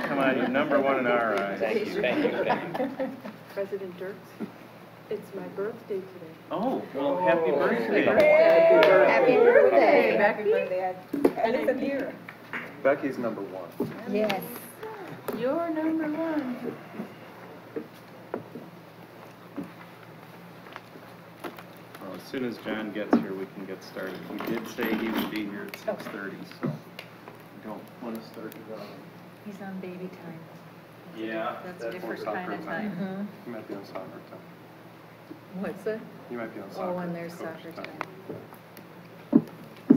Come on, you're number one in our eyes. Thank you, thank you, thank you. President Dirks, it's my birthday today. Oh, well, happy birthday. Happy birthday. Happy birthday. And it's a deer. Becky's number one. Yes. You're number one. Well, as soon as John gets here, we can get started. He did say he would be here at 6:30, so we don't want to start it early. He's on baby time. Yeah. That's a different kind of time. You might be on soccer time. What's it? You might be on soccer. Oh, when there's coach soccer time. So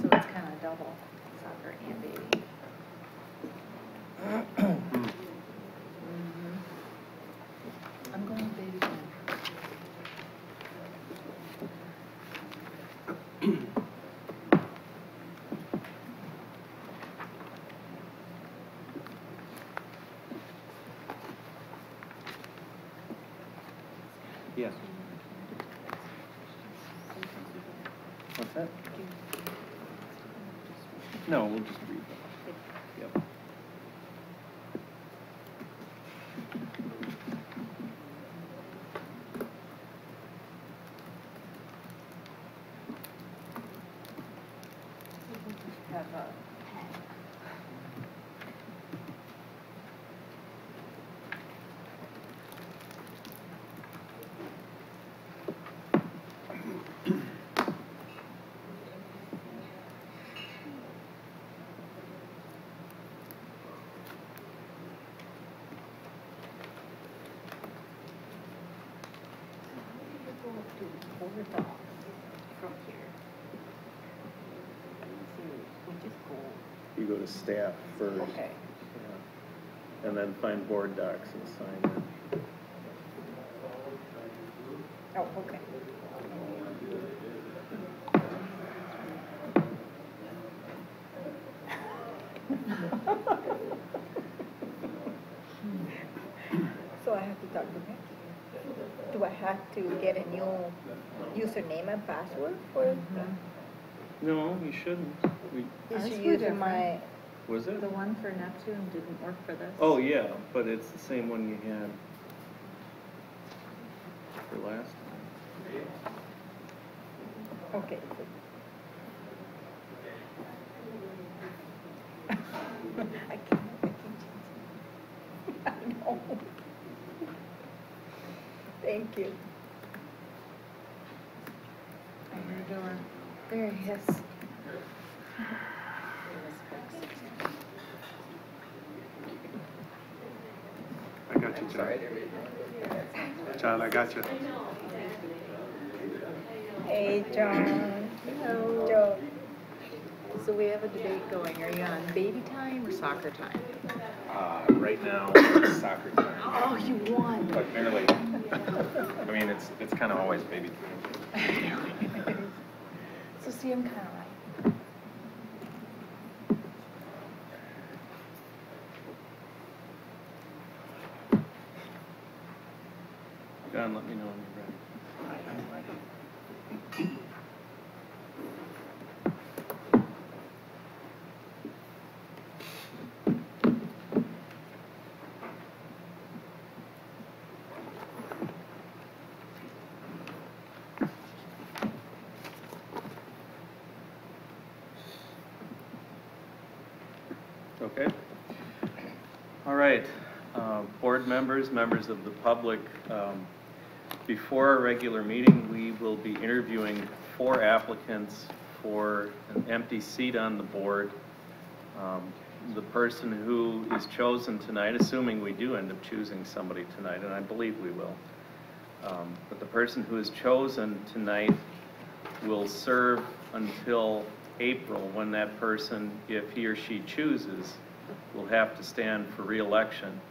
it's kind of double, soccer and baby. I'm going with baby time. Yes. What's that? No, we'll just read them. Yep. Have a from here. Which is cool. You go to staff first. Okay. Yeah. And then find board docs and sign it. Oh, okay. So I have to talk to Becky. Do I have to get a new username and password for it? No, you shouldn't. We, Is Ours she were using different. my, was it? The one for Neptune didn't work for this. Oh, yeah, but it's the same one you had for last time. okay. I can't change it. I know. Thank you. Open the door. There he is. I got you, John. John, I got you. Hey, John. Hello. Joe. So we have a debate going. Are you on baby time or soccer time? Right now, it's soccer time. Oh, you won. But barely. I mean, it's kind of always baby time. So see, I'm kind of right. John, let me know when you're ready. Okay. All right. Board members, members of the public, before our regular meeting, we will be interviewing 4 applicants for an empty seat on the board. The person who is chosen tonight, assuming we do end up choosing somebody tonight, and I believe we will, but the person who is chosen tonight will serve until April, when that person, if he or she chooses, will have to stand for re-election,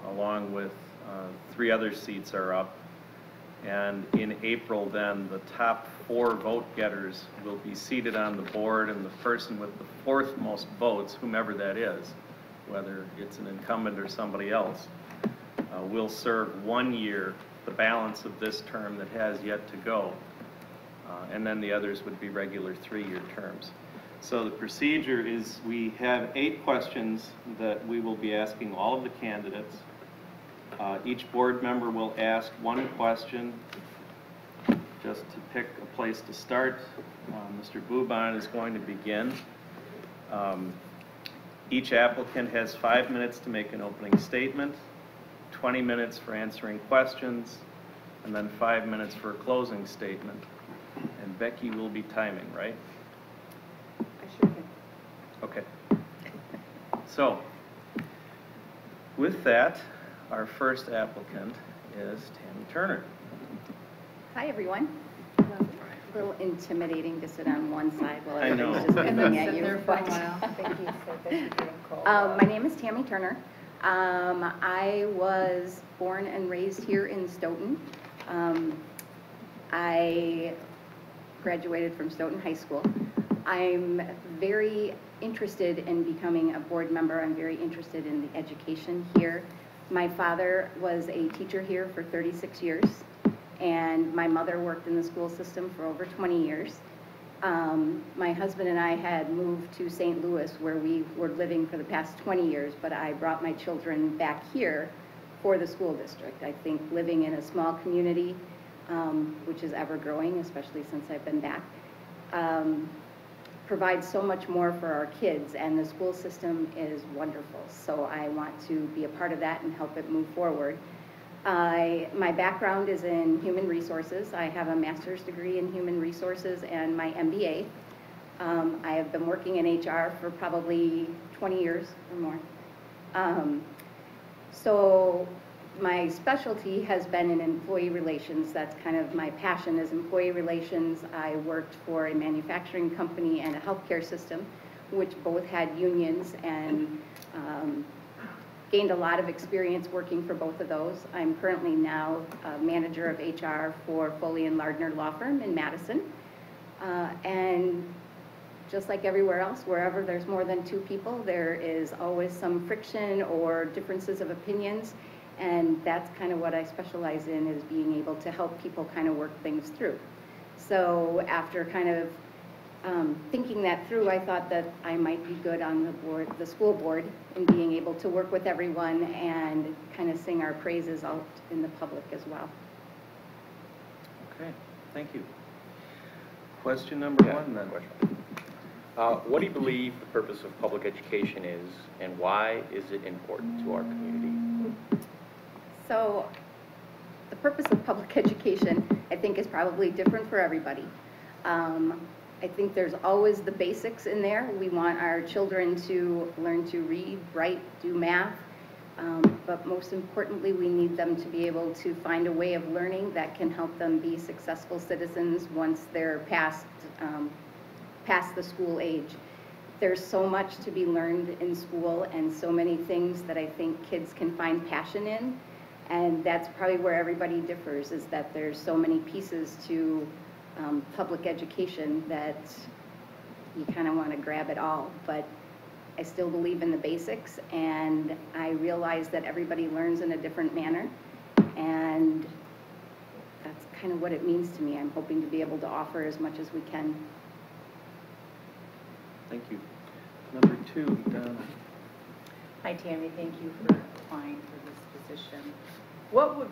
along with 3 other seats are up. And in April, then, the top 4 vote getters will be seated on the board, and the person with the 4th most votes, whomever that is, whether it's an incumbent or somebody else, will serve 1 year, the balance of this term that has yet to go. And then the others would be regular 3-year terms. So the procedure is we have 8 questions that we will be asking all of the candidates. Each board member will ask 1 question. Just to pick a place to start, Mr. Boubon is going to begin. Each applicant has 5 minutes to make an opening statement, 20 minutes for answering questions, and then 5 minutes for a closing statement. And Becky will be timing, right? I sure can. Okay. So, with that, our first applicant is Tammy Turner. Hi, everyone. A little intimidating to sit on one side while I know. everybody's just And then looking at sit you. there for a but- while. I think you said that you didn't call. My name is Tammy Turner. I was born and raised here in Stoughton. I graduated from Stoughton High School. I'm very interested in becoming a board member. I'm very interested in the education here. My father was a teacher here for 36 years, and my mother worked in the school system for over 20 years. My husband and I had moved to St. Louis, where we were living for the past 20 years, but I brought my children back here for the school district. I think living in a small community, which is ever growing, especially since I've been back, provides so much more for our kids, and the school system is wonderful. So I want to be a part of that and help it move forward. My background is in human resources. I have a master's degree in human resources and my MBA. I have been working in HR for probably 20 years or more. So my specialty has been in employee relations. That's kind of my passion, is employee relations. I worked for a manufacturing company and a healthcare system, which both had unions, and gained a lot of experience working for both of those. I'm currently now manager of HR for Foley & Lardner Law Firm in Madison. And just like everywhere else, wherever there's more than 2 people, there is always some friction or differences of opinions. And that's kind of what I specialize in, is being able to help people kind of work things through. So after kind of thinking that through, I thought that I might be good on the board, the school board, in being able to work with everyone and kind of sing our praises out in the public as well. Okay, thank you. Question number 1 then. What do you believe the purpose of public education is, and why is it important to our community? So the purpose of public education, I think, is probably different for everybody. I think there's always the basics in there. We want our children to learn to read, write, do math, but most importantly, we need them to be able to find a way of learning that can help them be successful citizens once they're past the school age. There's so much to be learned in school, and so many things that I think kids can find passion in, and that's probably where everybody differs, is that there's so many pieces to public education that you kind of want to grab it all. But I still believe in the basics, and I realize that everybody learns in a different manner, and that's kind of what it means to me. I'm hoping to be able to offer as much as we can. Thank you. Number 2, Donna. Hi, Tammy. Thank you for applying for this position.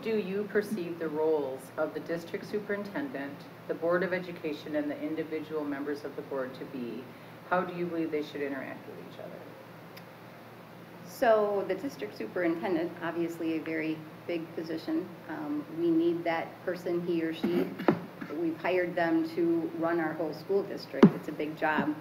Do you perceive the roles of the district superintendent, the Board of Education, and the individual members of the board to be? How do you believe they should interact with each other? So the district superintendent, obviously a very big position. We need that person, he or she. We've hired them to run our whole school district. It's a big job.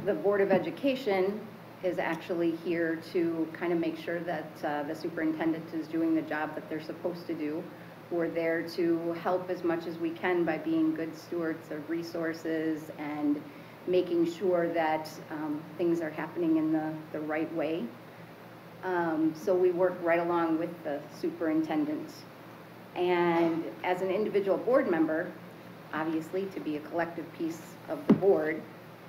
The Board of Education is actually here to kind of make sure that the superintendent is doing the job that they're supposed to do. We're there to help as much as we can by being good stewards of resources and making sure that things are happening in the right way. So we work right along with the superintendent. And as an individual board member, obviously to be a collective piece of the board,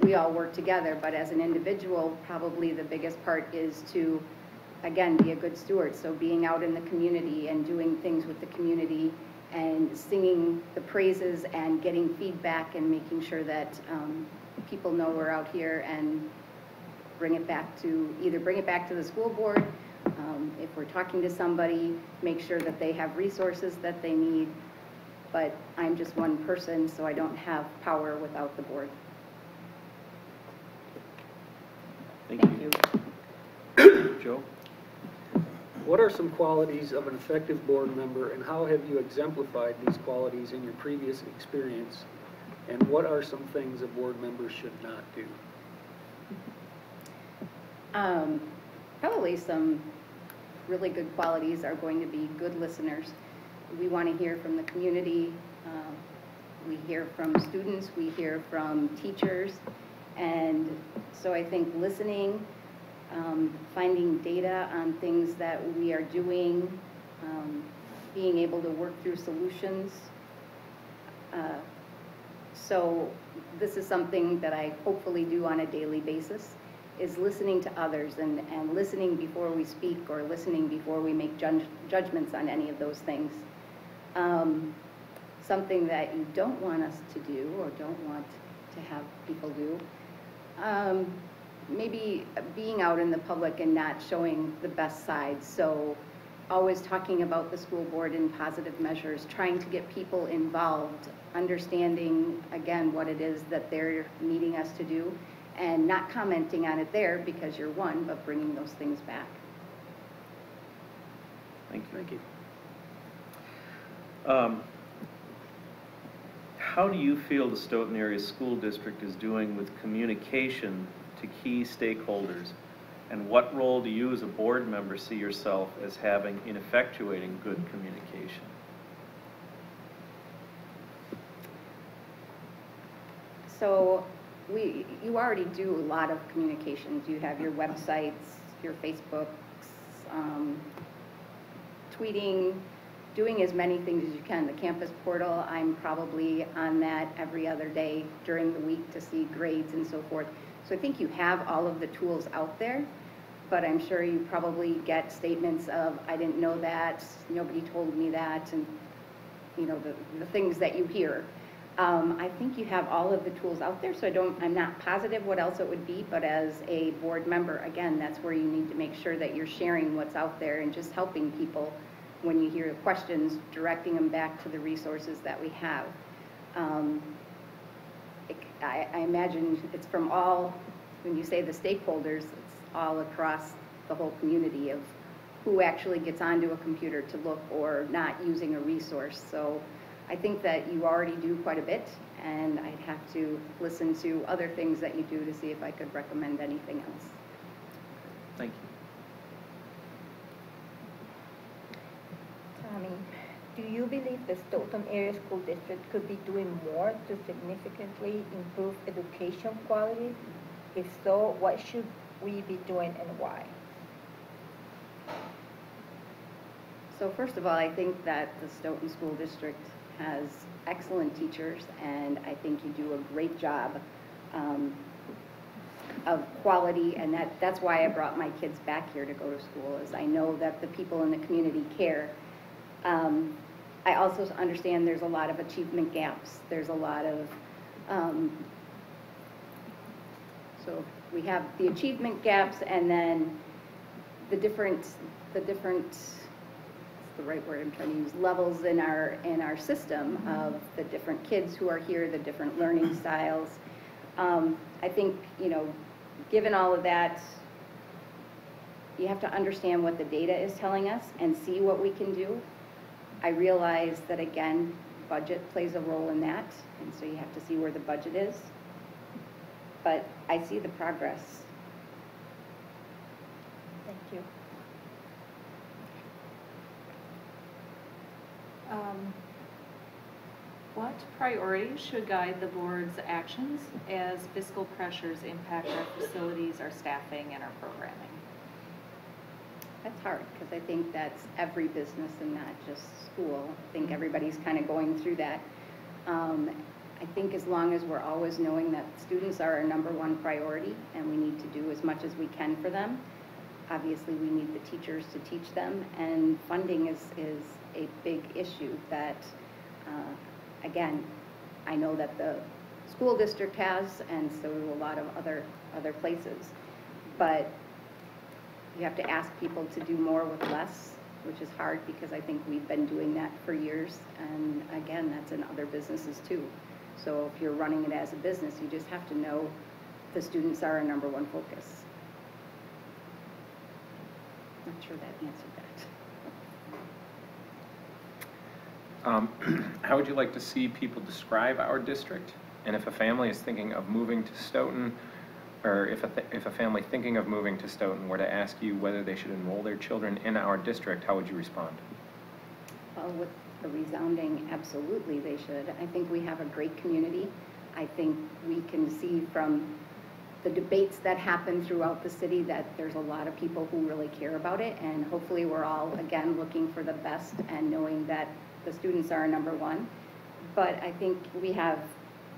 we all work together, but as an individual, probably the biggest part is to, again, be a good steward. So being out in the community and doing things with the community and singing the praises and getting feedback and making sure that people know we're out here and either bring it back to the school board. If we're talking to somebody, make sure that they have resources that they need. But I'm just one person, so I don't have power without the board. Thank you. Joe? What are some qualities of an effective board member, and how have you exemplified these qualities in your previous experience? And what are some things a board member should not do? Probably some really good qualities are going to be good listeners. We want to hear from the community. We hear from students. We hear from teachers. And so I think listening, finding data on things that we are doing, being able to work through solutions. So this is something that I hopefully do on a daily basis, is listening to others and listening before we speak or listening before we make judgments on any of those things. Something that you don't want us to do or don't want to have people do. Maybe being out in the public and not showing the best side. So always talking about the school board in positive measures, trying to get people involved, understanding, again, what it is that they're needing us to do, and not commenting on it there because you're one, but bringing those things back. Thank you. Thank you. How do you feel the Stoughton Area School District is doing with communication to key stakeholders? And what role do you as a board member see yourself as having in effectuating good communication? So you already do a lot of communications. You have your websites, your Facebooks, tweeting, doing as many things as you can. The campus portal, I'm probably on that every other day during the week to see grades and so forth. So I think you have all of the tools out there, but I'm sure you probably get statements of, I didn't know that, nobody told me that, and you know, the things that you hear. I think you have all of the tools out there, so I'm not positive what else it would be, but as a board member, again, that's where you need to make sure that you're sharing what's out there and just helping people when you hear questions, directing them back to the resources that we have. I imagine it's from all, when you say the stakeholders, it's all across the whole community of who actually gets onto a computer to look or not using a resource. So I think that you already do quite a bit, and I'd have to listen to other things that you do to see if I could recommend anything else. Thank you. Tommy, do you believe the Stoughton Area School District could be doing more to significantly improve education quality? If so, what should we be doing and why? So first of all, I think that the Stoughton School District has excellent teachers, and I think you do a great job of quality, and that's why I brought my kids back here to go to school, is I know that the people in the community care. I also understand there's a lot of achievement gaps. There's a lot of, so we have the achievement gaps, and then the different, what's the right word I'm trying to use, levels in our system of the different kids who are here, the different learning styles. I think, you know, given all of that, you have to understand what the data is telling us and see what we can do. I realize that, again, budget plays a role in that, and so you have to see where the budget is. But I see the progress. Thank you. What priorities should guide the board's actions as fiscal pressures impact our facilities, our staffing, and our programming? That's hard, because I think that's every business and not just school. I think everybody's kind of going through that. I think as long as we're always knowing that students are our #1 priority and we need to do as much as we can for them, obviously we need the teachers to teach them, and funding is a big issue that, again, I know that the school district has, and so do a lot of other places. But you have to ask people to do more with less, which is hard because I think we've been doing that for years. And again, that's in other businesses too. So if you're running it as a business, you just have to know the students are our #1 focus. Not sure that answered that. How would you like to see people describe our district? And if a family is thinking of moving to Stoughton, or if a family thinking of moving to Stoughton were to ask you whether they should enroll their children in our district, how would you respond? Well, with a resounding absolutely they should. I think we have a great community. I think we can see from the debates that happen throughout the city that there's a lot of people who really care about it, and hopefully we're all, again, looking for the best and knowing that the students are our #1. But I think we have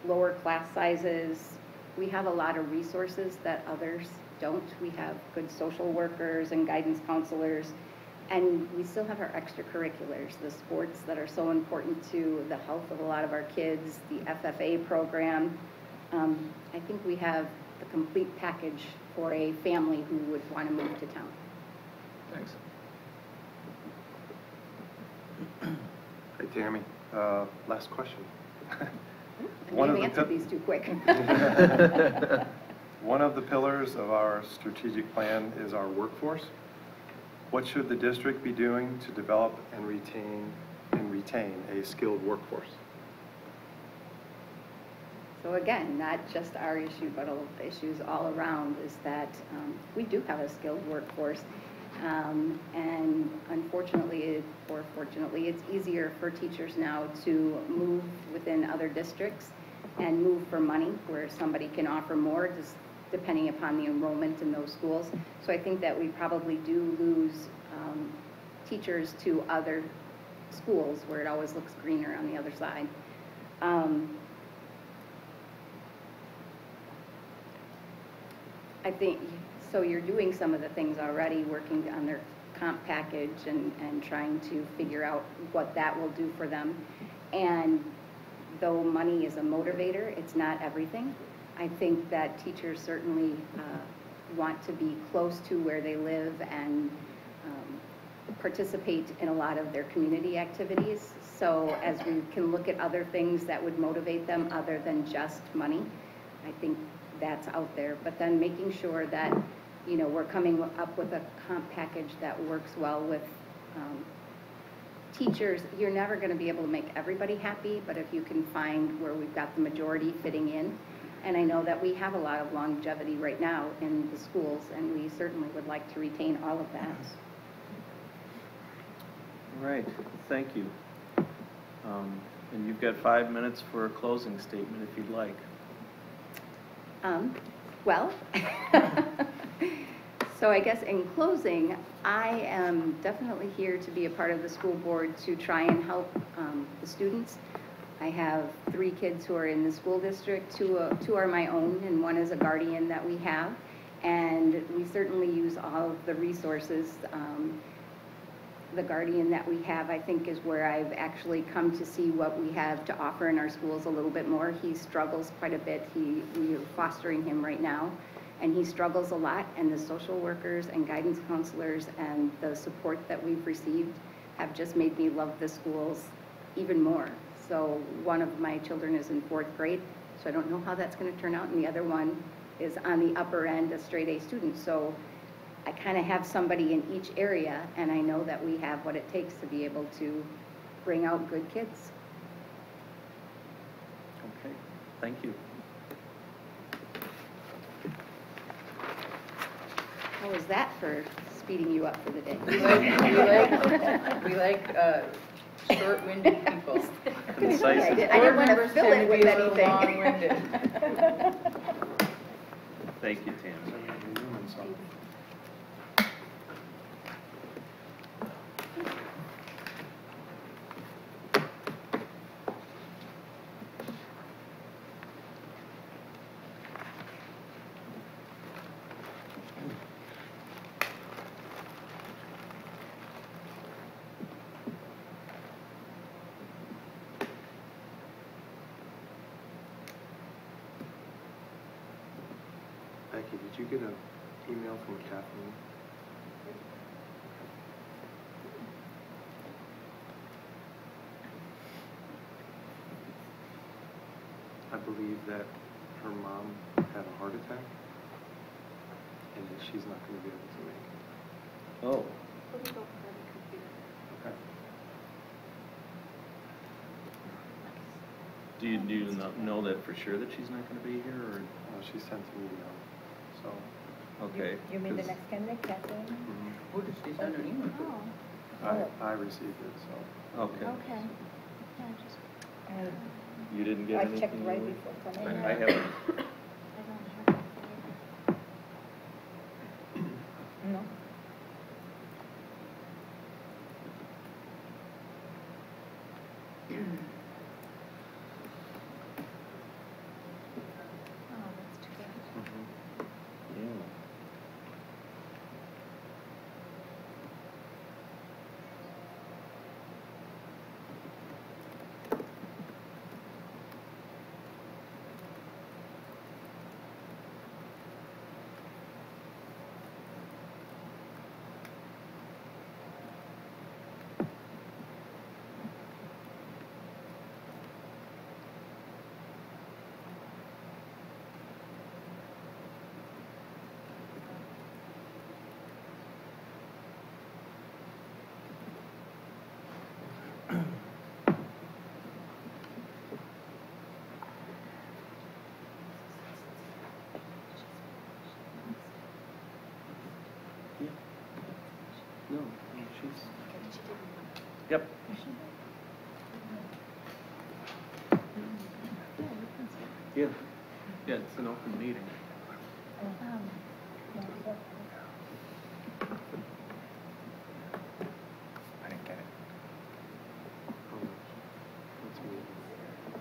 lower class sizes. We have a lot of resources that others don't. We have good social workers and guidance counselors, and we still have our extracurriculars, the sports that are so important to the health of a lot of our kids, the FFA program. I think we have the complete package for a family who would want to move to town. Thanks. Hey, Tammy, last question. I may have answered these too quick. One of the pillars of our strategic plan is our workforce. What should the district be doing to develop and retain a skilled workforce? So again, not just our issue, but all the issues all around is that we do have a skilled workforce. And unfortunately, or fortunately, it's easier for teachers now to move within other districts and move for money where somebody can offer more, just depending upon the enrollment in those schools. So I think that we probably do lose teachers to other schools where it always looks greener on the other side. I think, so you're doing some of the things already, working on their comp package and trying to figure out what that will do for them. And though money is a motivator, it's not everything. I think that teachers certainly want to be close to where they live and participate in a lot of their community activities. So as we can look at other things that would motivate them other than just money, I think that's out there. But then making sure that, you know, we're coming up with a comp package that works well with teachers. You're never going to be able to make everybody happy, but if you can find where we've got the majority fitting in. And I know that we have a lot of longevity right now in the schools, and we certainly would like to retain all of that. All right, thank you. And you've got 5 minutes for a closing statement if you'd like. Well, so I guess in closing, I am definitely here to be a part of the school board to try and help the students. I have 3 kids who are in the school district, 2 are my own, and 1 is a guardian that we have. And we certainly use all of the resources. The guardian that we have, I think, is where I've actually come to see what we have to offer in our schools a little bit more. He struggles quite a bit. We are fostering him right now, and he struggles a lot. And the social workers and guidance counselors and the support that we've received have just made me love the schools even more. So one of my children is in 4th grade, so I don't know how that's going to turn out, and the other one is on the upper end, a straight A student. So I kind of have somebody in each area, and I know that we have what it takes to be able to bring out good kids. Okay, thank you. How was that for speeding you up for the day? We like short-winded people. Concise. I didn't want to fill it with anything. Long-winded. Thank you, Tam. Becky, did you get an email from Kathleen? I believe that her mom had a heart attack and that she's not going to be able to make it. Oh, Okay. do you not know that for sure that she's not going to be here, or? She sent an email, so. Okay. You mean the 'cause- next candidate, Kathleen? mhm. Who did she send an email to? I received it, so. Okay. Okay. You didn't get I anything? checked right Julie? before I coming. haven't. No. Oh, that's too bad. Mhm. Yeah. No, she's. Yep. Yeah, yeah, it's an open meeting. I didn't get it. That's me.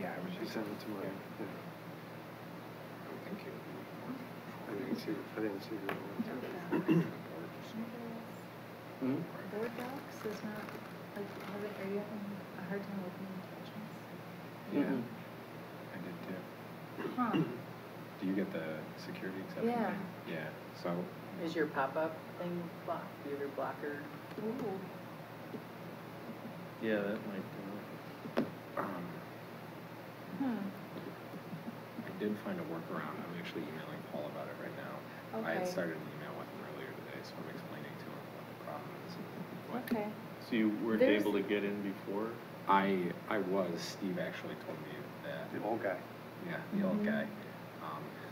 Yeah, I was She just. sent it to my, yeah. Thank you. I didn't see her. Hmm? Board docs is not, like, are you having a hard time opening attachments? Mhm. I did too. Huh. Do you get the security exception Yeah. thing? Yeah, so, Is your pop-up thing blocked? Do you have your blocker? Ooh. Yeah, that might do um, Hmm. I did find a workaround. I'm actually emailing Paul about it right now. I had Okay. started an email with him earlier today, so I'm explaining to him what the problem is. What- Okay. it. So you weren't There's- able to get in before? I was, Steve actually told me that, The old guy. yeah, the old guy.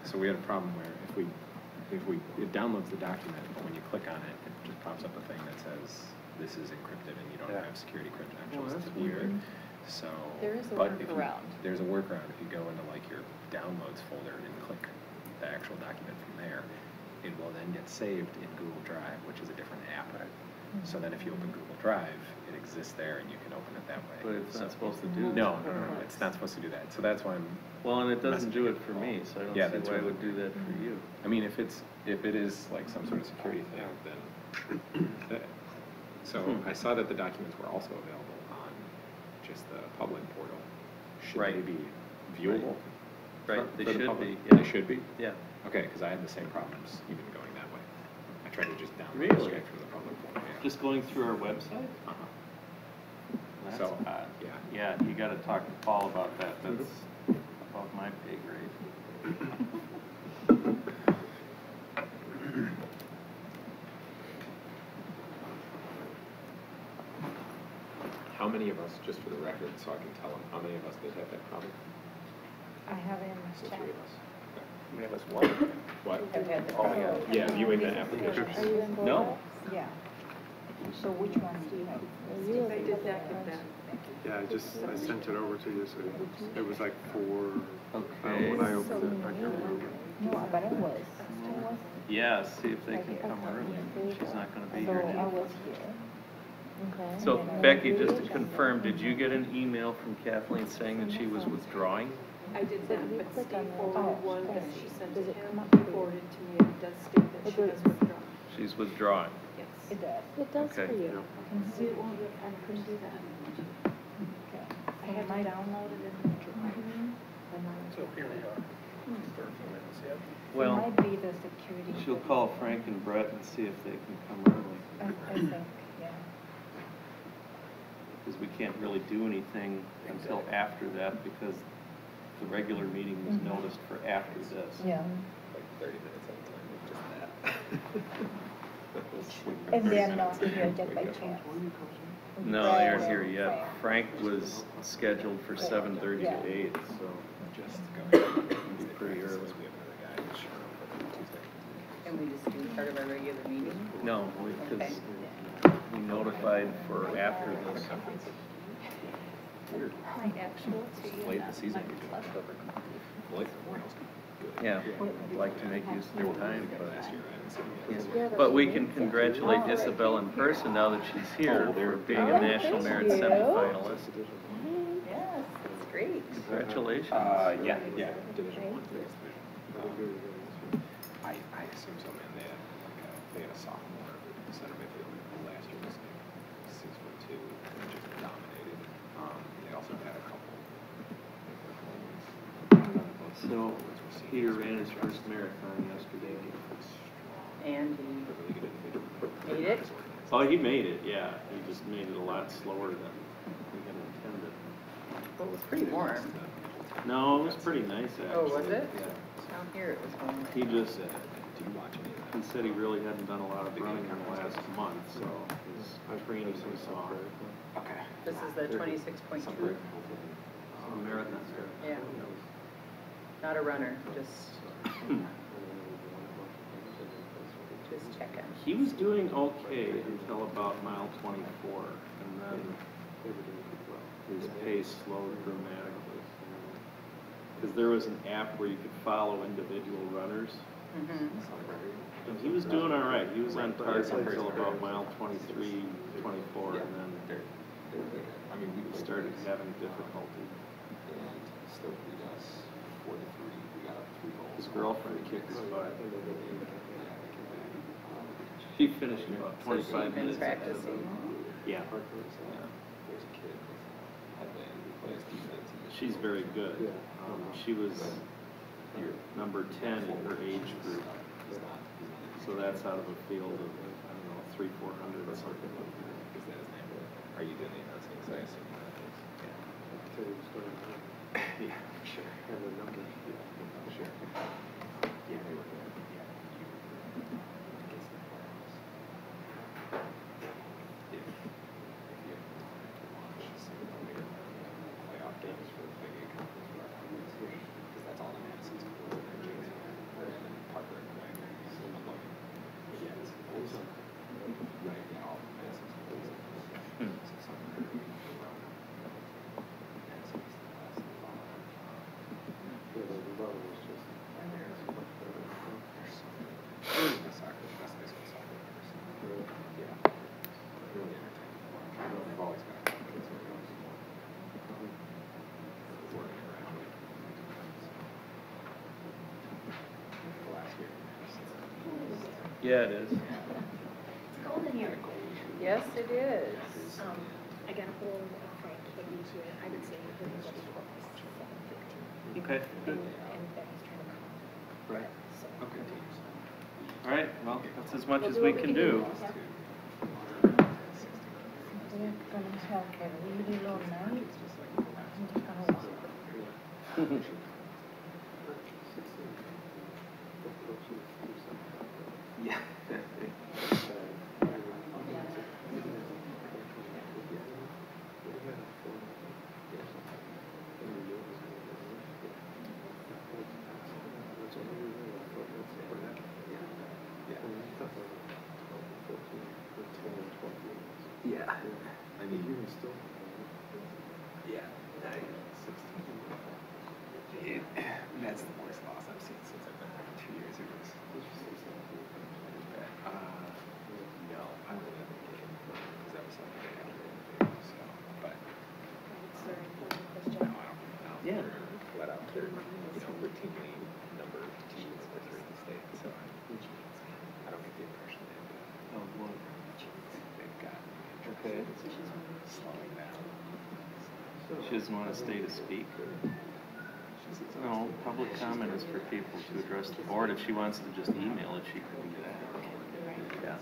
So we had a problem where it downloads the document, but when you click on it, it just pops up a thing that says, this is encrypted and you don't Yeah. have security Well, credentials that's to view it. weird. So. There is a but if you- workaround. There's a workaround. If you go into like your downloads folder and click the actual document from there, it will then get saved in Google Drive, which is a different app. So then if you open Google Drive, it exists there and you can open it that way. But it's not So- supposed to do that. No, it's not supposed to do that. So that's why I'm, Well, and it doesn't do Messaging it for me, so I don't Yeah, see that's why it right. would do that for you. I mean, if it is like some sort of security thing, then, so I saw that the documents were also available on just the public portal. Should they Right. be viewable? Right, for they the should public? be, yeah. They should be? Yeah. Okay, because I had the same problems even going that way. I tried to just download Really? straight from the public portal, yeah. Just going through our website? Uh-huh. That's So, odd. yeah. Yeah, you gotta talk to Paul about that, that's above my pay grade. How many of us, just for the record, so I can tell them, how many of us did have that problem? I have it in The my chat. three of us. Okay. We have us one. What? Have had the Oh, yeah, yeah, viewing the application. Are you in board No. docs? Yeah. So which one do you have? I did not get that. Yeah, I sent it over to you, so it was like 4, Okay. when I opened it, I can't remember. No, but I was. Yeah, see if they can come early. She's not gonna be So here. I was here. Okay. So And then I Becky, went just through to it. confirm, did you get an email from Kathleen saying that she was withdrawing? I did not, but click on Steve the- forwarded one that oh, she sent does to it come him, up for you? forwarded to me, and it does state that she is withdrawn. She's withdrawing. Yes. It does. It does for Okay. you. See, it won't, I couldn't do that. Okay. I had my to download it and withdraw. So here we are. Well, It might be the security. she'll call Frank and Brett and see if they can come early. I think, yeah. Because we can't really do anything until after that because the regular meeting was noticed for after this. Yeah. Like 30 minutes at a time, just that. And they're not here just by chance. No, they aren't here yet. Frank was scheduled for 7:30 Yeah. to 8, so Just it'll be pretty early. We have another guy who's showing up on Tuesday. And we just do part of our regular meeting? No, because we notified for after this. Late in the season, we do it. Yeah, I'd like to make use of their time, but Yeah, But we can congratulate Isabel in person now that she's here for being a National Merit semifinalist. Yes, that's great. Congratulations. Yeah, Division I. I assume so, man. They had a sophomore center midfielder last year was like 6'2", and just dominated. They also had a couple. So Peter ran his first marathon yesterday. And he made it? Oh, he made it, yeah. He just made it a lot slower than we had intended. Well, it was pretty warm. No, it was pretty nice, actually. Oh, was it? Yeah. Down here it was warm. He just, he said he really hadn't done a lot of running in the last month, so his training was off. Okay. This is the 26.2? Marathon. Yeah. Not a runner, just checking. He was doing okay until about mile 24, and then his pace slowed dramatically. Because there was an app where you could follow individual runners. And he was doing all right. He was on target until about mile 23, 24, and then he started having difficulty. His girlfriend kicked his butt. She finished in about 25 been minutes. practicing? Yeah. She's very good. She was number 10 in her age group. So that's out of a field of, I don't know, 300-400 or something like that. Are you doing the announcing? So I assume that is. Yeah, sure. And the numbers. Sure. Yeah, they were good. Yeah. Playoff games for the big conference because that's all the Madison's cool. Parker and Quinn. Yeah, it's right now. Madison's cool. Yeah, it is. Yes, it is. I got a hold of Frank Higgins here. I would say everybody was 7:15. Okay, good. And then he's trying to call. Right. So. Okay. All right, well, that's as much as we can do. We're gonna have a really long night. I'm just gonna walk. Yeah. Yeah. I mean, you're still. Yeah. That's the worst loss I've seen since I've been there. 2 years. It was. No, I would have been game because that was something they had to do. So, but no, I don't. Yeah. Let out their, routinely number 2 or 3 in the state. So I don't get the impression Oh, boy. they've got Okay. slowing down. She doesn't want to stay to speak. She's No, public comment is for people to address the board. If she wants to just email it, she can do that. Yeah.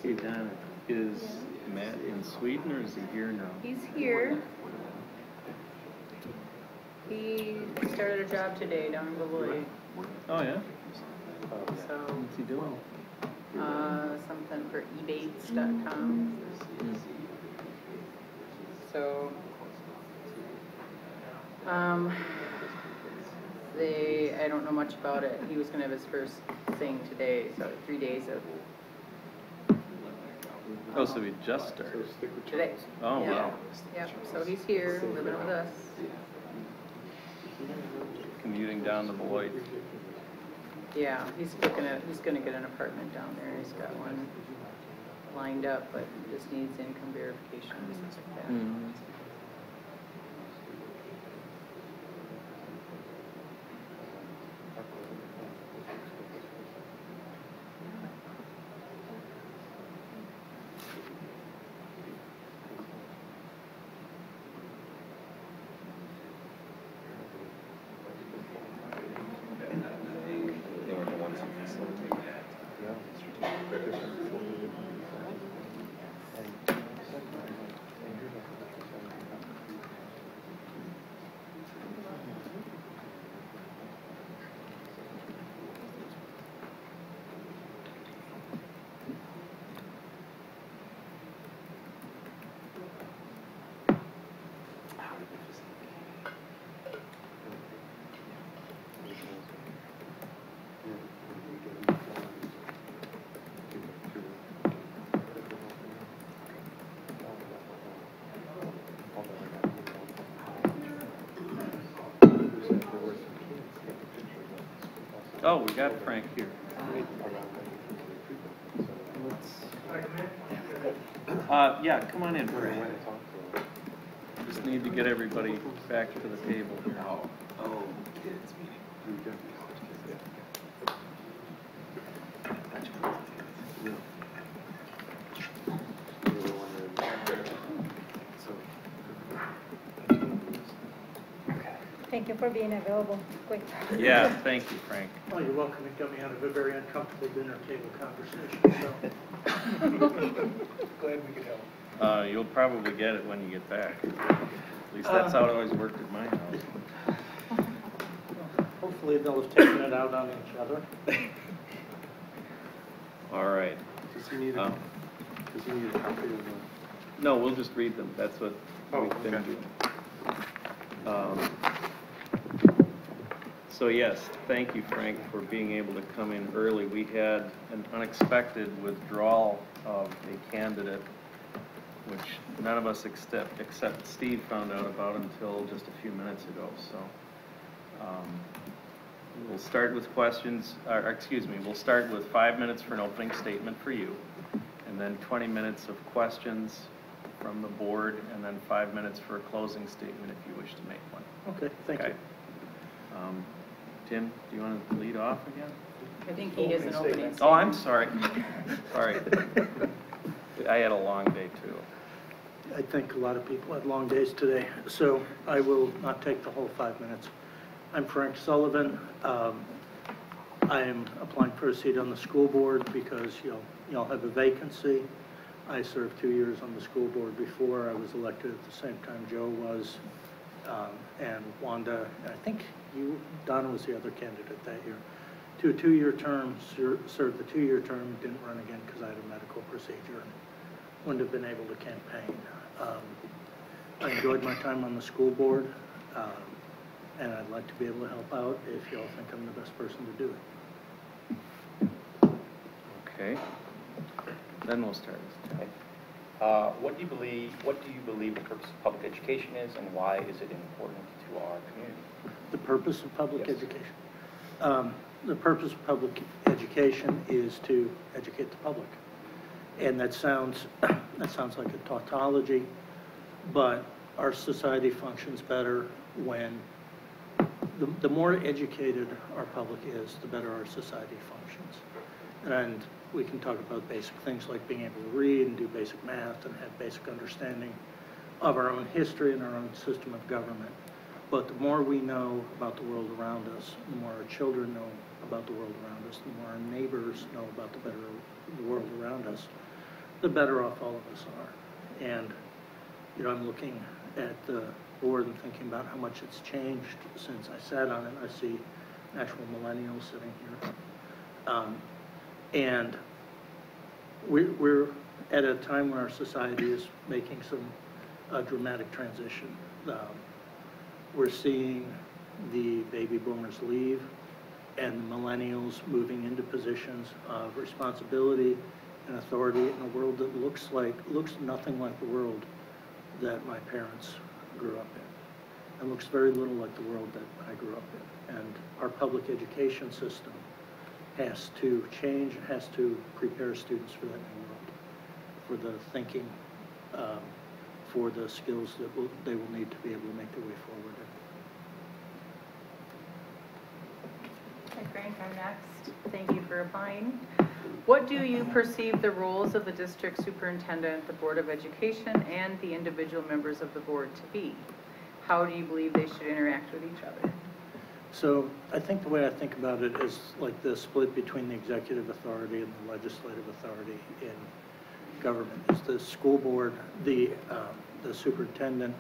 Hey, Donna, is Matt in Sweden or is he here now? He's here. He started a job today down in Beloit. Oh, yeah? So, What's he doing? something for ebates.com. So, I don't know much about it. He was gonna have his first thing today, so 3 days of Oh, so he just started. today. Oh, Yeah. wow. Yep, so he's here, living with us. Commuting down to Beloit. Yeah, he's gonna get an apartment down there. He's got one lined up, but just needs income verification and stuff like that. Mm. They were the ones who facilitated that. Oh, we got Frank here. Yeah, come on in, Frank. Just need to get everybody back to the table here. Oh, kids meeting. Thank you for being available quick. Yeah, thank you, Frank. Oh, you're welcome. It got me out of a very uncomfortable dinner table conversation, so. Glad we could help. You'll probably get it when you get back. At least that's how it always worked at my house. Hopefully they'll have taken it out on each other. All right. Does he need a copy of the? No, we'll just read them. That's what we've been okay. doing. So yes, thank you, Frank, for being able to come in early. We had an unexpected withdrawal of a candidate, which none of us except Steve found out about until just a few minutes ago. So we'll start with questions, we'll start with 5 minutes for an opening statement for you, and then 20 minutes of questions from the board, and then 5 minutes for a closing statement if you wish to make one. Okay, thank you. Tim, do you want to lead off again? I think he has an opening statement. Oh, I'm sorry. Sorry. I had a long day too. I think a lot of people had long days today, so I will not take the whole 5 minutes. I'm Frank Sullivan. I am applying for a seat on the school board because y'all have a vacancy. I served 2 years on the school board before. I was elected at the same time Joe was, and Wanda. I think Donna was the other candidate that year. To a 2-year term, served the 2-year term, didn't run again because I had a medical procedure and wouldn't have been able to campaign. I enjoyed my time on the school board, and I'd like to be able to help out if y'all think I'm the best person to do it. Okay. Then we'll start. Okay. What do you believe the purpose of public education is, and why is it important to our community? The purpose of public Yes. education. The purpose of public education is to educate the public. And that sounds like a tautology, but our society functions better when the more educated our public is, the better our society functions. And we can talk about basic things like being able to read and do basic math and have basic understanding of our own history and our own system of government. But the more we know about the world around us, the more our children know about the world around us, the more our neighbors know about the world around us, the better off all of us are. And, I'm looking at the board and thinking about how much it's changed since I sat on it. I see actual millennials sitting here. And we're at a time when our society is making some dramatic transition. We're seeing the baby boomers leave and the millennials moving into positions of responsibility and authority in a world that looks nothing like the world that my parents grew up in. And looks very little like the world that I grew up in. And our public education system has to change, has to prepare students for that new world, for the thinking, for the skills that they will need to be able to make their way forward. Hi, Frank, I'm next. Thank you for applying. What do you perceive the roles of the district superintendent, the Board of Education, and the individual members of the board to be? How do you believe they should interact with each other? So I think the way I think about it is like the split between the executive authority and the legislative authority in government. Is the school board, the superintendent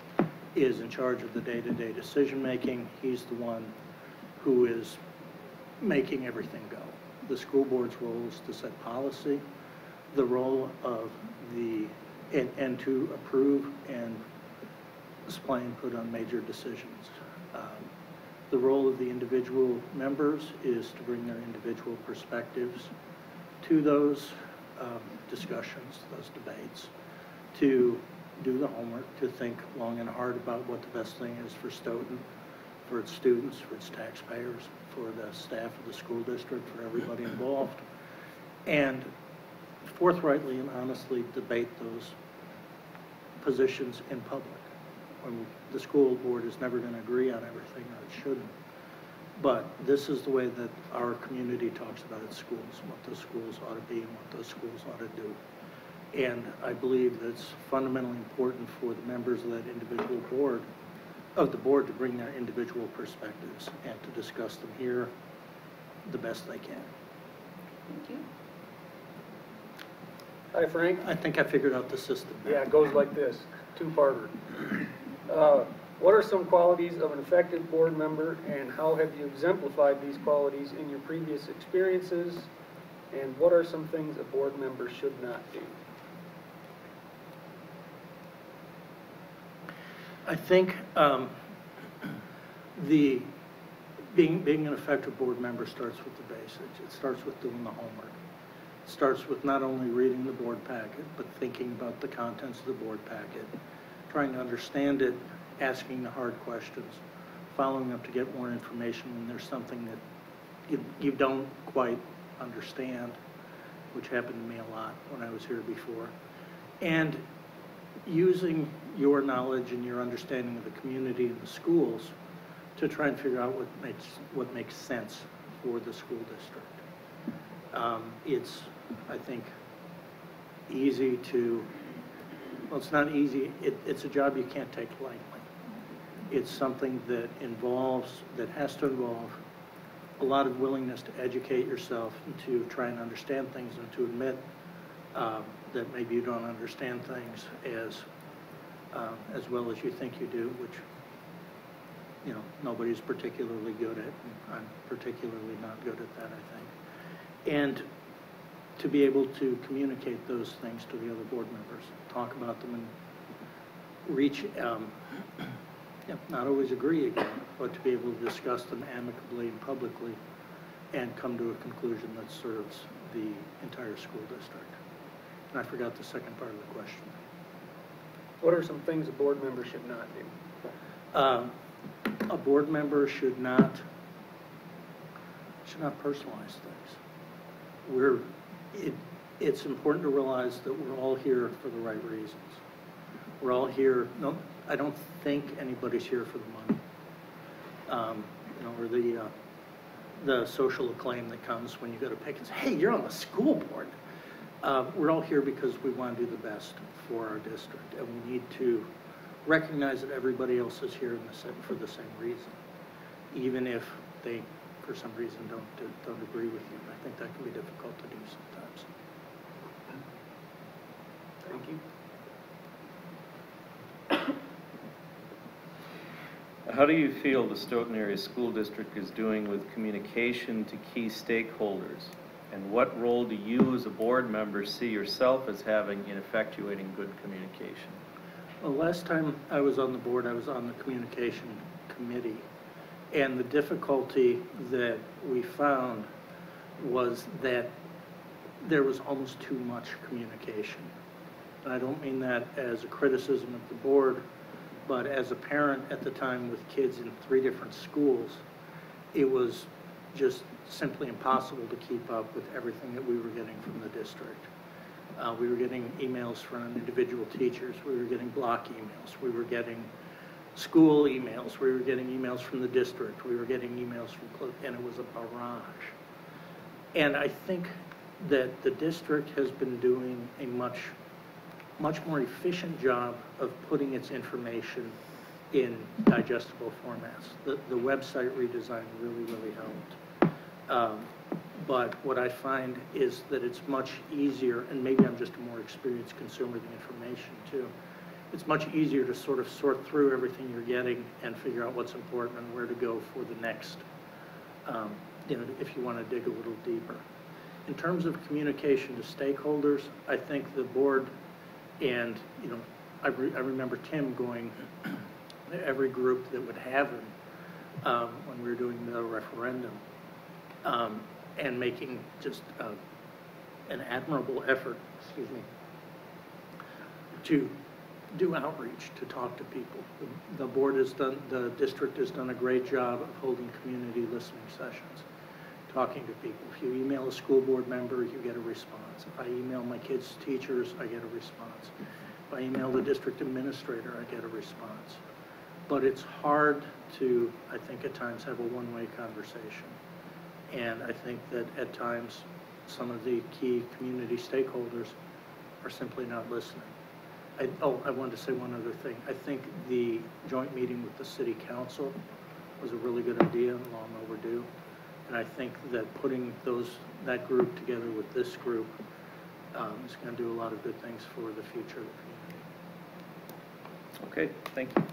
is in charge of the day-to-day decision-making. He's the one who is making everything go. The school board's role is to set policy, the role of and to approve and supply input on major decisions. The role of the individual members is to bring their individual perspectives to those discussions, those debates, to do the homework, to think long and hard about what the best thing is for Stoughton, for its students, for its taxpayers, for the staff of the school district, for everybody involved, and forthrightly and honestly debate those positions in public. The school board is never going to agree on everything, or it shouldn't. But this is the way that our community talks about its schools, what those schools ought to be and what those schools ought to do. And I believe that it's fundamentally important for the members of that individual board, to bring their individual perspectives and to discuss them here the best they can. Thank you. Hi, Frank. I think I figured out the system now. Yeah, it goes like this, two-parter. What are some qualities of an effective board member, and how have you exemplified these qualities in your previous experiences? And what are some things a board member should not do? I think being an effective board member starts with the basics. It starts with doing the homework. It starts with not only reading the board packet, but thinking about the contents of the board packet, trying to understand it, asking the hard questions, following up to get more information when there's something that you don't quite understand, which happened to me a lot when I was here before, and using your knowledge and your understanding of the community and the schools to try and figure out what makes sense for the school district. It's, I think, easy to, well, it's not easy, it's a job you can't take lightly. It's something that has to involve a lot of willingness to educate yourself and to try and understand things and to admit that maybe you don't understand things as well as you think you do, which, you know, nobody's particularly good at, and I'm particularly not good at that, I think. And to be able to communicate those things to the other board members, talk about them and reach, not always agree again, but to be able to discuss them amicably and publicly and come to a conclusion that serves the entire school district. And I forgot the second part of the question. What are some things a board member should not do? A board member should not personalize things. It's important to realize that we're all here for the right reasons. We're all here, no, I don't think anybody's here for the money. Or the social acclaim that comes when you go to pick and say, hey, you're on the school board. We're all here because we want to do the best for our district, and we need to recognize that everybody else is here for the same reason, even if they, for some reason, don't agree with you. I think that can be difficult to do sometimes. Thank you. How do you feel the Stoughton Area School District is doing with communication to key stakeholders? And what role do you as a board member see yourself as having in effectuating good communication? Well, last time I was on the board, I was on the communication committee. And the difficulty that we found was that there was almost too much communication. And I don't mean that as a criticism of the board, but as a parent at the time with kids in 3 different schools, it was just simply impossible to keep up with everything that we were getting from the district. We were getting emails from individual teachers, we were getting block emails, we were getting school emails, we were getting emails from the district, we were getting emails from, and it was a barrage. And I think that the district has been doing a much more efficient job of putting its information in digestible formats. The website redesign really helped. But what I find is that it's much easier, and maybe I'm just a more experienced consumer of the information too, it's much easier to sort of sort through everything you're getting and figure out what's important and where to go for the next, if you want to dig a little deeper. In terms of communication to stakeholders, I think the board, and I remember Tim going to every group that would have him when we were doing the referendum, and making just an admirable effort, to do outreach, to talk to people. The district has done a great job of holding community listening sessions, talking to people. If you email a school board member, you get a response. If I email my kids' teachers, I get a response. If I email the district administrator, I get a response. But it's hard to, I think at times, have a one-way conversation. And I think that at times, some of the key community stakeholders are simply not listening. I wanted to say one other thing. I think the joint meeting with the city council was a really good idea, long overdue. And I think that putting that group together with this group is going to do a lot of good things for the future of the community. Okay, thank you.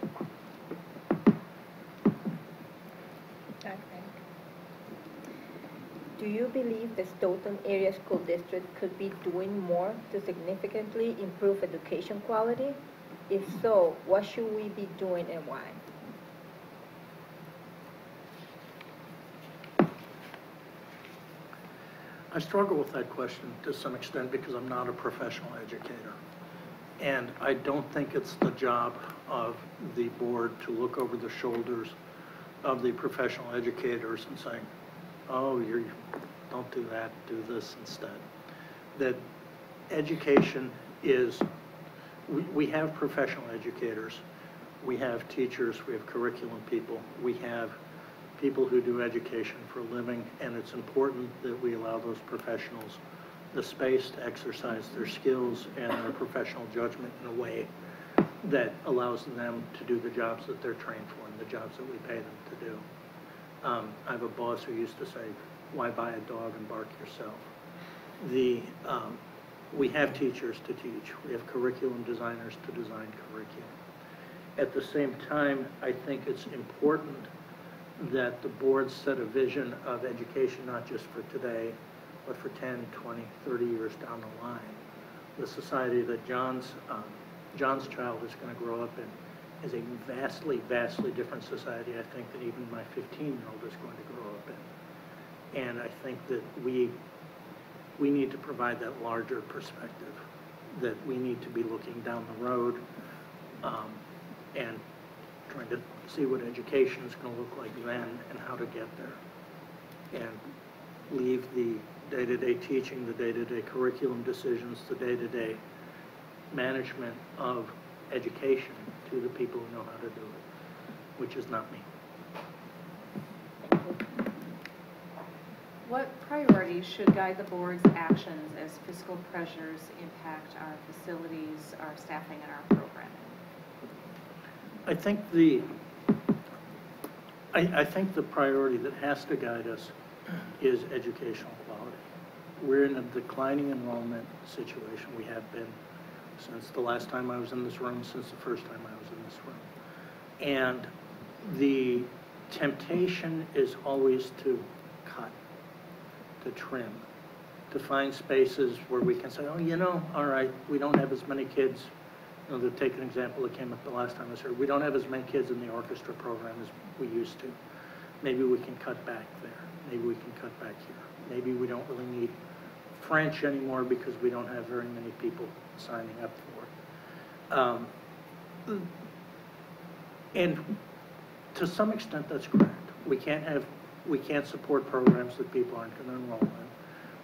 Do you believe the Stoughton Area School District could be doing more to significantly improve education quality? If so, what should we be doing and why? I struggle with that question to some extent because I'm not a professional educator. And I don't think it's the job of the board to look over the shoulders of the professional educators and saying, oh, don't do that, do this instead. That education is, we have professional educators, we have teachers, we have curriculum people, we have people who do education for a living, and it's important that we allow those professionals the space to exercise their skills and their professional judgment in a way that allows them to do the jobs that they're trained for and the jobs that we pay them to do. I have a boss who used to say, why buy a dog and bark yourself? We have teachers to teach. We have curriculum designers to design curriculum. At the same time, I think it's important that the board set a vision of education, not just for today, but for 10, 20, 30 years down the line. The society that John's child is going to grow up in is a vastly, vastly different society, I think, than even my 15-year-old is going to grow up in. And I think that we need to provide that larger perspective, that we need to be looking down the road and trying to see what education is going to look like then and how to get there. And leave the day-to-day teaching, the day-to-day curriculum decisions, the day-to-day management of education to the people who know how to do it, which is not me. What priorities should guide the board's actions as fiscal pressures impact our facilities, our staffing, and our programming? I think the priority that has to guide us is educational quality. We're in a declining enrollment situation. We have been since the last time I was in this room, since the first time I was in this room. And the temptation is always to cut, to trim, to find spaces where we can say, oh, you know, all right, we don't have as many kids. You know, to take an example that came up the last time I was here, we don't have as many kids in the orchestra program as we used to. Maybe we can cut back there. Maybe we can cut back here. Maybe we don't really need French anymore because we don't have very many people signing up for it. And to some extent, that's correct. We can't support programs that people aren't going to enroll in.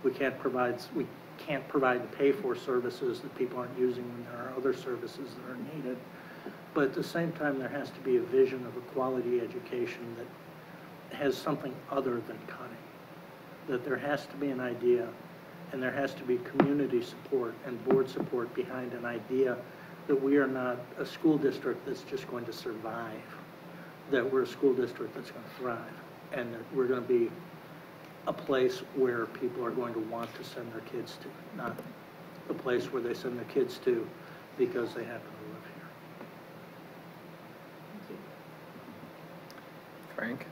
We can't provide and pay for services that people aren't using when there are other services that are needed. But at the same time, there has to be a vision of a quality education that has something other than cutting. That there has to be an idea, and there has to be community support and board support behind an idea that we are not a school district that's just going to survive, that we're a school district that's going to thrive, and that we're going to be a place where people are going to want to send their kids to, not the place where they send their kids to because they happen to live here. Frank,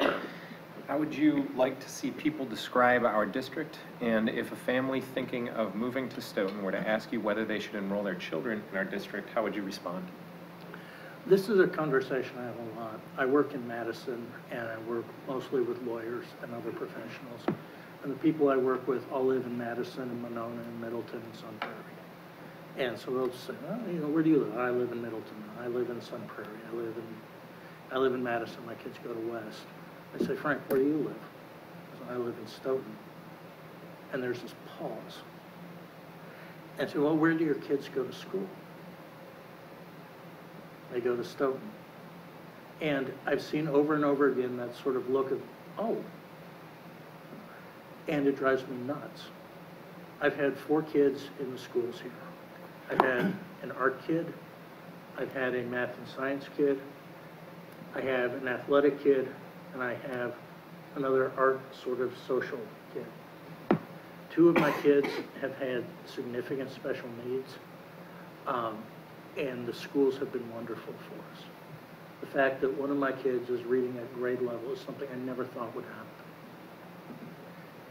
how would you like to see people describe our district? And if a family thinking of moving to Stoughton were to ask you whether they should enroll their children in our district, how would you respond? This is a conversation I have a lot. I work in Madison, and I work mostly with lawyers and other professionals. And the people I work with all live in Madison and Monona and Middleton and Sun Prairie. And so they'll say, well, you know, where do you live? I live in Middleton. I live in Sun Prairie. I live in Madison. My kids go to West. I say, Frank, where do you live? I say, I live in Stoughton. And there's this pause. And I say, well, where do your kids go to school? They go to Stoughton. And I've seen over and over again that sort of look of, oh. And it drives me nuts. I've had 4 kids in the schools here. I've had an art kid. I've had a math and science kid. I have an athletic kid. And I have another art sort of social kid. 2 of my kids have had significant special needs. And the schools have been wonderful for us. The fact that one of my kids is reading at grade level is something I never thought would happen.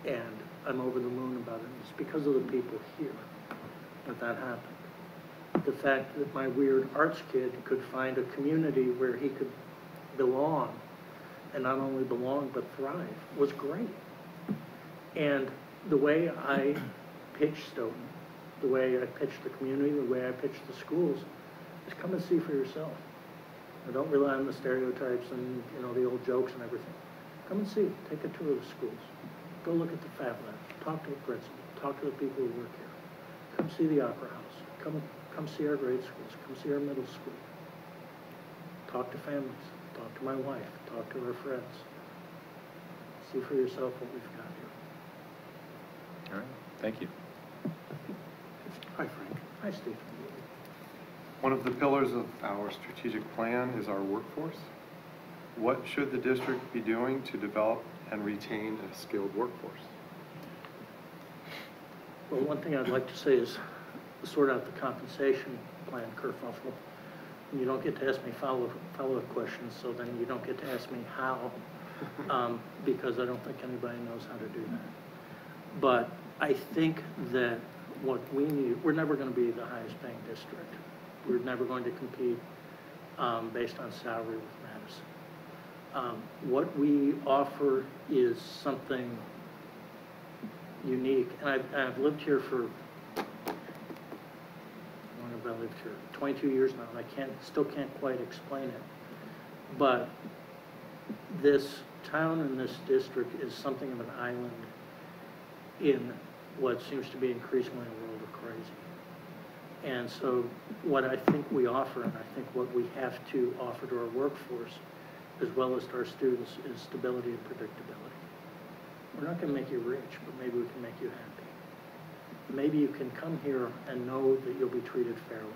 And I'm over the moon about it. It's because of the people here that happened. The fact that my weird arts kid could find a community where he could belong, and not only belong but thrive, was great. And the way I pitch Stoughton, the way I pitch the community, the way I pitch the schools, is come and see for yourself. Now, don't rely on the stereotypes and, you know, the old jokes and everything. Come and see. Take a tour of the schools. Go look at the Fab Lab. Talk to the principal. Talk to the people who work here. Come see the Opera House. Come see our grade schools. Come see our middle school. Talk to families. Talk to my wife. Talk to our friends. See for yourself what we've got here. All right. Thank you. Hi, Frank. Hi, Steve. One of the pillars of our strategic plan is our workforce. What should the district be doing to develop and retain a skilled workforce? Well, one thing I'd like to say is sort out the compensation plan kerfuffle. And you don't get to ask me follow-up questions, so then you don't get to ask me how, because I don't think anybody knows how to do that. But I think that what we need, we're never going to be the highest paying district. We're never going to compete based on salary with Madison. What we offer is something unique, and I've lived here for, how long have I lived here? 22 years now, and I still can't quite explain it. But this town and this district is something of an island in what seems to be increasingly a world of crazy. And so what I think we offer, and I think what we have to offer to our workforce, as well as to our students, is stability and predictability. We're not going to make you rich, but maybe we can make you happy. Maybe you can come here and know that you'll be treated fairly,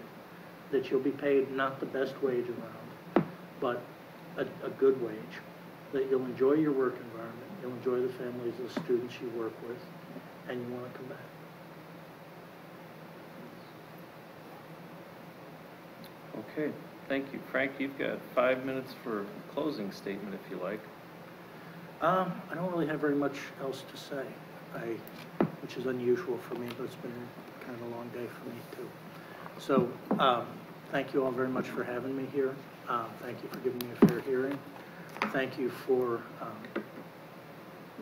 that you'll be paid not the best wage around, but a good wage, that you'll enjoy your work environment, you'll enjoy the families of the students you work with, and you want to come back. Okay, thank you. Frank, you've got 5 minutes for a closing statement if you like. I don't really have very much else to say, which is unusual for me, but it's been kind of a long day for me too. So thank you all very much for having me here. Thank you for giving me a fair hearing. Thank you for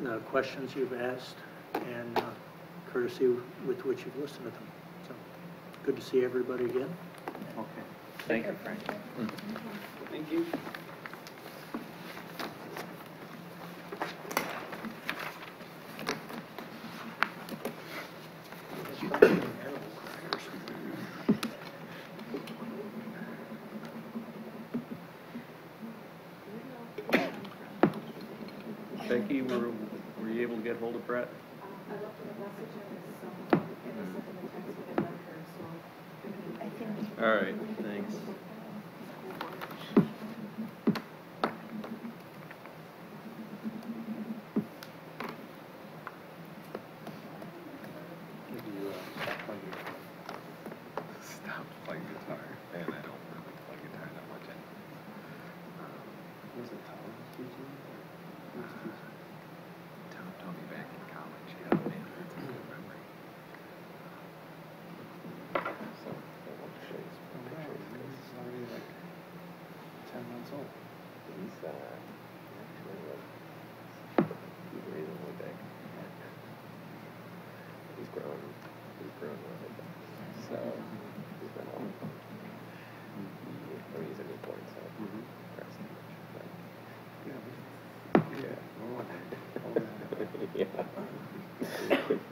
the questions you've asked and courtesy with which you've listened to them. So good to see everybody again. Okay. Thank you, Frank. Thank you. Becky, were you able to get hold of Brett? I left him a message on his cell phone, and I sent him a text when I left her, so I think. All right, thanks. Stop playing guitar. Man, I don't really play guitar that much anymore. Was it college teaching? Tony back in college, yeah, man, that's a good memory. So, I want to show you some pictures. He's already like 10 months old. He's, actually, he's reasonably big. He's grown really fast. So, he's been on. He's a newborn, so pressed too much. But, yeah. Yeah.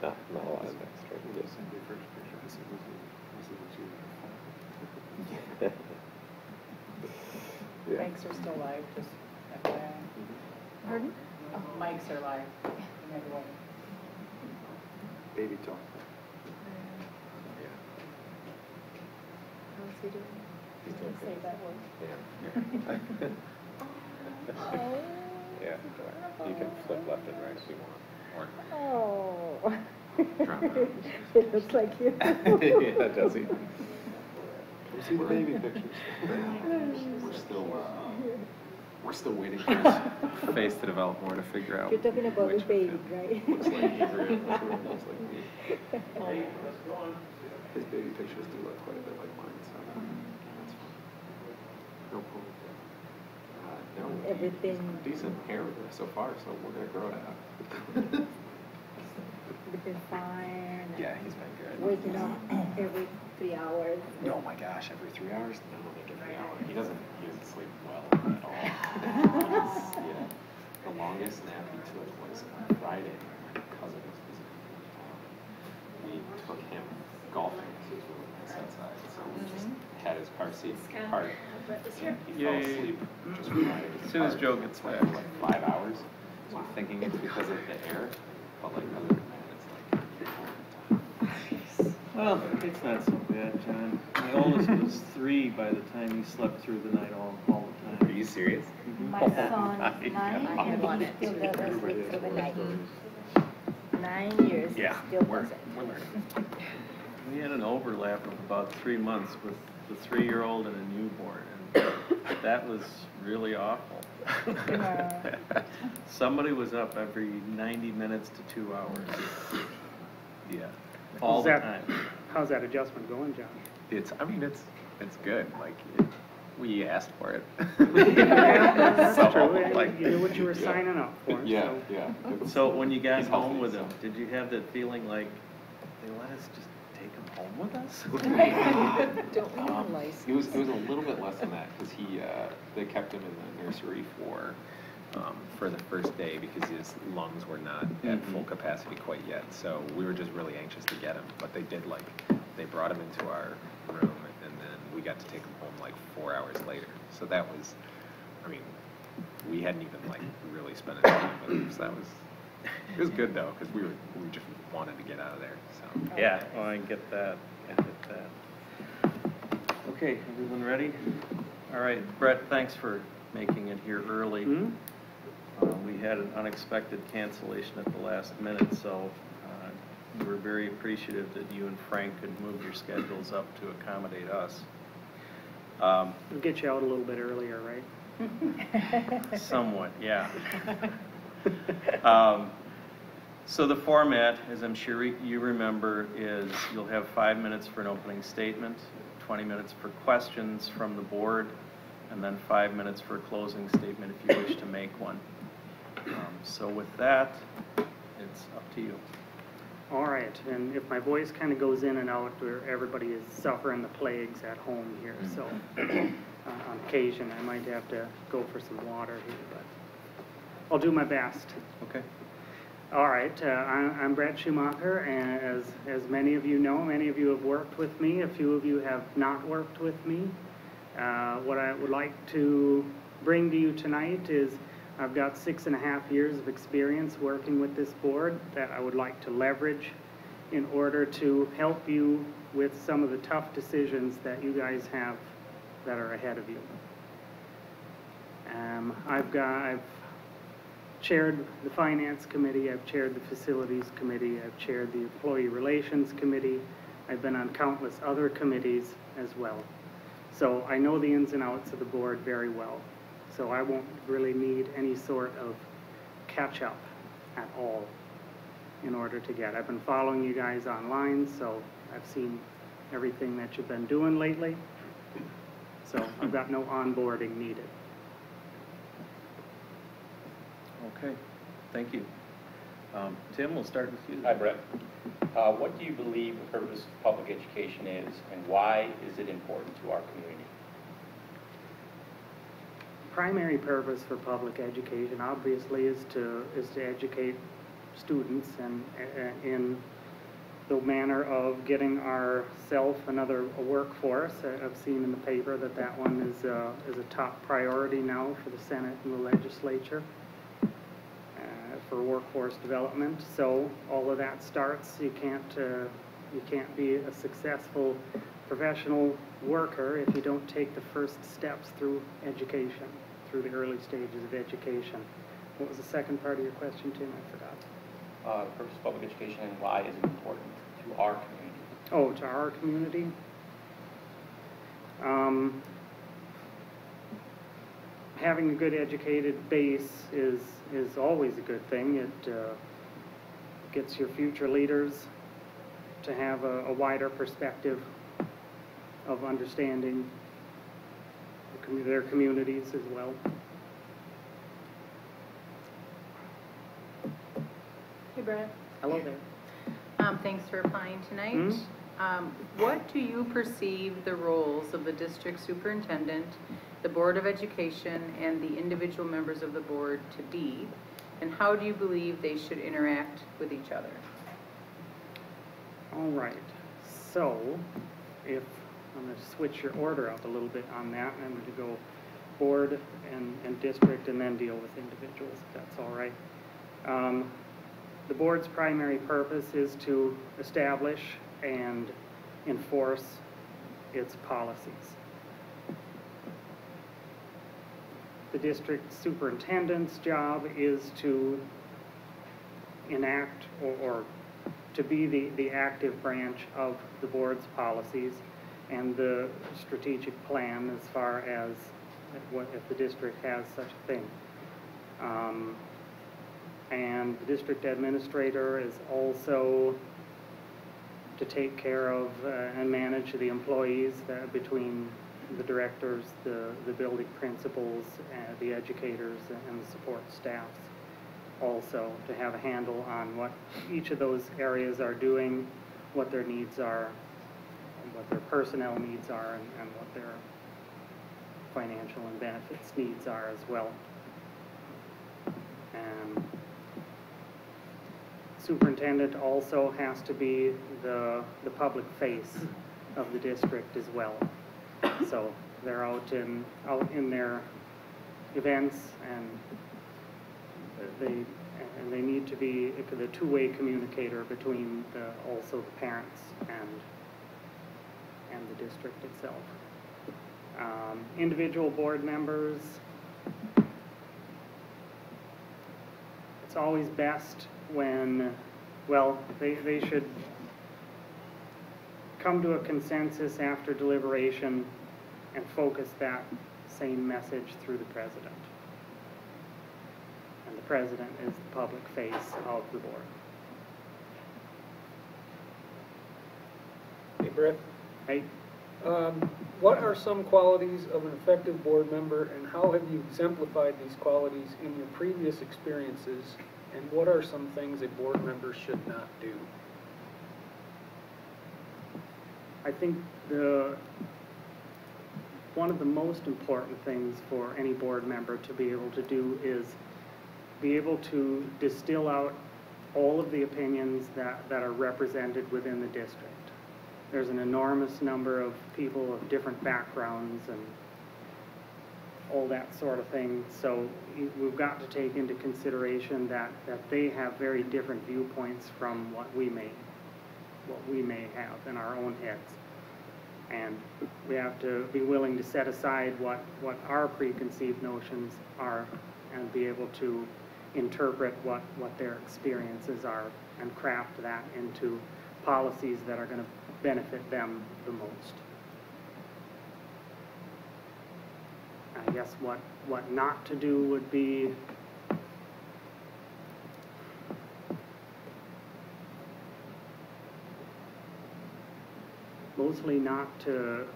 Not a lot of extra. Just Send your first picture. I said, was it what you Yeah. Mics are still live, just FYI. Pardon? Mics are live, everyone. Baby talk. Yeah. How's he doing? He's doing Say good. that word. Yeah. Oh. Yeah. You can flip left and right if you want. Or Oh. drop it. It looks like you. Yeah, does he? Come see the baby pictures. We're still waiting for his face to develop more to figure out. You're talking about the which baby, right? looks like Adrian, which one looks like me. His baby pictures do look quite a bit like mine, so that's fine. No problem. No, Everything. decent hair so far, so we're gonna grow it out. Been fine. Yeah, he's been good. Waking up every 3 hours. Oh my gosh, every 3 hours? No, like every hour. He doesn't sleep well at all. Yeah. The longest nap he took was on Friday. My cousin was visiting from town. We took him golfing. He was really nice outside, so we just had his car seat parked. He fell Yay. asleep just right As soon as Joe gets for back. like 5 hours. So I'm thinking it's because of the air, but like other than that, it's like all the time. Well, it's not so bad, John. My oldest was 3 by the time he slept through the night all the Are time. you serious? My son is 9, and he still doesn't sleep through the night. 9 years, Yeah, still we're doesn't. learning. We had an overlap of about 3 months with the 3-year-old and a newborn, and that was really awful. Somebody was up every 90 minutes to 2 hours. Yeah, all the time. How's that adjustment going, John? I mean, it's good, like, we asked for it. That's So, true. like, You knew what you were signing up for. yeah, so. yeah. So when you got He's home healthy, with so. him, did you have that feeling like, they let us just take him home with us? Don't need a license. It was a little bit less than that, because they kept him in the nursery for the first day because his lungs were not at full capacity quite yet. So we were just really anxious to get him. But they brought him into our room, and then we got to take him home like 4 hours later. So that was, I mean, we hadn't even like really spent any time with him. So it was good though, because we just wanted to get out of there. So Yeah, well, I get that. I get that. Okay, everyone ready? All right, Brett, thanks for making it here early. We had an unexpected cancellation at the last minute, so we're very appreciative that you and Frank could move your schedules up to accommodate us. We'll get you out a little bit earlier, right? Somewhat, yeah. So the format, as I'm sure you remember, is you'll have 5 minutes for an opening statement, 20 minutes for questions from the board, and then 5 minutes for a closing statement if you wish to make one. So with that, it's up to you. All right, and if my voice kind of goes in and out, everybody is suffering the plagues at home here, so on occasion I might have to go for some water here, but I'll do my best. Okay. All right, I'm Brett Schumacher, and as many of you know, many of you have worked with me, a few of you have not worked with me. What I would like to bring to you tonight is I've got 6.5 years of experience working with this board that I would like to leverage in order to help you with some of the tough decisions that you guys have that are ahead of you. I've chaired the Finance Committee, I've chaired the Facilities Committee, I've chaired the Employee Relations Committee, I've been on countless other committees as well. So I know the ins and outs of the board very well. So I won't really need any sort of catch-up at all in order to get. I've been following you guys online, so I've seen everything that you've been doing lately. So I've got no onboarding needed. Okay, thank you. Tim, we'll start with you. Hi, Brett. What do you believe the purpose of public education is, and why is it important to our community? Primary purpose for public education obviously is to educate students and in the manner of getting ourself another workforce. I've seen in the paper that one is a top priority now for the Senate and the legislature for workforce development. So all of that starts. You can't be a successful professional worker if you don't take the first steps through education, through the early stages of education. What was the second part of your question, Tim? I forgot. The purpose of public education and why is it important to our community? Oh, to our community? Having a good educated base is always a good thing. It gets your future leaders to have a wider perspective of understanding their communities as well. Hey, Brett. Hello there. Thanks for applying tonight. What do you perceive the roles of the district superintendent, the Board of Education, and the individual members of the board to be, and how do you believe they should interact with each other? All right. So, if I'm going to switch your order up a little bit on that, I'm going to go board and district and then deal with individuals, if that's all right. The board's primary purpose is to establish and enforce its policies. The district superintendent's job is to enact or to be the active branch of the board's policies and the strategic plan as far as what if the district has such a thing. And the district administrator is also to take care of and manage the employees between the directors, the building principals, the educators, and the support staffs. Also to have a handle on what each of those areas are doing, what their needs are, what their personnel needs are, and what their financial and benefits needs are as well. And superintendent also has to be the public face of the district as well. So they're out in their events, and they need to be the two-way communicator between also the parents and the district itself. Individual board members, it's always best when, well, they should come to a consensus after deliberation and focus that same message through the president. And the president is the public face of the board. Hey, Brett. Hey, what are some qualities of an effective board member, and how have you exemplified these qualities in your previous experiences, and what are some things a board member should not do? I think one of the most important things for any board member to be able to do is be able to distill out all of the opinions that are represented within the district. There's an enormous number of people of different backgrounds and all that sort of thing. So we've got to take into consideration that they have very different viewpoints from what we may have in our own heads. And we have to be willing to set aside what our preconceived notions are and be able to interpret what their experiences are and craft that into policies that are going to benefit them the most. I guess what not to do would be mostly not to,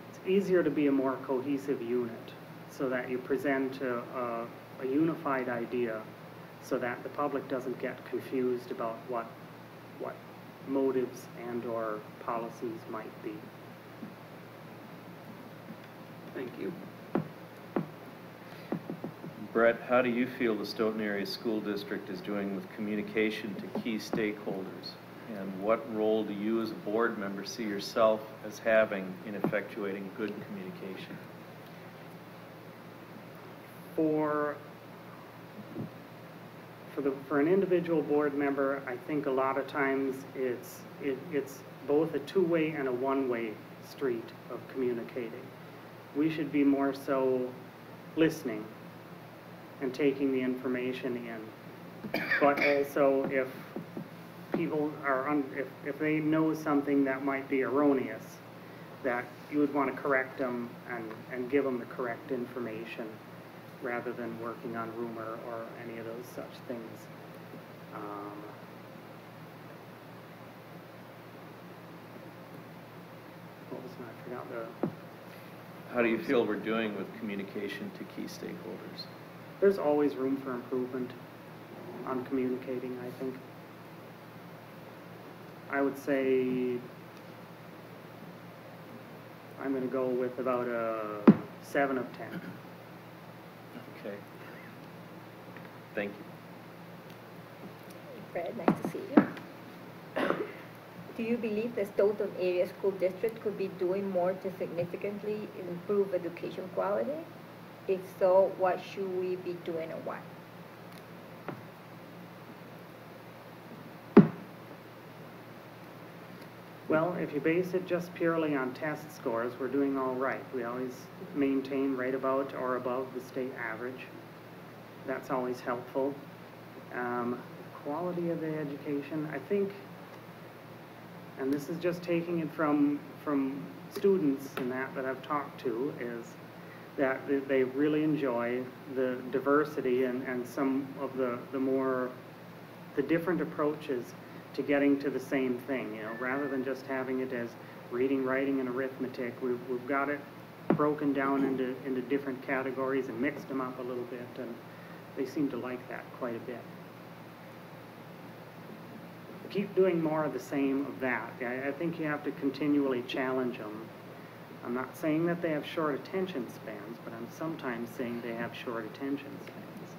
it's easier to be a more cohesive unit so that you present a unified idea so that the public doesn't get confused about what motives and or policies might be. Thank you. Brett, how do you feel the Stoughton Area School District is doing with communication to key stakeholders? And what role do you as a board member see yourself as having in effectuating good communication? For an individual board member, I think a lot of times it's both a two-way and a one-way street of communicating. We should be more so listening and taking the information in, but also if people are if they know something that might be erroneous, that you would want to correct them and give them the correct information rather than working on rumor or any of those such things. What was I forgot the. How do you feel we're doing with communication to key stakeholders? There's always room for improvement on communicating, I think. I would say I'm going to go with about a 7 of 10. Okay. Thank you. Fred, nice to see you. Do you believe the Stoughton Area School District could be doing more to significantly improve education quality? If so, what should we be doing and why? Well, if you base it just purely on test scores, we're doing all right. We always maintain right about or above the state average. That's always helpful. Quality of the education, I think, and this is just taking it from students and that I've talked to, is that they really enjoy the diversity and some of the different approaches to getting to the same thing, you know, rather than just having it as reading, writing, and arithmetic. We've got it broken down into different categories and mixed them up a little bit, and they seem to like that quite a bit. Keep doing more of the same of that. I think you have to continually challenge them. I'm not saying that they have short attention spans, but I'm sometimes saying they have short attention spans.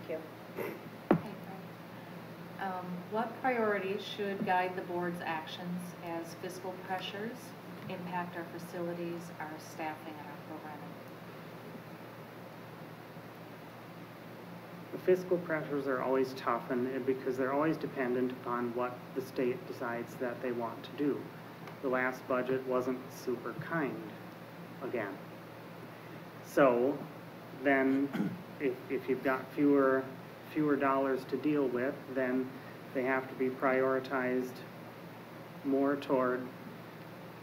Thank you. Okay, Fred. What priorities should guide the board's actions as fiscal pressures impact our facilities, our staffing, and our programming? The fiscal pressures are always tough, and because they're always dependent upon what the state decides that they want to do. The last budget wasn't super kind, again. So then, if you've got fewer dollars to deal with, then they have to be prioritized more toward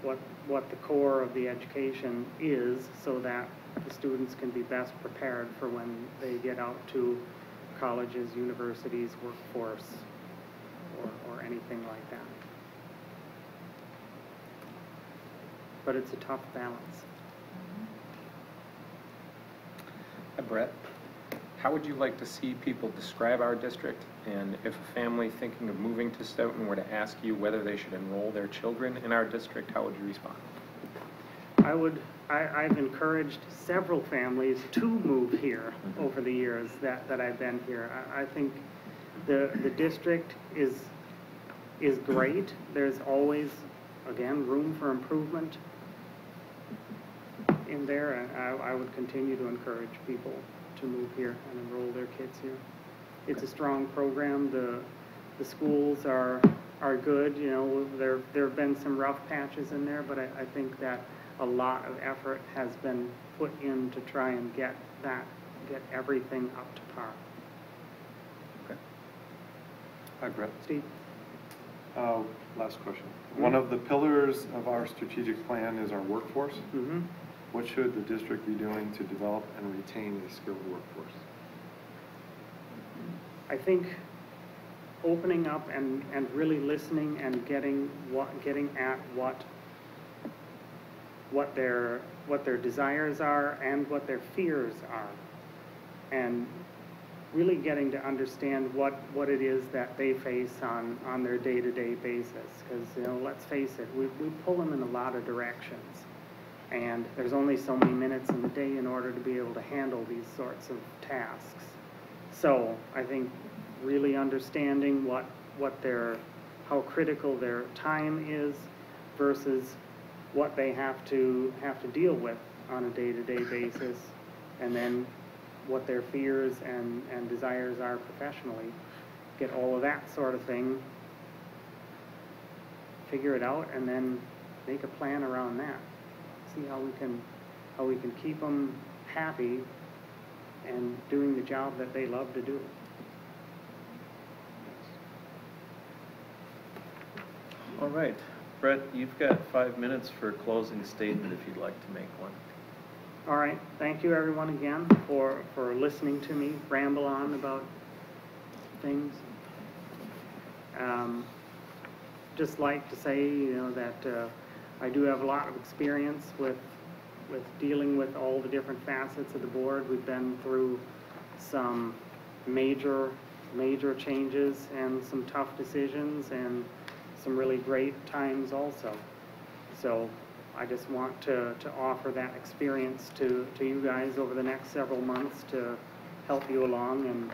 what the core of the education is, so that the students can be best prepared for when they get out to colleges, universities, workforce, or anything like that. But it's a tough balance. Hi, Brett. How would you like to see people describe our district? And if a family thinking of moving to Stoughton were to ask you whether they should enroll their children in our district, how would you respond? I've encouraged several families to move here over the years that I've been here. I think the district is great. There's always, again, room for improvement in there, and I would continue to encourage people to move here and enroll their kids here. It's a strong program. The schools are good. You know, there have been some rough patches in there, but I think that a lot of effort has been put in to try and get everything up to par. Okay. Hi, Brett. Steve? Last question. One of the pillars of our strategic plan is our workforce. Mm-hmm. What should the district be doing to develop and retain a skilled workforce? I think opening up and really listening and getting at what their desires are and what their fears are, and really getting to understand what it is that they face on their day-to-day basis. Because, you know, let's face it, we pull them in a lot of directions, and there's only so many minutes in the day in order to be able to handle these sorts of tasks. So I think really understanding how critical their time is versus what they have to deal with on a day-to-day basis, and then what their fears and desires are professionally. Get all of that sort of thing, figure it out, and then make a plan around that. See how we can keep them happy and doing the job that they love to do. All right. Brett, you've got 5 minutes for a closing statement if you'd like to make one. All right. Thank you, everyone, again, for listening to me ramble on about things. Just like to say, you know, that I do have a lot of experience with dealing with all the different facets of the board. We've been through some major changes and some tough decisions and some really great times also. So I just want to offer that experience to you guys over the next several months to help you along and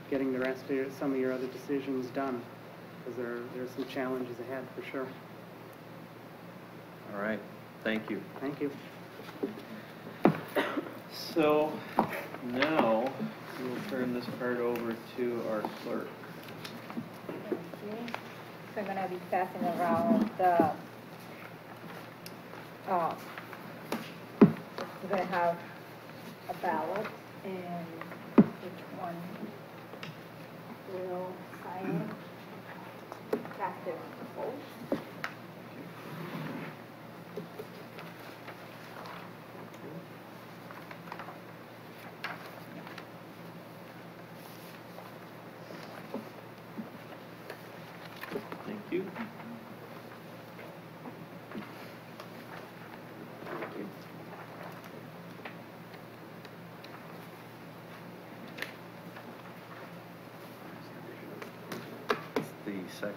getting the rest of some of your other decisions done, because there's some challenges ahead for sure. All right. Thank you. Thank you. So now we'll turn this part over to our clerk. Thank you. Okay, so I'm gonna be passing around the, we're gonna have a ballot, and each one will sign cast their vote. Thank you. It's the second.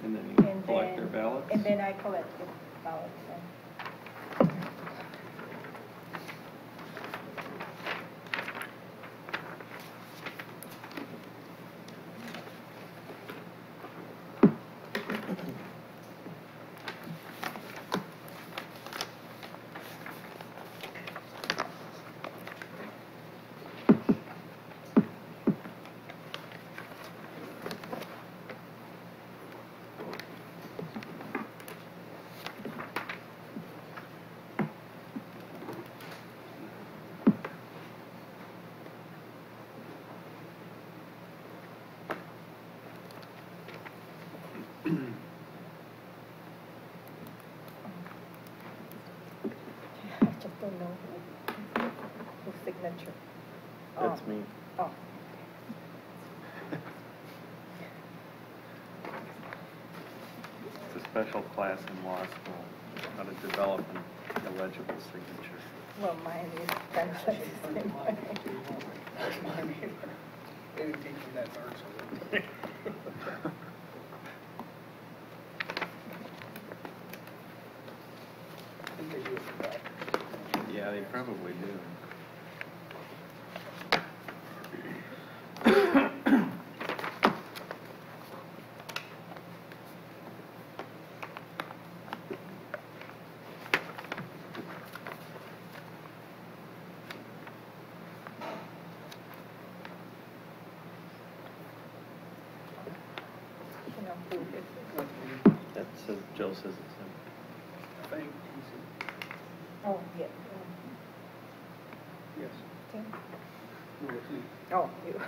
And then you And collect their then- ballots? And then I collect the ballots. I just don't know whose signature. That's Oh. me. Oh. It's a special class in law school, how to develop an illegible signature. Well, mine is kind of like the same. They didn't teach me that hard, so. I think they do it for doctors. Yeah, they probably do. You know, who is That says, Joe says it's him. Thank you. Oh, yeah. Yes. Tim? No, it's me. Oh, you.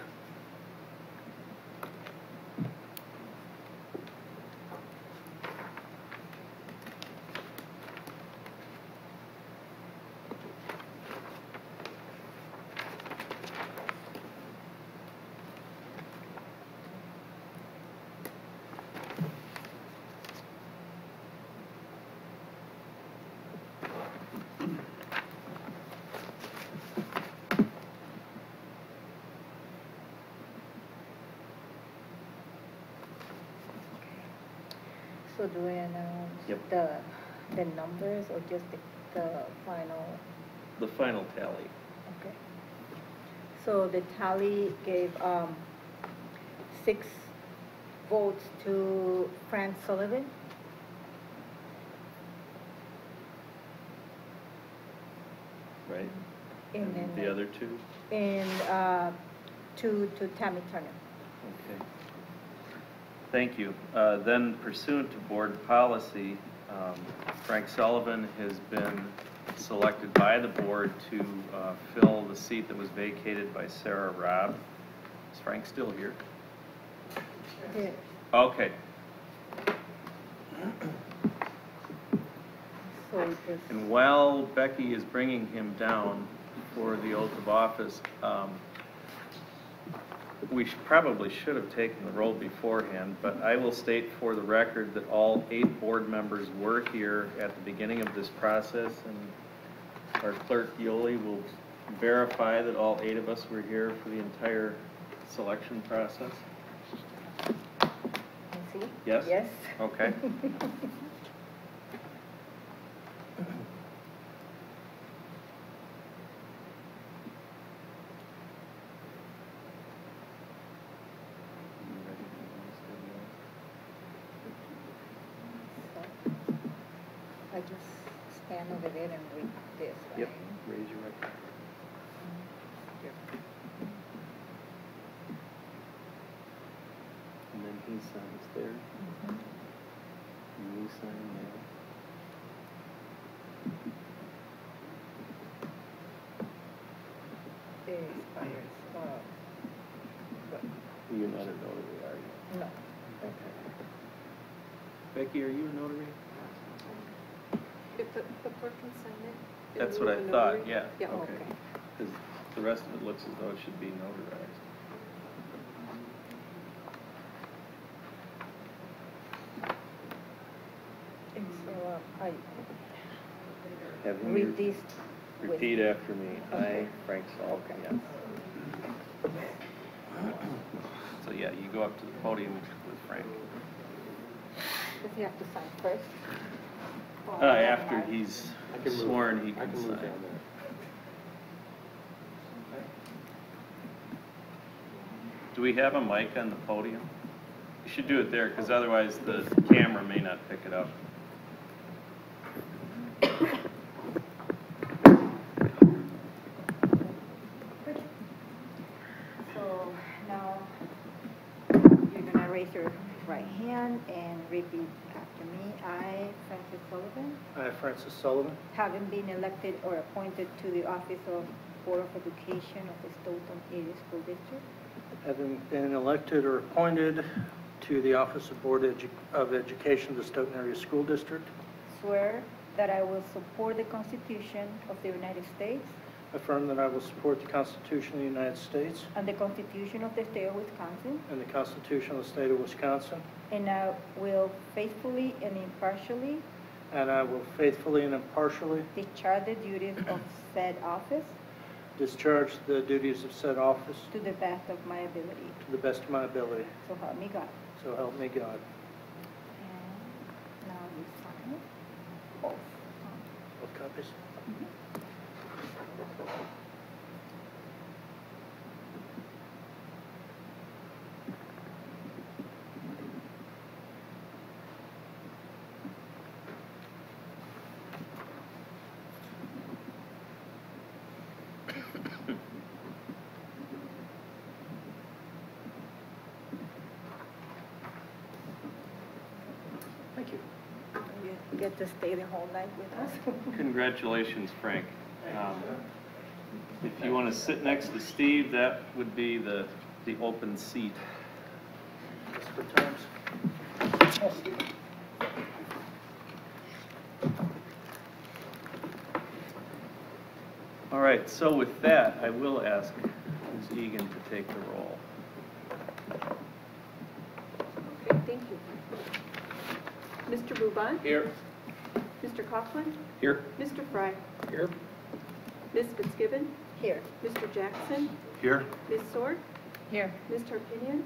So do I announce Yep. the numbers or just the final? The final tally. Okay. So the tally gave 6 votes to Frank Sullivan. Right? And then the other two? And 2 to Tammy Turner. Okay. Thank you. Then pursuant to board policy, Frank Sullivan has been selected by the board to fill the seat that was vacated by Sarah Robb. Is Frank still here? Yeah. Okay. So it was, And while Becky is bringing him down for the oath of office, we probably should have taken the roll beforehand, but I will state for the record that all 8 board members were here at the beginning of this process, and our clerk Yoli will verify that all 8 of us were here for the entire selection process. I see? Yes? Yes. Okay. I just stand over there and read this, right? Yep, raise your right hand. And then he signs there, and we sign there. It expires, what? You're not a notary, are you? No. Okay. Becky, are you a notary? If the clerk can sign it. That's and what you I a thought, notary? yeah. Yeah, okay. Because the rest of it looks as though it should be notarized. And so, I Have him read this with. repeat after me. I, Okay. Frank Sullivan, yes. So yeah, you go up to the podium with Frank. Does he have to sign first? After he's sworn, he can sign. Do we have a mic on the podium? You should do it there, because otherwise the camera may not pick it up. So now you're gonna raise your right hand and repeat after me. I, Francis Sullivan, I, Francis Sullivan, having been elected or appointed to the office of Board of Education of the Stoughton Area School District, having been elected or appointed to the office of Board of Education of the Stoughton Area School District, swear that I will support the Constitution of the United States affirm that I will support the Constitution of the United States and the Constitution of the State of Wisconsin, and the Constitution of the State of Wisconsin, and I will faithfully and impartially and I will faithfully and impartially discharge the duties of said office discharge the duties of said office to the best of my ability. to the best of my ability. So help me God. So help me God. And now you sign it. Both. Both copies? Thank you. You get to stay the whole night with us. Congratulations, Frank. If you want to sit next to Steve, that would be the open seat. Just for times. All right, so with that, I will ask Ms. Egan to take the roll. Okay, thank you. Mr. Bouban? Here. Mr. Coughlin? Here. Mr. Fry? Here. Ms. Fitzgibbon? Here. Mr. Jackson? Here? Ms. Sword? Here. Ms. Tarpinian?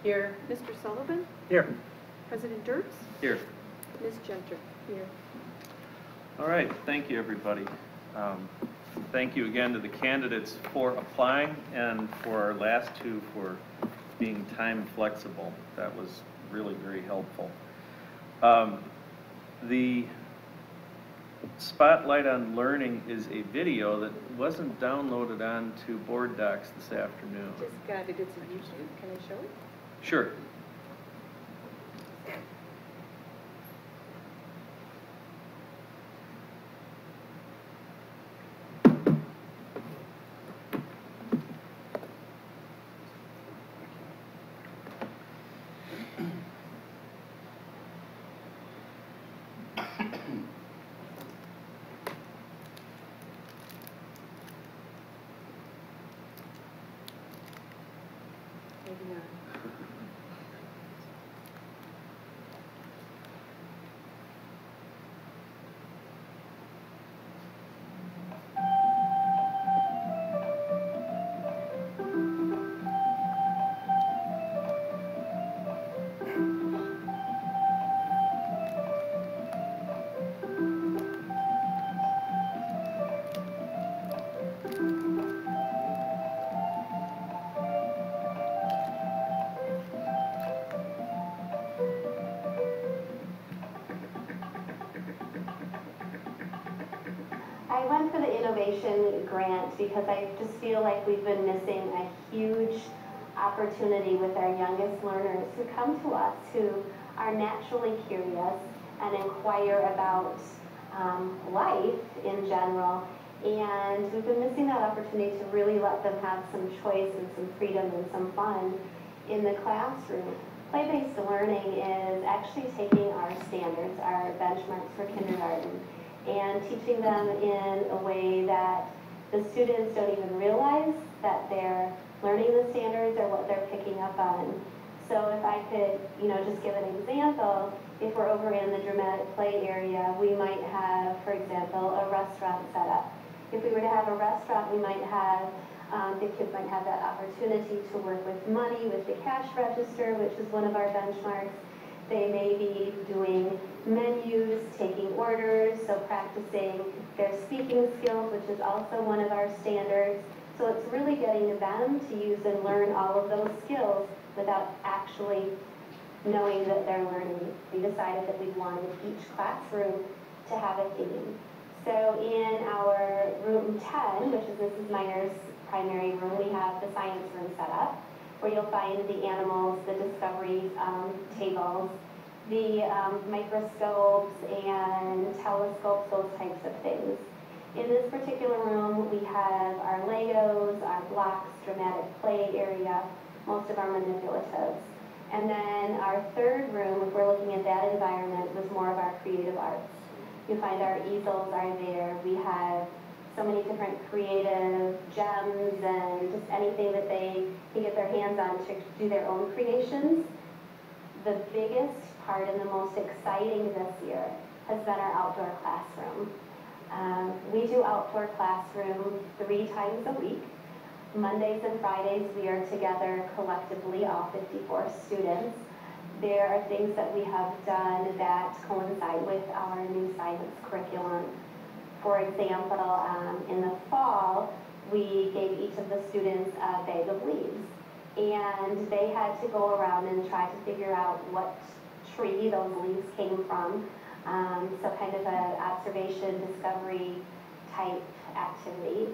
Here. Mr. Sullivan? Here. President Dirks? Here. Ms. Genter? Here. All right, thank you, everybody. Thank you again to the candidates for applying and for our last two for being time flexible. That was really very helpful. The Spotlight on Learning is a video that wasn't downloaded onto Board Docs this afternoon. Just got it. It's a YouTube. Can I show it? Sure. Maybe not. I went for the innovation grant because I just feel like we've been missing a huge opportunity with our youngest learners who come to us who are naturally curious and inquire about life in general. And we've been missing that opportunity to really let them have some choice and some freedom and some fun in the classroom. Play-based learning is actually taking our standards, our benchmarks for kindergarten, and teaching them in a way that the students don't even realize that they're learning the standards or what they're picking up on. So if I could, just give an example, if we're over in the dramatic play area, we might have, for example, a restaurant set up. If we were to have a restaurant, we might have, the kids might have that opportunity to work with money, with the cash register, which is one of our benchmarks. They may be doing menus, taking orders, so practicing their speaking skills, which is also one of our standards. So it's really getting them to use and learn all of those skills without actually knowing that they're learning. We decided that we wanted each classroom to have a theme. So in our room 10, which is Mrs. Meyer's primary room, we have the science room set up, where you'll find the animals, the discovery tables, the microscopes and telescopes, those types of things. In this particular room, we have our Legos, our blocks, dramatic play area, most of our manipulatives. And then our third room, if we're looking at that environment, was more of our creative arts. You find our easels are there. We have so many different creative gems and just anything that they can get their hands on to do their own creations. The biggest part and the most exciting this year has been our outdoor classroom. We do outdoor classroom 3 times a week. Mondays and Fridays we are together collectively, all 54 students. There are things that we have done that coincide with our new science curriculum. For example, in the fall, we gave each of the students a bag of leaves, and they had to go around and try to figure out what tree those leaves came from. So kind of an observation, discovery type activity.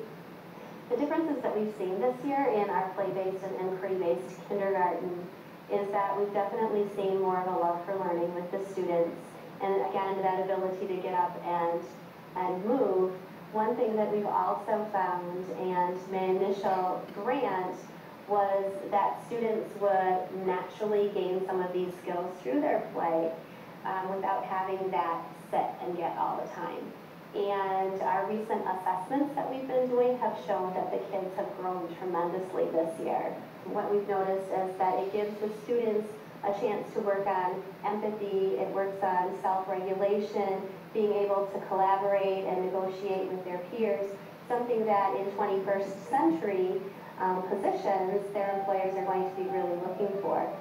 The differences that we've seen this year in our play-based and inquiry-based kindergarten is that we've definitely seen more of a love for learning with the students. And again, that ability to get up and move. One thing that we've also found, and my initial grant, was that students would naturally gain some of these skills through their play without having that sit and get all the time. And our recent assessments that we've been doing have shown that the kids have grown tremendously this year. What we've noticed is that it gives the students a chance to work on empathy, it works on self-regulation, being able to collaborate and negotiate with their peers, something that in 21st century positions their employers are going to be really looking for.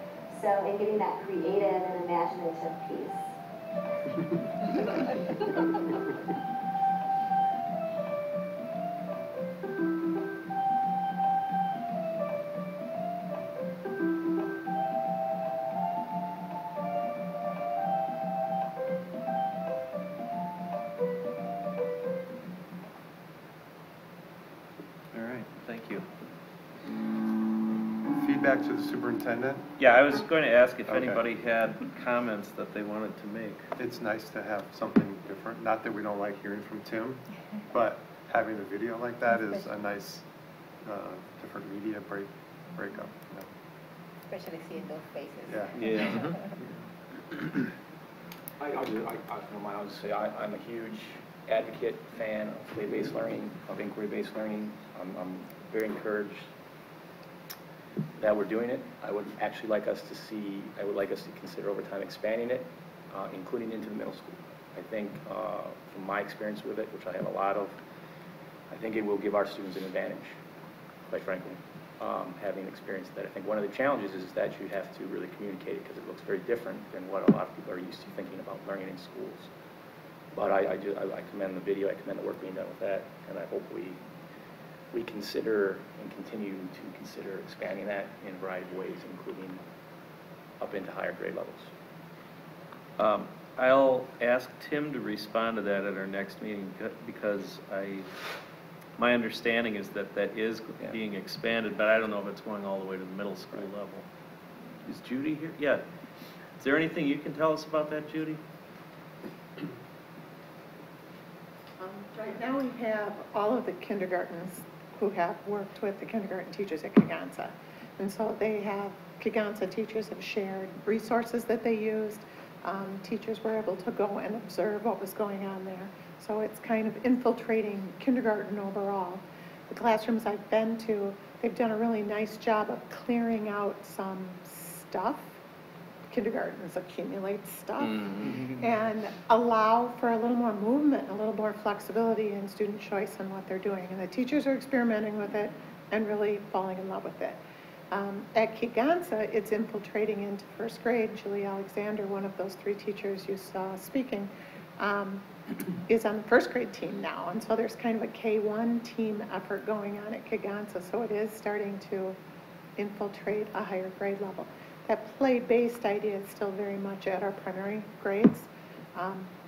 So in getting that creative and imaginative piece. All right, thank you. Feedback to the superintendent. Yeah, I was going to ask if Okay. anybody had comments that they wanted to make. It's nice to have something different. Not that we don't like hearing from Tim, but having a video like that is a nice, different media breakup. Especially seeing those faces. Yeah. Yeah. I'll just say I'm a huge advocate, fan of play-based learning, of inquiry-based learning. I'm very encouraged that we're doing it. I would like us to consider over time expanding it, including into the middle school. I think from my experience with it, which I have a lot of, I think it will give our students an advantage, quite frankly, having experienced that. I think one of the challenges is that you have to really communicate it because it looks very different than what a lot of people are used to thinking about learning in schools. But I commend the video, I commend the work being done with that, and I hope we consider and continue to consider expanding that in a variety of ways, including up into higher grade levels. I'll ask Tim to respond to that at our next meeting, because my understanding is that that is being expanded, but I don't know if it's going all the way to the middle school level. Is Judy here? Yeah. Is there anything you can tell us about that, Judy? Right now we have all of the kindergartens who have worked with the kindergarten teachers at Kegansa. And so they have, Kegansa teachers have shared resources that they used. Teachers were able to go and observe what was going on there. So it's kind of infiltrating kindergarten overall. The classrooms I've been to, they've done a really nice job of clearing out some stuff. Kindergartens accumulate stuff and allow for a little more movement, a little more flexibility in student choice in what they're doing. And the teachers are experimenting with it and really falling in love with it. At Kegansa, it's infiltrating into first grade. Julie Alexander, one of those 3 teachers you saw speaking, is on the first grade team now. And so there's kind of a K1 team effort going on at Kegansa. So it is starting to infiltrate a higher grade level. That play-based idea is still very much at our primary grades,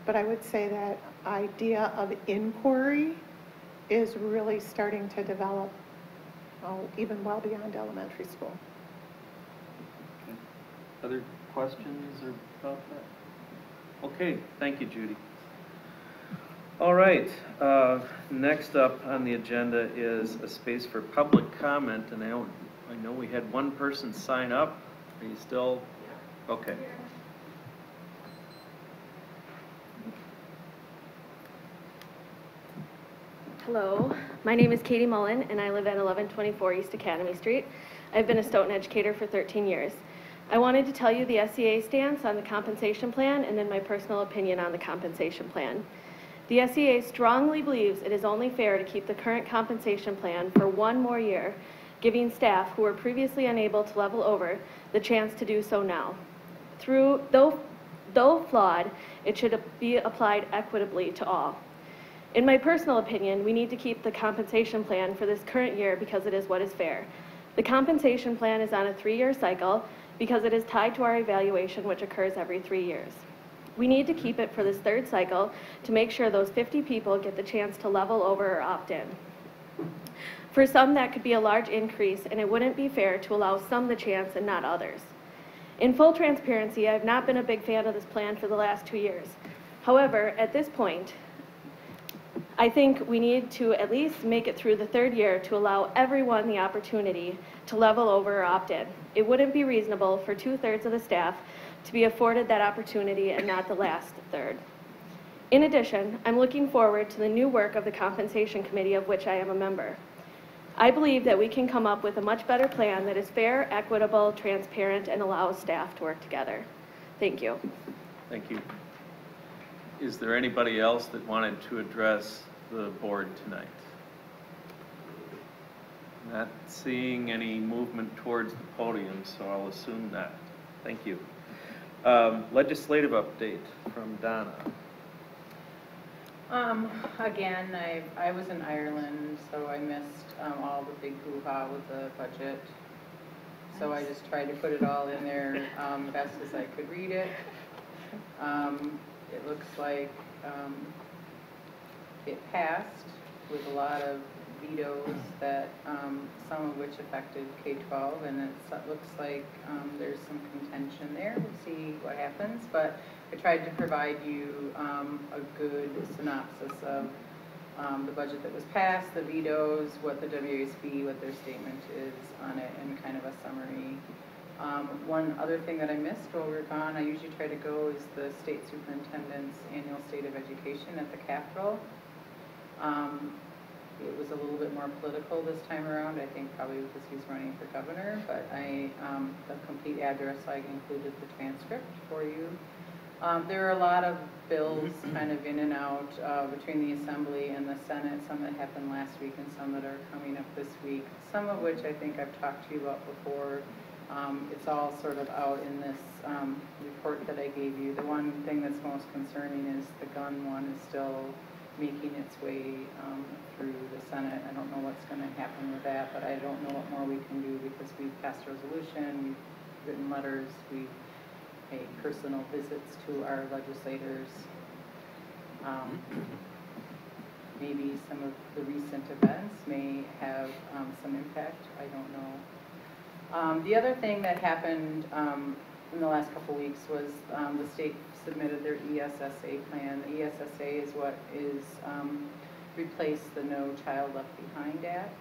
but I would say that idea of inquiry is really starting to develop even well beyond elementary school. Okay. Other questions about that? Okay, thank you, Judy. All right, next up on the agenda is a space for public comment, and I know we had one person sign up. Are you still? Okay. Hello, my name is Katie Mullen, and I live at 1124 East Academy Street. I've been a Stoughton educator for 13 years. I wanted to tell you the SEA stance on the compensation plan and then my personal opinion on the compensation plan. The SEA strongly believes it is only fair to keep the current compensation plan for 1 more year, giving staff who were previously unable to level over the chance to do so now. Though flawed, it should be applied equitably to all. In my personal opinion, we need to keep the compensation plan for this current year because it is what is fair. The compensation plan is on a 3-year cycle because it is tied to our evaluation, which occurs every 3 years. We need to keep it for this 3rd cycle to make sure those 50 people get the chance to level over or opt in. For some, that could be a large increase, and it wouldn't be fair to allow some the chance and not others. In full transparency, I've not been a big fan of this plan for the last 2 years. However, at this point, I think we need to at least make it through the 3rd year to allow everyone the opportunity to level over or opt in. It wouldn't be reasonable for 2/3 of the staff to be afforded that opportunity and not the last 1/3. In addition, I'm looking forward to the new work of the Compensation Committee, of which I am a member. I believe that we can come up with a much better plan that is fair, equitable, transparent, and allows staff to work together. Thank you. Thank you. Is there anybody else that wanted to address the board tonight? Not seeing any movement towards the podium, so I'll assume that. Thank you. Legislative update from Donna. Again, I was in Ireland, so I missed all the big hoo-ha with the budget. So I just tried to put it all in there best as I could read it. It looks like it passed with a lot of vetoes that some of which affected K-12, and it looks like there's some contention there. We'll see what happens, but I tried to provide you a good synopsis of the budget that was passed, the vetoes, what the WASB, what their statement is on it, and kind of a summary. One other thing that I missed while we were gone, I usually try to go, is the state superintendent's annual state of education at the Capitol. It was a little bit more political this time around, I think probably because he's running for governor, but the complete address, I included the transcript for you. There are a lot of bills kind of in and out between the Assembly and the Senate, some that happened last week and some that are coming up this week, some of which I think I've talked to you about before. It's all sort of out in this report that I gave you. The one thing that's most concerning is the gun one is still making its way through the Senate. I don't know what's going to happen with that, but I don't know what more we can do because we've passed a resolution, we've written letters, we've pay personal visits to our legislators. Maybe some of the recent events may have some impact, I don't know. The other thing that happened in the last couple weeks was the state submitted their ESSA plan. The ESSA is what is replaced the No Child Left Behind Act.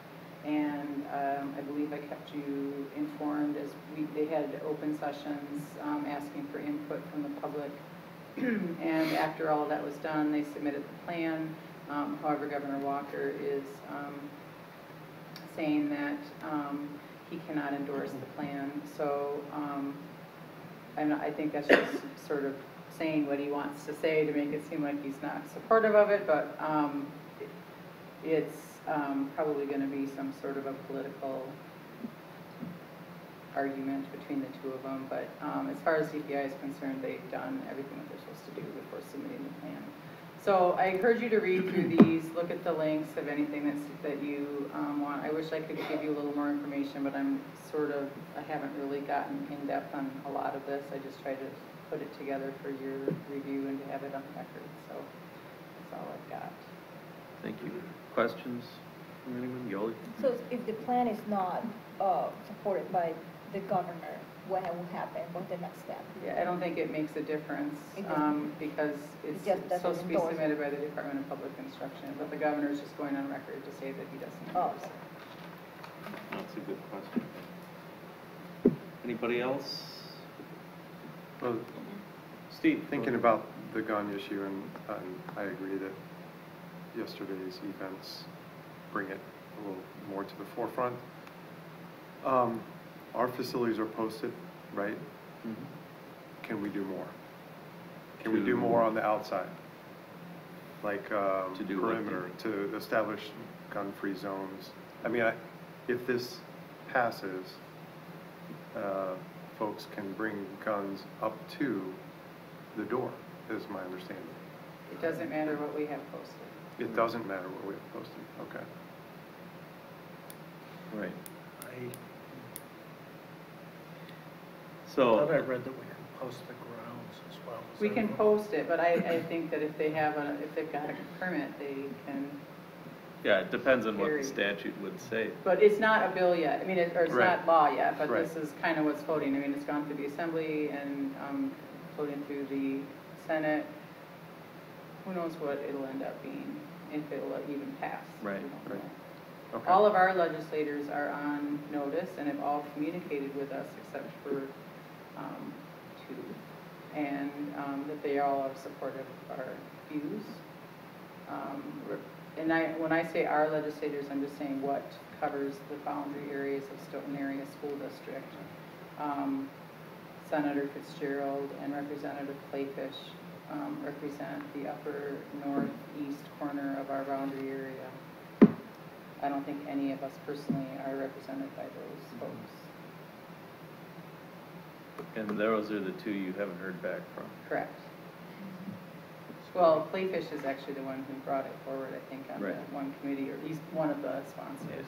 And I believe I kept you informed as they had open sessions asking for input from the public. And after all of that was done, they submitted the plan. However, Governor Walker is saying that he cannot endorse the plan. So I think that's just sort of saying what he wants to say to make it seem like he's not supportive of it, but it's probably going to be some sort of a political argument between the two of them. But as far as CPI is concerned, they've done everything that they're supposed to do before submitting the plan. So I encourage you to read through these, look at the links of anything that you want. I wish I could give you a little more information, but I haven't really gotten in depth on a lot of this. I just tried to put it together for your review and to have it on record. So that's all I've got. Thank you. Questions from anyone? Yoli? So if the plan is not supported by the governor, what will happen? What's the next step? Yeah, I don't think it makes a difference because it's just supposed to be endorse submitted by the Department of Public Instruction, but the governor is just going on record to say that he doesn't endorse it. That's a good question. Anybody else? Well, Steve? thinking about the gun issue, and I agree that yesterday's events bring it a little more to the forefront. Our facilities are posted, right? Mm-hmm. Can we do more? Can we do more on the outside? Like To do what? perimeter, to establish gun-free zones? I mean, if this passes, folks can bring guns up to the door, is my understanding. It doesn't matter what we have posted. It doesn't matter what we have posted, okay. Right. I So, thought I read that we can post the grounds as well. Is We that can right? post it, but I think that if they've got a permit, they can. yeah, it depends on what Very. the statute would say. But it's not a bill yet. I mean, or it's Right. not law yet, but Right. this is kind of what's floating. I mean, it's gone through the Assembly and floating through the Senate. Who knows what it'll end up being, if it'll even pass. Right, We don't right. know. Okay. All of our legislators are on notice and have all communicated with us except for two, and that they all are supportive of our views. And when I say our legislators, I'm just saying what covers the boundary areas of Stoughton Area School District. Senator Fitzgerald and Representative Clayfish represent the upper northeast corner of our boundary area. I don't think any of us personally are represented by those folks. And those are the two you haven't heard back from. Correct. Well, Clayfish is actually the one who brought it forward, I think, on Right. the one committee, or he's one of the sponsors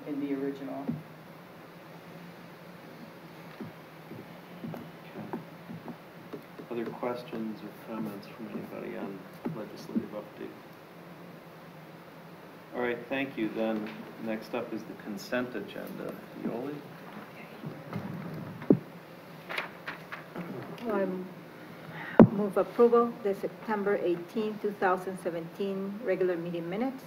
in the original. Okay. Other questions or comments from anybody on legislative update? All right, thank you. Then, next up is the consent agenda. Yoli? I move approval the September 18, 2017 regular meeting minutes.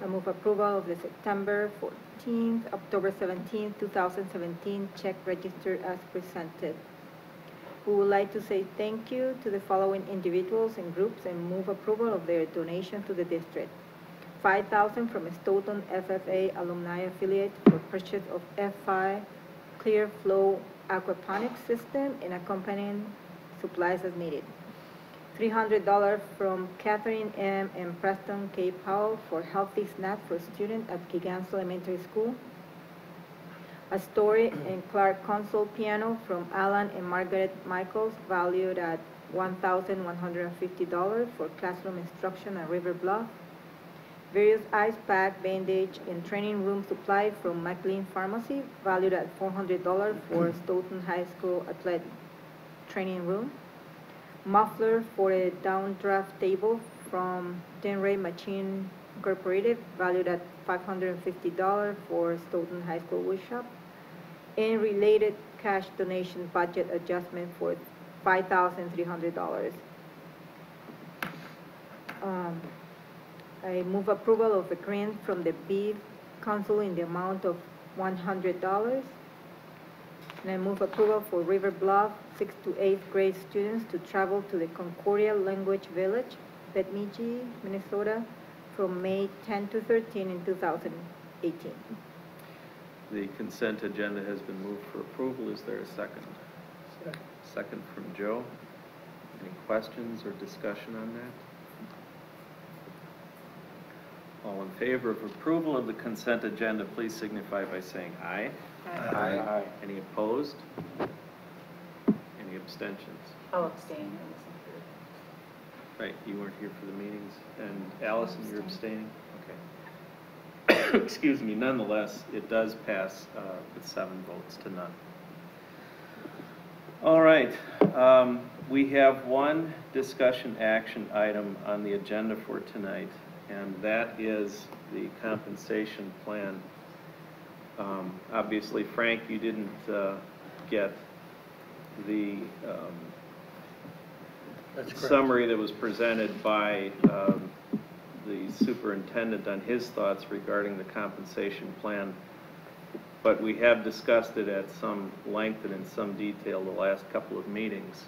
I move approval of the September 14th, October 17, 2017 check register as presented. We would like to say thank you to the following individuals and groups and move approval of their donation to the district. $5,000 from Stoughton FFA alumni affiliate for purchase of F5 clear flow aquaponics system and accompanying supplies as needed. $300 from Catherine M. and Preston K. Powell for healthy snack for students at Giganzo Elementary School. A Story and Clark console piano from Alan and Margaret Michaels, valued at $1,150 for classroom instruction at River Bluff. Various ice pack, bandage, and training room supply from McLean Pharmacy, valued at $400 for Stoughton High School training room, muffler for a downdraft table from Denray Machine Incorporated, valued at $550 for Stoughton High School woodshop, and related cash donation budget adjustment for $5,300. I move approval of a grant from the Beef Council in the amount of $100. And I move approval for River Bluff 6th to 8th grade students to travel to the Concordia Language Village, Bemidji, Minnesota, from May 10 to 13 in 2018. The consent agenda has been moved for approval. Is there a second? Second from Joe. Any questions or discussion on that? All in favor of approval of the consent agenda, please signify by saying aye. Aye. Aye. Any opposed? Any abstentions? I'll abstain. Right, you weren't here for the meetings. And Allison, you're abstaining? Okay. Excuse me, nonetheless, it does pass with 7 votes to none. All right, we have one discussion action item on the agenda for tonight, and that is the compensation plan. Obviously, Frank, you didn't get the summary that was presented by the superintendent on his thoughts regarding the compensation plan, but we have discussed it at some length and in some detail the last couple of meetings.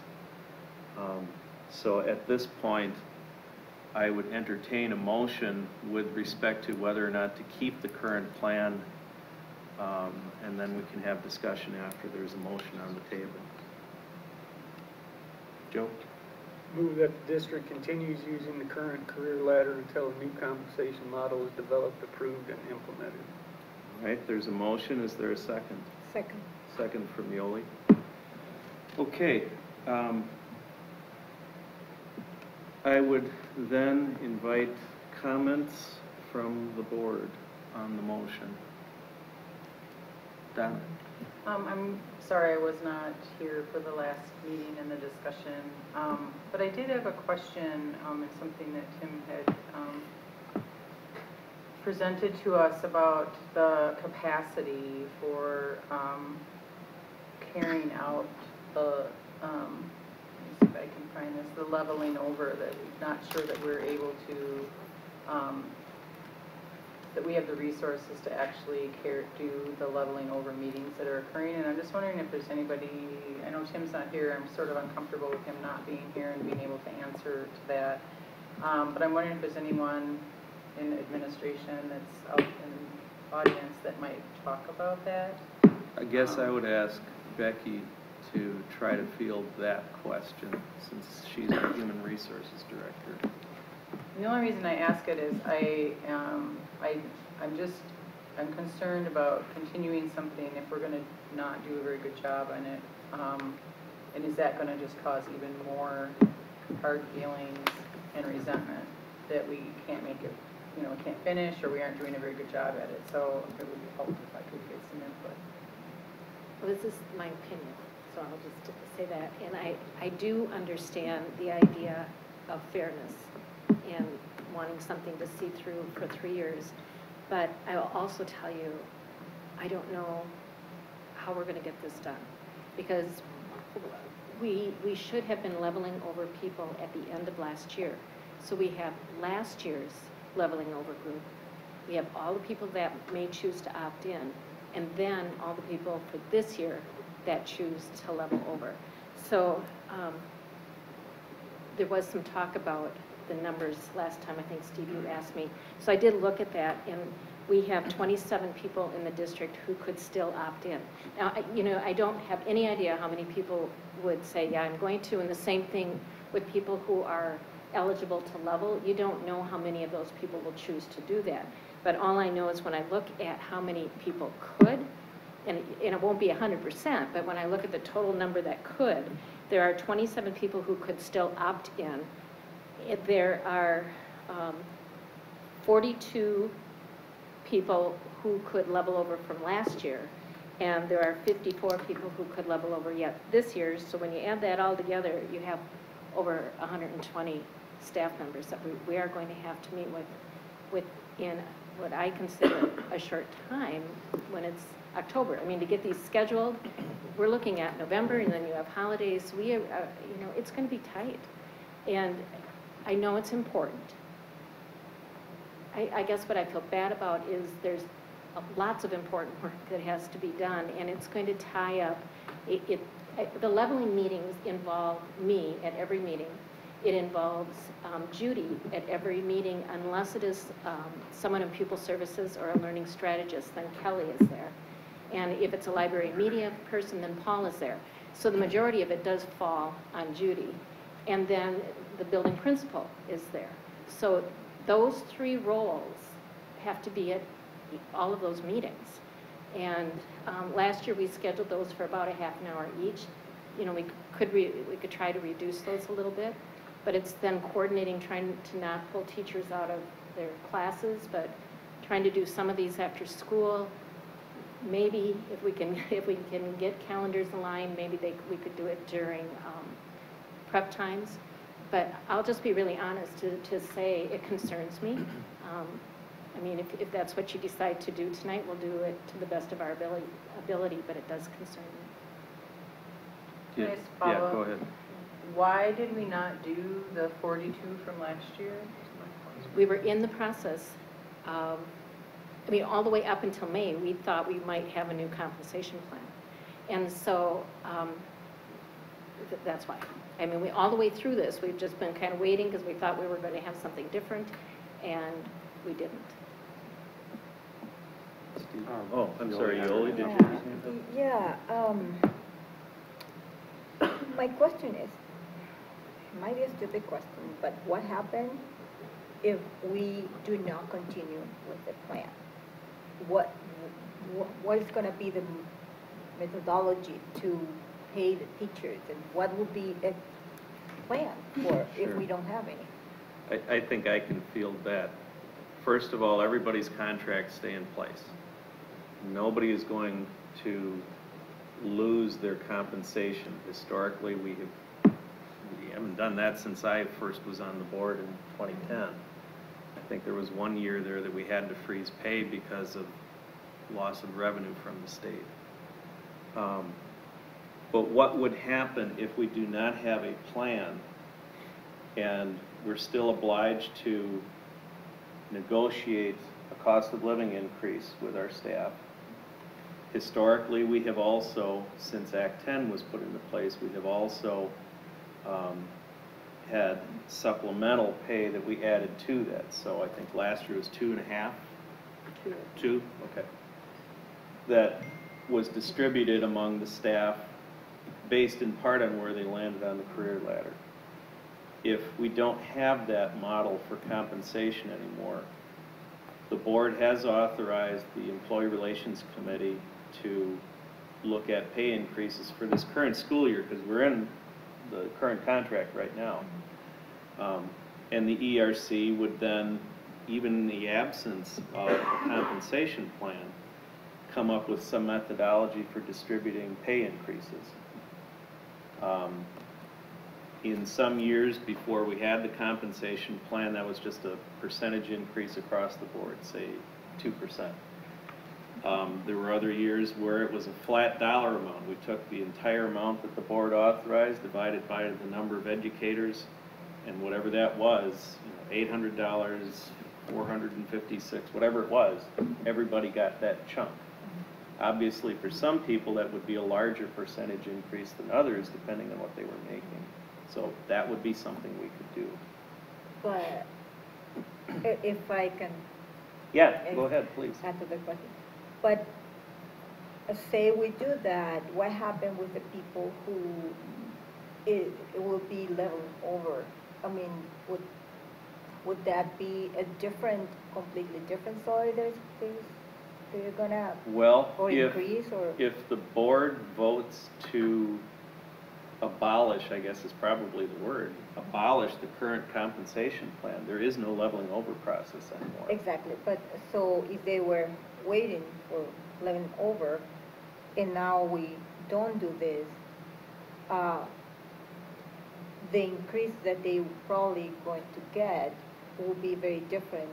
So at this point, I would entertain a motion with respect to whether or not to keep the current plan, and then we can have discussion after there's a motion on the table. Joe? Move that the district continues using the current career ladder until a new compensation model is developed, approved, and implemented. All right, there's a motion. Is there a second? Second. Second from Yoli. Okay. I would then invite comments from the board on the motion. Donna? I'm sorry I was not here for the last meeting and the discussion, but I did have a question, and something that Tim had presented to us about the capacity for carrying out the, let me see if I can find this, the leveling over, that we're not sure that we're able to, that we have the resources to actually do the leveling over meetings that are occurring. And I'm just wondering if there's anybody, I know Tim's not here, I'm sort of uncomfortable with him not being here and being able to answer to that. But I'm wondering if there's anyone in administration that's out in the audience that might talk about that. I guess I would ask Becky to try to field that question, since she's the Human Resources Director. The only reason I ask it is I'm concerned about continuing something if we're going to not do a very good job on it. And is that going to just cause even more hard feelings and resentment that we can't make it, can't finish, or we aren't doing a very good job at it? So it would be helpful if I could get some input. Well, this is my opinion, so I'll just say that. And I do understand the idea of fairness and wanting something to see through for 3 years. But I will also tell you, I don't know how we're going to get this done. Because we should have been leveling over people at the end of last year. So we have last year's leveling over group. We have all the people that may choose to opt in. And then all the people for this year that choose to level over. So there was some talk about the numbers last time. I think, Steve, you asked me. So I did look at that, and we have 27 people in the district who could still opt in. Now, I don't have any idea how many people would say, yeah, I'm going to, and the same thing with people who are eligible to level. You don't know how many of those people will choose to do that. But all I know is when I look at how many people could, and it won't be 100%, but when I look at the total number that could, there are 27 people who could still opt in. There are 42 people who could level over from last year, And there are 54 people who could level over yet this year. So when you add that all together, you have over 120 staff members that we are going to have to meet with in what I consider a short time when it's October. I mean, to get these scheduled, we're looking at November, and then you have holidays. We, you know, it's going to be tight. And I know it's important. I guess what I feel bad about is there's lots of important work that has to be done, and it's going to tie up. The leveling meetings involve me at every meeting. It involves Judy at every meeting, unless it is someone in pupil services or a learning strategist, then Kelly is there. And if it's a library media person, then Paul is there. So the majority of it does fall on Judy. And then the building principal is there. So those three roles have to be at all of those meetings. And last year we scheduled those for about a half an hour each. You know, we could try to reduce those a little bit, but it's then coordinating, trying to not pull teachers out of their classes, but trying to do some of these after school. Maybe if we can get calendars aligned, maybe we could do it during prep times. But I'll just be really honest to say it concerns me. I mean, if that's what you decide to do tonight, we'll do it to the best of our ability, but it does concern me. Can I just follow Yeah, up? go ahead. Why did we not do the 42 from last year? We were in the process of, I mean, all the way up until May, we thought we might have a new compensation plan. And so that's why. I mean, all the way through this, we've just been kind of waiting because we thought we were going to have something different, and we didn't. Oh, I'm sorry, Yoli, did you? Yeah, my question is, it might be a stupid question, but what happens if we do not continue with the plan? What is going to be the methodology to pay the teachers, and what would be a plan for if we don't have any? I think I can field that. First of all, everybody's contracts stay in place. Nobody is going to lose their compensation. Historically, we haven't done that since I first was on the board in 2010. I think there was 1 year there that we had to freeze pay because of loss of revenue from the state. But what would happen if we do not have a plan and we're still obliged to negotiate a cost of living increase with our staff? Historically, we have also, since Act 10 was put into place, we have also had supplemental pay that we added to that. So I think last year was 2.5? 2? Okay. That was distributed among the staff based in part on where they landed on the career ladder. If we don't have that model for compensation anymore, the board has authorized the Employee Relations Committee to look at pay increases for this current school year, because we're in the current contract right now. And the ERC would then, even in the absence of a compensation plan, come up with some methodology for distributing pay increases. In some years before we had the compensation plan, that was just a percentage increase across the board, say 2%. There were other years where it was a flat dollar amount. We took the entire amount that the board authorized, divided by the number of educators, and whatever that was, $800, $456, whatever it was, everybody got that chunk. Obviously, for some people, that would be a larger percentage increase than others, depending on what they were making. So that would be something we could do. But if I can... Yeah, go ahead, please. Answer the question. But say we do that, what happens with the people who it will be leveled over? I mean, would that be a different, completely different salary they're gonna increase, or if the board votes to abolish, I guess is probably the word, abolish the current compensation plan, there is no leveling over process anymore. Exactly, but so if they were waiting for leveling over, and now we don't do this, the increase that they probably going to get will be very different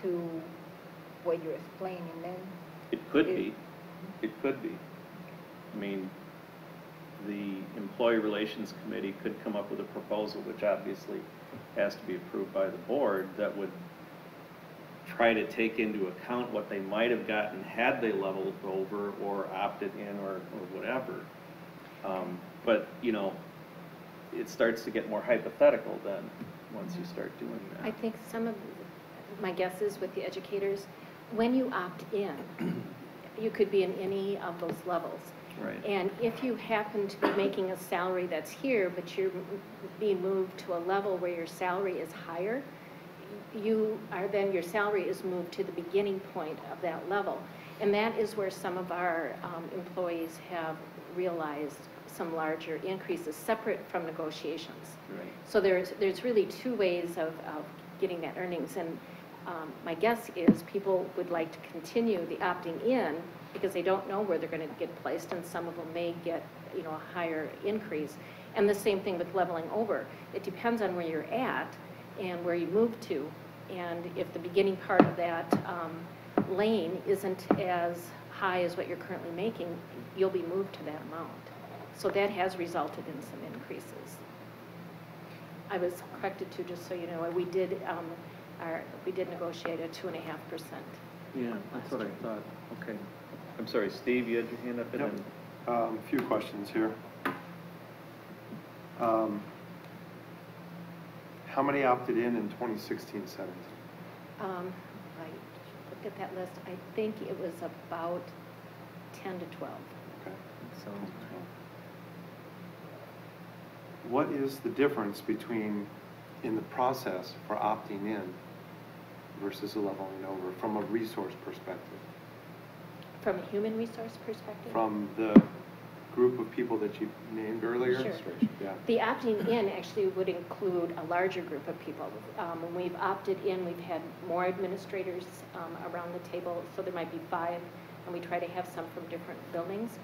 to what you're explaining then. It could be. It could be. I mean, the Employee Relations Committee could come up with a proposal, which obviously has to be approved by the board, that would try to take into account what they might have gotten had they leveled over or opted in or whatever. But, you know, it starts to get more hypothetical then, once you start doing that. I think some of, my guess is with the educators, when you opt in, you could be in any of those levels. Right. And if you happen to be making a salary that's here, but you're being moved to a level where your salary is higher, you are then, your salary is moved to the beginning point of that level. And that is where some of our employees have realized some larger increases separate from negotiations. Right. So there's really two ways of getting that earnings. And my guess is people would like to continue the opting in because they don't know where they're going to get placed, and some of them may get, you know, a higher increase. And the same thing with leveling over. It depends on where you're at and where you move to. And if the beginning part of that lane isn't as high as what you're currently making, you'll be moved to that amount. So that has resulted in some increases. I was corrected too, just so you know, we did negotiate a 2.5%. Yeah, that's what I thought. Okay. I'm sorry, Steve, you had your hand up. Yep. A few questions here. How many opted in 2016-17? I looked at that list. I think it was about 10 to 12. Okay. So, what is the difference between, in the process for opting in versus leveling over from a resource perspective? From a human resource perspective? From the group of people that you named earlier? Sure. Yeah. The opting in actually would include a larger group of people. When we've opted in, we've had more administrators around the table, so there might be 5, and we try to have some from different buildings.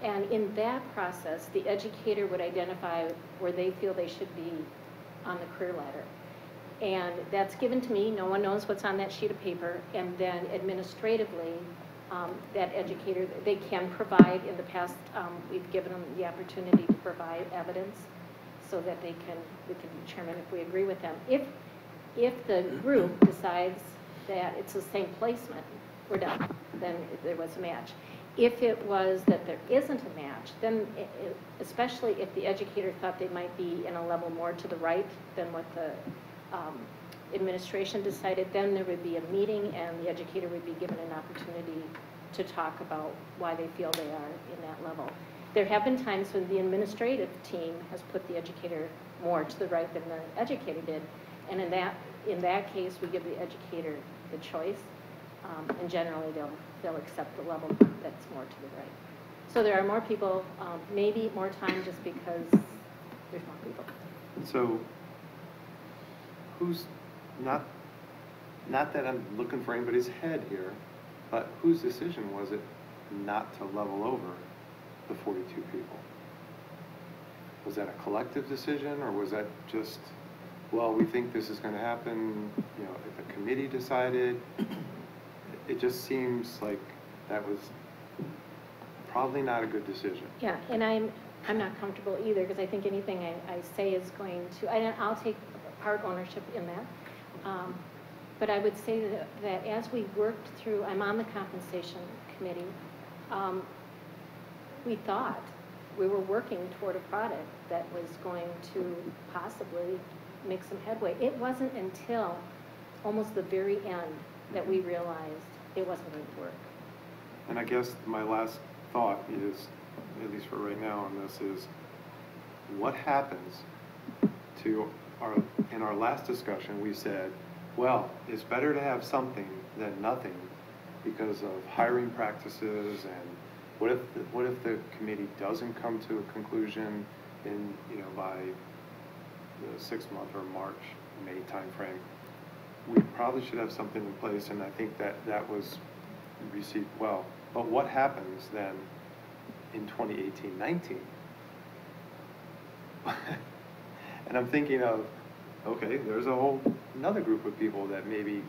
And in that process, the educator would identify where they feel they should be on the career ladder. And that's given to me. No one knows what's on that sheet of paper. And then administratively, that educator, they can provide, in the past, we've given them the opportunity to provide evidence so that we can determine if we agree with them. If the group decides that it's the same placement, we're done. Then there was a match. If it was that there isn't a match, then especially if the educator thought they might be in a level more to the right than what the administration decided, then there would be a meeting and the educator would be given an opportunity to talk about why they feel they are in that level. There have been times when the administrative team has put the educator more to the right than the educator did, and in that case, we give the educator the choice, and generally they'll accept the level that's more to the right. So there are more people, maybe more time just because there's more people. So, who's, not that I'm looking for anybody's head here, but whose decision was it not to level over the 42 people? Was that a collective decision, or was that just, well, we think this is going to happen, you know, if a committee decided? It just seems like that was probably not a good decision. Yeah, and I'm not comfortable either, because I think anything I say is going to, and I'll take part ownership in that. But I would say that as we worked through, I'm on the compensation committee, we thought we were working toward a product that was going to possibly make some headway. It wasn't until almost the very end that we realized it wasn't going to work. And I guess my last thought is, at least for right now on this, is what happens to in our last discussion, we said, well, it's better to have something than nothing because of hiring practices, and what if the committee doesn't come to a conclusion in, you know, by the 6-month or March, May timeframe? We probably should have something in place, and I think that was received well. But what happens then in 2018-19? And I'm thinking of, okay, there's a whole another group of people that maybe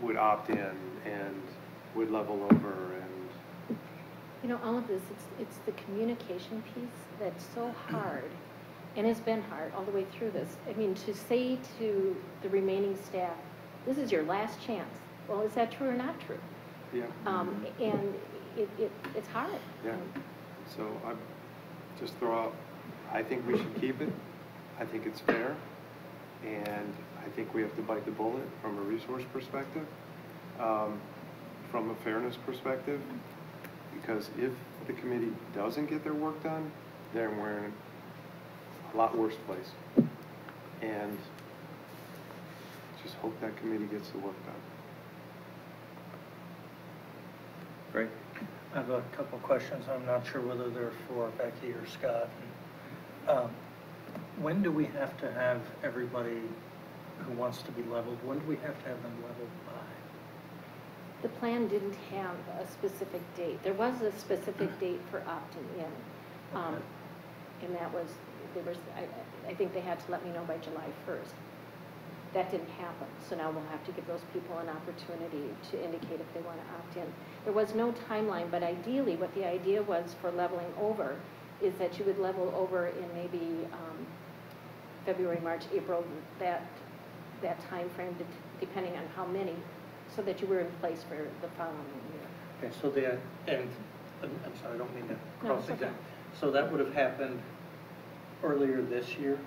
would opt in and would level over and. You know, all of this, it's the communication piece that's so hard, and it's been hard all the way through this. I mean, to say to the remaining staff, this is your last chance. Well, is that true or not true? Yeah. And it's hard. Yeah. So I just throw out, I think we should keep it. I think it's fair. And I think we have to bite the bullet from a resource perspective, from a fairness perspective, because if the committee doesn't get their work done, then we're in a lot worse place. And just hope that committee gets the work done. Great. I have a couple questions. I'm not sure whether they're for Becky or Scott. When do we have to have everybody who wants to be leveled, when do we have to have them leveled by? The plan didn't have a specific date. There was a specific date for opting in. And that was, I think they had to let me know by July 1st. That didn't happen. So now we'll have to give those people an opportunity to indicate if they want to opt in. There was no timeline, but ideally what the idea was for leveling over is that you would level over in maybe February, March, April, that time frame, depending on how many, so that you were in place for the following year. Okay, so I'm sorry, I don't mean to No, cross it's okay. examine. So that would have happened earlier this year?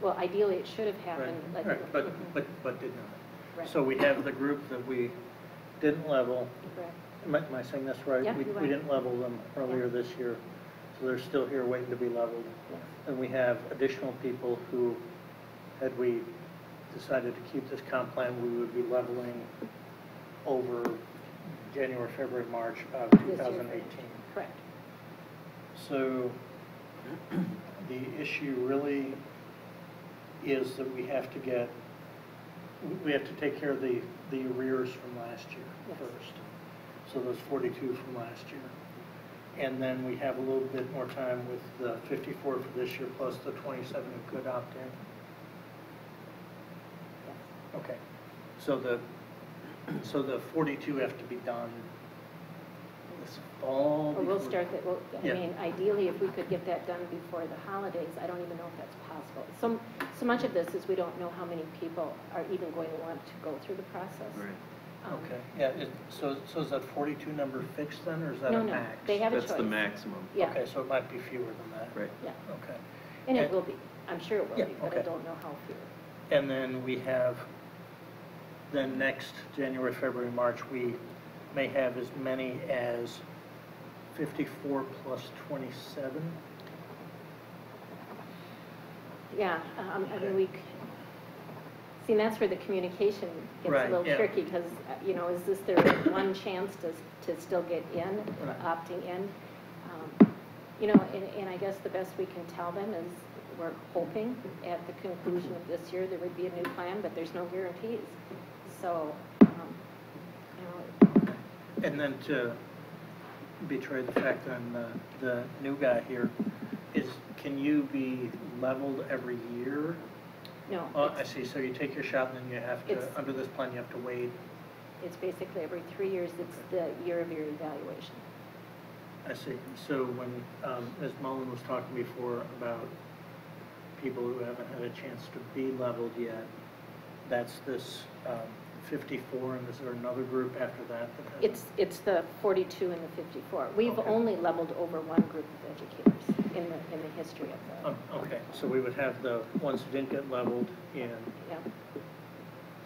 Well, ideally, it should have happened. Right, right, but did not. Right. So we have the group that we didn't level. Correct. Am I saying this right? Yeah, We you're right. didn't level them earlier this year, so they're still here waiting to be leveled. Yes. And we have additional people who, had we decided to keep this comp plan, we would be leveling over January, February, March of This year. 2018. Correct. So the issue really is that we have to take care of the arrears from last year Yes. first. So those 42 from last year. And then we have a little bit more time with the 54 for this year plus the 27 who could opt in. Yes. Okay. So the 42 have to be done this fall? Well, we'll before- start that, well, I Yeah. mean, ideally, if we could get that done before the holidays, I don't even know if that's possible. So much of this is we don't know how many people are even going to want to go through the process. Right. Okay, yeah, so is that 42 number fixed then, or is that No, a no, max? they have a That's the choice. maximum. Yeah. Okay, so it might be fewer than that. Right. Yeah, Okay. and it will be, I'm sure it will Yeah, be, but I okay. don't know how few. And then we have, then next January, February, March, we may have as many as 54 plus 27? Yeah, I mean, see, and that's where the communication gets Right, a little yeah. tricky, because, is this their one chance to still get in, Right. opting in? And I guess the best we can tell them is we're hoping at the conclusion of this year there would be a new plan, but there's no guarantees. So, And then to betray the fact that I'm the new guy here, can you be leveled every year? no, Oh, I see, so you take your shot and then you have to, It's- under this plan, you have to wait. it's basically every 3 years, it's the year of your evaluation. I see. So when Ms. Mullen was talking before about people who haven't had a chance to be leveled yet, that's this 54, and is there another group after that? It's the 42 and the 54. We've Okay. only leveled over one group of educators in the history of the. Okay, so we would have the ones who didn't get leveled in, Yeah,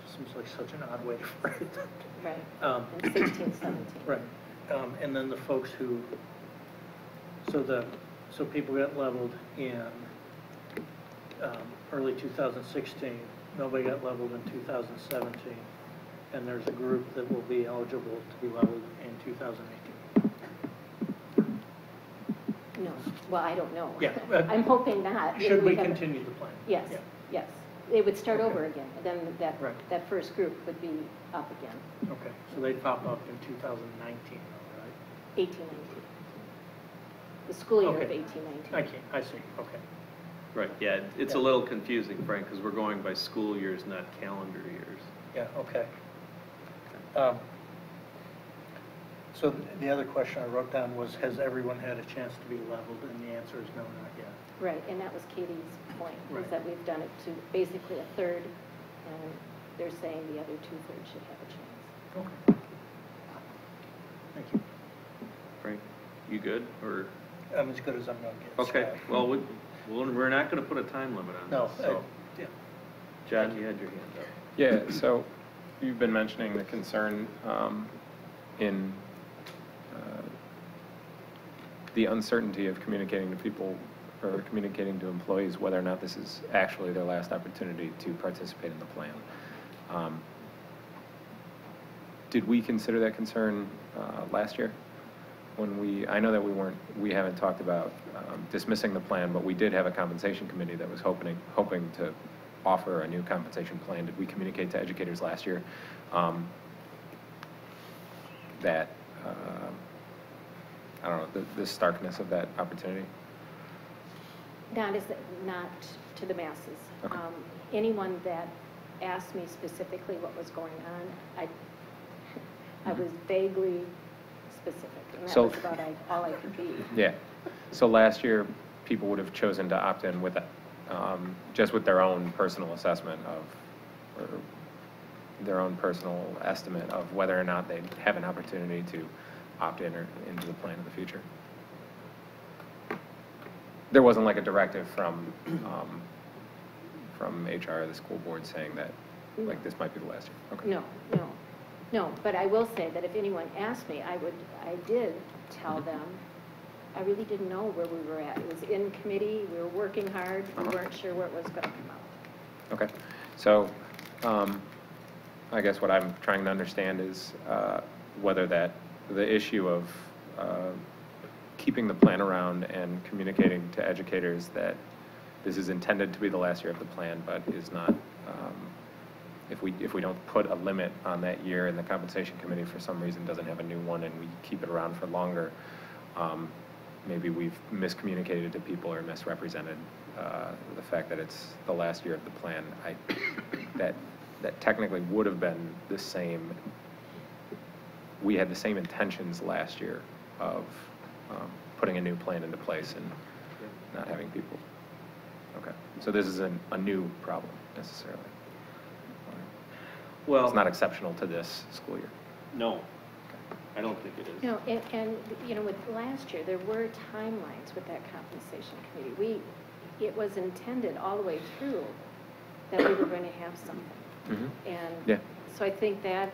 seems like such an odd way to phrase it. right, in 16, 17. Right, and then the folks who, so people got leveled in early 2016, nobody got leveled in 2017, and there's a group that will be eligible to be leveled in 2018. No, well, I don't know. Yeah. I'm hoping not. Should we have- continue the plan? Yes, Yeah. yes. They would start Okay. over again, and then Right. that first group would be up again. Okay, so they'd pop up in 2019, all right? 18-19. The school year of Okay. 18-19. I see, okay. Right, yeah, it's a little confusing, Frank, because we're going by school years, not calendar years. Yeah, okay. So the other question I wrote down was, has everyone had a chance to be leveled? And the answer is no, not yet. Right, and that was Katie's point, Right. is that we've done it to basically a third, and they're saying the other two-thirds should have a chance. Okay. Thank you. Frank, you good, or? I'm as good as I'm going to get. Okay, well, we're not going to put a time limit on No, this, so. yeah. John, you had your hand up. Yeah, so you've been mentioning the concern in the uncertainty of communicating to people or communicating to employees whether or not this is actually their last opportunity to participate in the plan. Did we consider that concern last year? When I know that we haven't talked about dismissing the plan, but we did have a compensation committee that was hoping to offer a new compensation plan. Did we communicate to educators last year that, I don't know, the starkness of that opportunity? Not to the masses. Okay. Anyone that asked me specifically what was going on, I was vaguely specific, and that was about all I could be. Yeah. So last year, people would have chosen to opt in with just with their own personal assessment of, or their own personal estimate of whether or not they'd have an opportunity to opt in or into the plan in the future. There wasn't like a directive from HR or the school board saying that like this might be the last year. Okay. No, but I will say that if anyone asked me, I did tell them, I really didn't know where we were at. It was in committee, we were working hard, we weren't sure where it was going to come out. Okay. So I guess what I'm trying to understand is whether the issue of keeping the plan around and communicating to educators that this is intended to be the last year of the plan, but is not, if we don't put a limit on that year and the compensation committee for some reason doesn't have a new one and we keep it around for longer, maybe we've miscommunicated to people or misrepresented the fact that it's the last year of the plan. That technically would have been the same. We had the same intentions last year of putting a new plan into place and not having people. Okay. So this isn't a new problem necessarily. Well, it's not exceptional to this school year. No, I don't think it is. No, and you know, with last year, there were timelines with that compensation committee. It was intended all the way through that we were going to have something. Mm-hmm. And yeah. So I think that,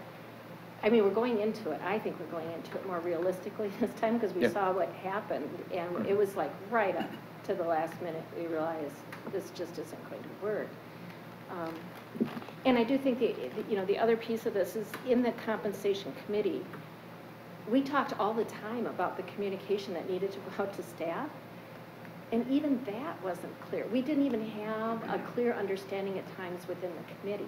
I mean, we're going into it, I think we're going into it more realistically this time because we saw what happened, and it was like right up to the last minute we realized this just isn't going to work. And I do think the other piece of this is in the compensation committee, we talked all the time about the communication that needed to go out to staff, and even that wasn't clear. We didn't even have a clear understanding at times within the committee.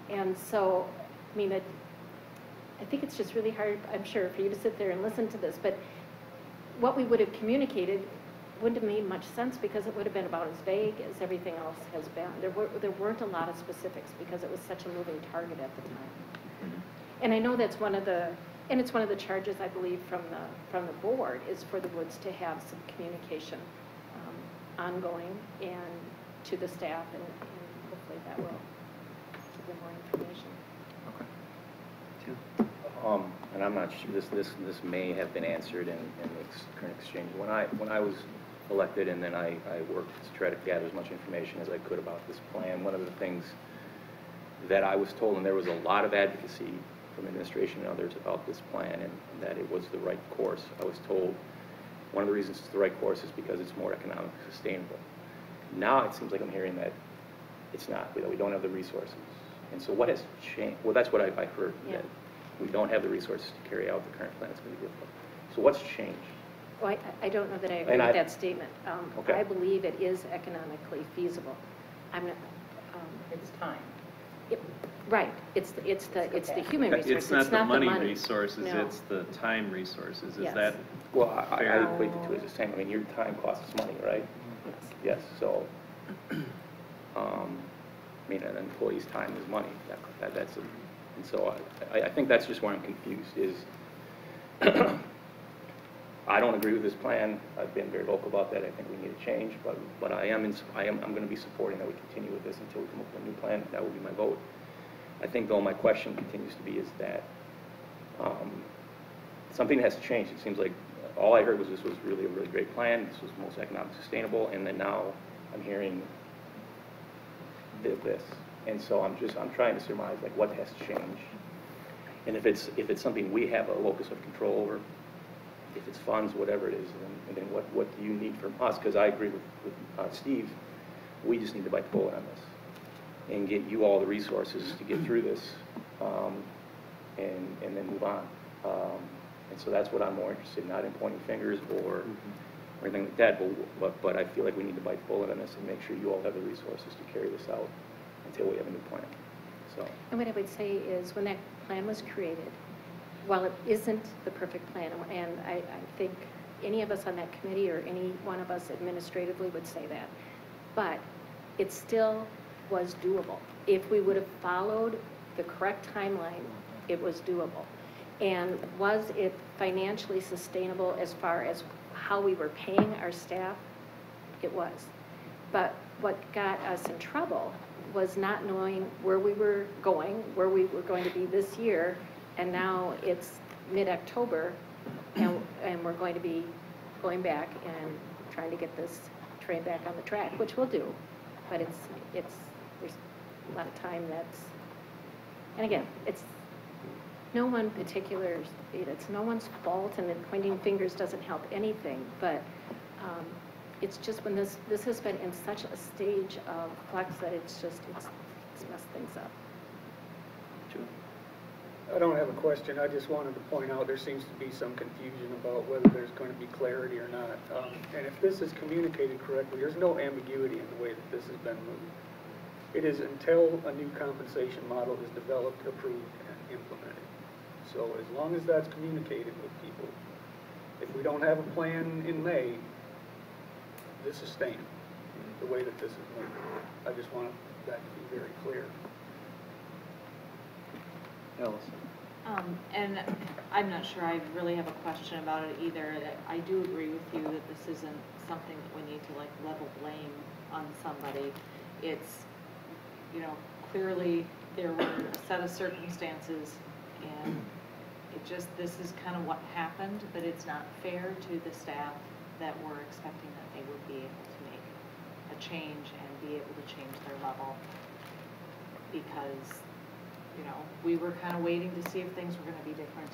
And so, I mean, I think it's just really hard, I'm sure, for you to sit there and listen to this, but what we would have communicated wouldn't have made much sense because it would have been about as vague as everything else has been. There weren't a lot of specifics because it was such a moving target at the time. Mm-hmm. And I know that's it's one of the charges, I believe, from the board is for the Woods to have some communication ongoing and to the staff, and hopefully that will give them more information. Okay. And I'm not sure, this may have been answered in the current exchange. When I was elected and then I worked to try to gather as much information as I could about this plan, one of the things that I was told, and there was a lot of advocacy from administration and others about this plan and that it was the right course. I was told one of the reasons it's the right course is because it's more economically sustainable. Now it seems like I'm hearing that it's not, that we don't have the resources. And so what has changed? Well, that's what I heard, that we don't have the resources to carry out the current plan. It's going to be difficult. So what's changed? Well, I don't know that I agree with that statement. Okay. I believe it is economically feasible. I'm not. It's time. Right, it's the human resources, It's not the money money. resources, No. it's the time resources. Is Yes. that Well, I fair? equate the two as the same. I mean, your time costs us money, right? Yes, so, I mean, an employee's time is money. That's, and so I think that's just where I'm confused is, I don't agree with this plan. I've been very vocal about that. I think we need a change, but I'm going to be supporting that we continue with this until we come up with a new plan. That will be my vote. I think, though, my question continues to be is that something has to change. It seems like all I heard was this was really a really great plan. This was the most economically sustainable, and then now I'm hearing this. And so I'm trying to surmise like what has to change. And if it's something we have a locus of control over, if it's funds, whatever it is, and then what do you need from us? Because I agree with Steve, we just need to bite the bullet on this and get you all the resources to get through this, and then move on. And so that's what I'm more interested in, not in pointing fingers or anything like that, but I feel like we need to bite the bullet on this and make sure you all have the resources to carry this out until we have a new plan. So. And what I would say is when that plan was created, while it isn't the perfect plan, and I think any of us on that committee or any one of us administratively would say that, but it still was doable. If we would have followed the correct timeline, it was doable. And was it financially sustainable as far as how we were paying our staff? It was. But what got us in trouble was not knowing where we were going, where we were going to be this year, and now it's mid-October, and we're going to be going back and trying to get this train back on the track, which we'll do. But there's a lot of time that's, and again, it's no one particular, it's no one's fault, and pointing fingers doesn't help anything, but it's just when this has been in such a stage of flux that it's messed things up. I don't have a question. I just wanted to point out there seems to be some confusion about whether there's going to be clarity or not. And if this is communicated correctly, there's no ambiguity in the way that this has been moved. It is until a new compensation model is developed, approved, and implemented. So as long as that's communicated with people, if we don't have a plan in May, this is staying the way that this is moved. I just want that to be very clear. Allison. And I'm not sure I really have a question about it either. I do agree with you that this isn't something that we need to like level blame on somebody. It's, you know, clearly there were a set of circumstances and this is kind of what happened, but it's not fair to the staff that were expecting that they would be able to make a change and be able to change their level because, you know, we were kind of waiting to see if things were going to be different,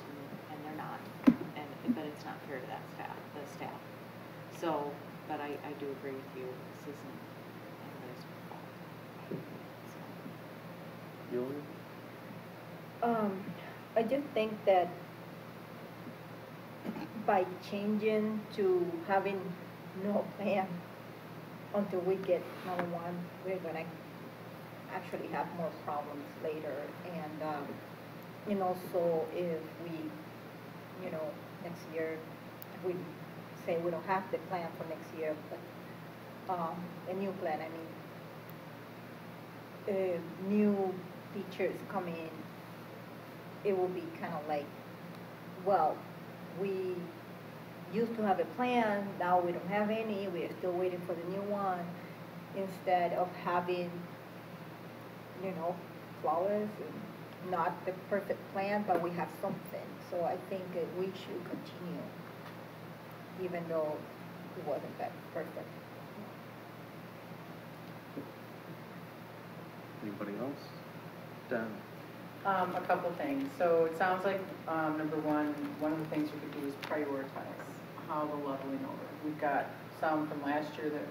and they're not. But it's not fair to the staff. So, but I do agree with you. This isn't anybody's fault. I just think that by changing to having no plan until we get number one, we're gonna actually have more problems later. And also if we, you know, next year, we say we don't have the plan for next year, but a new plan, I mean, new teachers come in, it will be kind of like, well, we used to have a plan, now we don't have any, we are still waiting for the new one, instead of having, you know, flawless and not the perfect plan, but we have something. So I think that we should continue, even though it wasn't that perfect. Anybody else? Dan? A couple things. So it sounds like, number one of the things we could do is prioritize how the leveling over. We've got some from last year that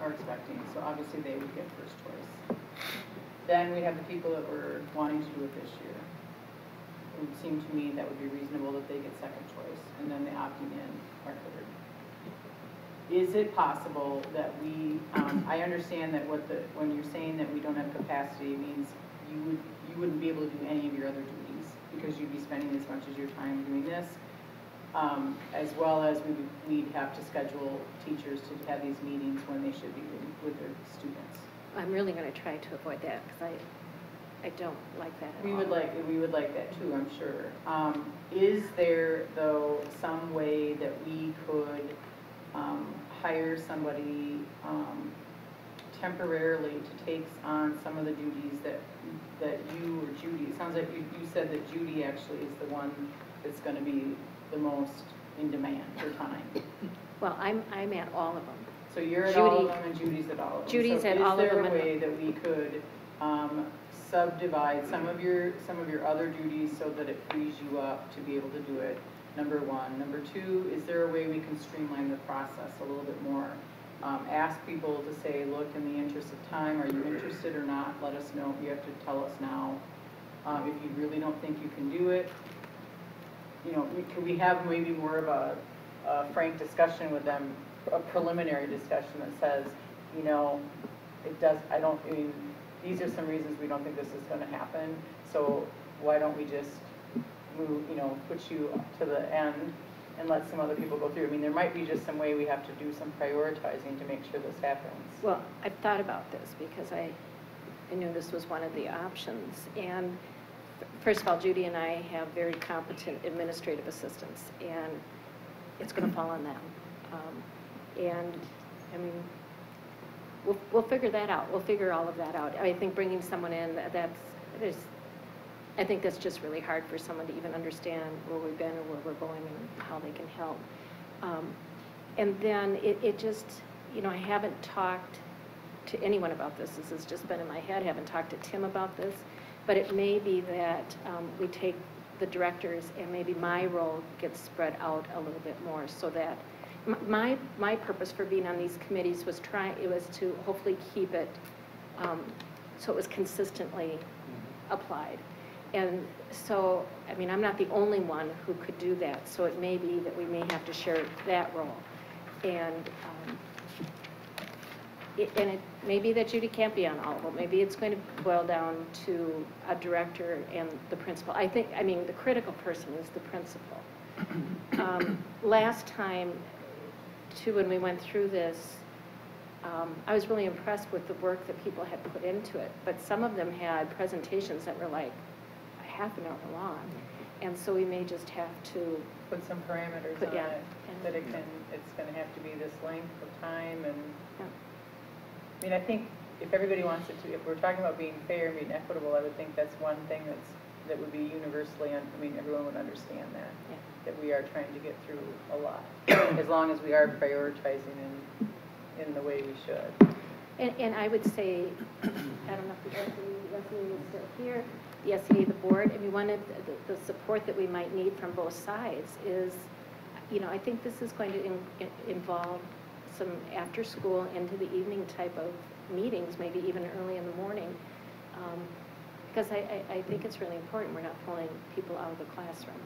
are expecting, so obviously they would get first choice. Then we have the people that were wanting to do it this year. It would seem to me that would be reasonable that they get second choice, and then the opting in are third. Is it possible that we, I understand that when you're saying that we don't have capacity, it means you wouldn't be able to do any of your other duties because you'd be spending as much as your time doing this. As well as we'd have to schedule teachers to have these meetings when they should be with their students. I'm really going to try to avoid that because I don't like that at all. We would like that too, I'm sure. Is there, though, some way that we could hire somebody temporarily to take on some of the duties that you or Judy, it sounds like you said that Judy actually is the one that's going to be the most in demand for time. Well, I'm at all of them. So you're at all of them and Judy's at all of them. Judy's at all of them. Is there a way that we could subdivide some of your other duties so that it frees you up to be able to do it? Number one. Number two, is there a way we can streamline the process a little bit more? Ask people to say, look, in the interest of time, are you interested or not? Let us know. You have to tell us now. If you really don't think you can do it, you know, could we have maybe more of a frank discussion with them, a preliminary discussion that says, you know, these are some reasons we don't think this is going to happen, so why don't we just move, you know, put you to the end and let some other people go through. I mean, there might be just some way we have to do some prioritizing to make sure this happens. Well, I've thought about this because I knew this was one of the options. And first of all, Judy and I have very competent administrative assistants, and it's going to fall on them. And I mean, we'll figure that out. We'll figure all of that out. I think bringing someone in, I think that's just really hard for someone to even understand where we've been and where we're going and how they can help. And then it just, you know, I haven't talked to anyone about this. This has just been in my head. I haven't talked to Tim about this. But it may be that we take the directors and maybe my role gets spread out a little bit more so that my purpose for being on these committees was to hopefully keep it so it was consistently applied. And so, I mean, I'm not the only one who could do that, so it may be that we may have to share that role. And it may be that Judy can't be on all of them. Maybe it's going to boil down to a director and the principal. I mean, the critical person is the principal. Last time, too, when we went through this, I was really impressed with the work that people had put into it. But some of them had presentations that were like half an hour long. And so we may just have to put some parameters on it, that it's going to have to be this length of time. And I mean, I think if everybody wants it to, if we're talking about being fair and being equitable, I would think that's one thing that would be universally, I mean, everyone would understand that we are trying to get through a lot, as long as we are prioritizing in the way we should. And I would say, I don't know if the SAE is still here, the SAE, the board, I mean, one of the support that we might need from both sides is, you know, I think this is going to involve some after school into the evening type of meetings, maybe even early in the morning, because I think it's really important we're not pulling people out of the classroom.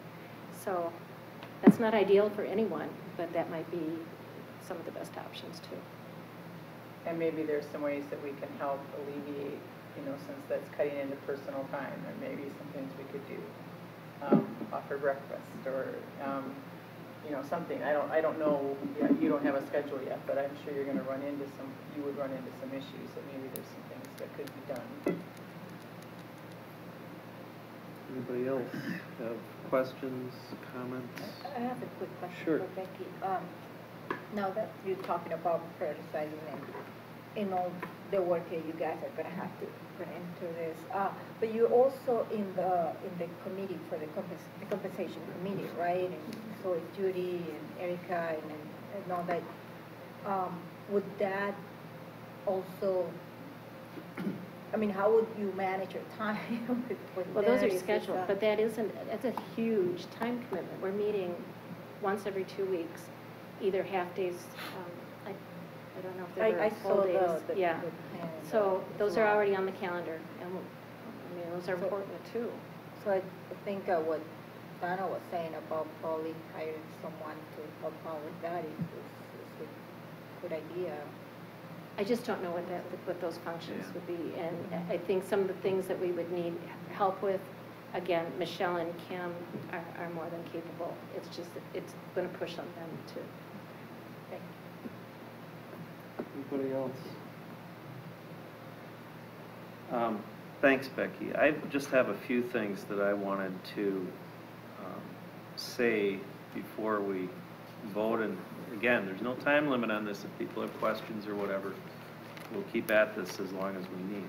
So that's not ideal for anyone, but that might be some of the best options too. And maybe there's some ways that we can help alleviate, you know, since that's cutting into personal time, there may be some things we could do. Offer breakfast or, you know, something. I don't know, you don't have a schedule yet, but I'm sure you would run into some issues, that maybe there's some things that could be done. Anybody else have questions, comments? I have a quick question Sure. for Becky. Now that you're talking about prioritizing and all the work that you guys are going to have to put into this, but you're also in the committee for the compensation committee, right? And so it's Judy and Erica and all that. Would that also? I mean, how would you manage your time? Well, those are scheduled, but that's a huge time commitment. We're meeting once every 2 weeks, either half days. I don't know if they're full days. Yeah. So those are already on the calendar, and I mean those are important too. So I think what Donna was saying about probably hiring someone to help out with that is a good idea. I just don't know what those functions Yeah. would be. And I think some of the things that we would need help with, again, Michelle and Kim are more than capable. It's just, that it's going to push on them too. Okay. Anybody else? Thanks, Becky. I just have a few things that I wanted to say before we vote. And again, there's no time limit on this. If people have questions or whatever, we'll keep at this as long as we need.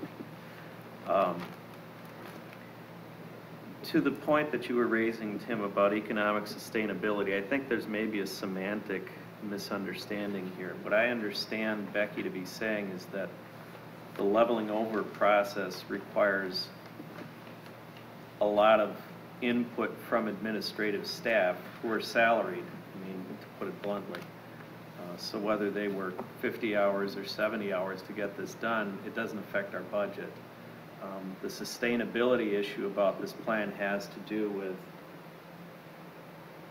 To the point that you were raising, Tim, about economic sustainability, I think there's maybe a semantic misunderstanding here. What I understand Becky to be saying is that the leveling over process requires a lot of input from administrative staff who are salaried, I mean, to put it bluntly. So whether they work 50 hours or 70 hours to get this done, it doesn't affect our budget. The sustainability issue about this plan has to do with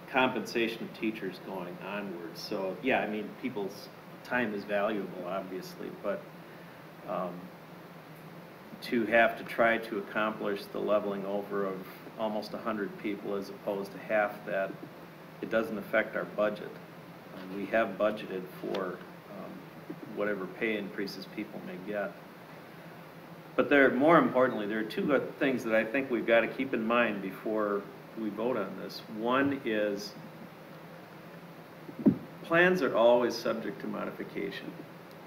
compensation of teachers going onwards. So yeah, I mean, people's time is valuable, obviously, but to have to try to accomplish the leveling over of almost 100 people as opposed to half that, it doesn't affect our budget. We have budgeted for whatever pay increases people may get. But more importantly, there are two things that I think we've got to keep in mind before we vote on this. One is plans are always subject to modification.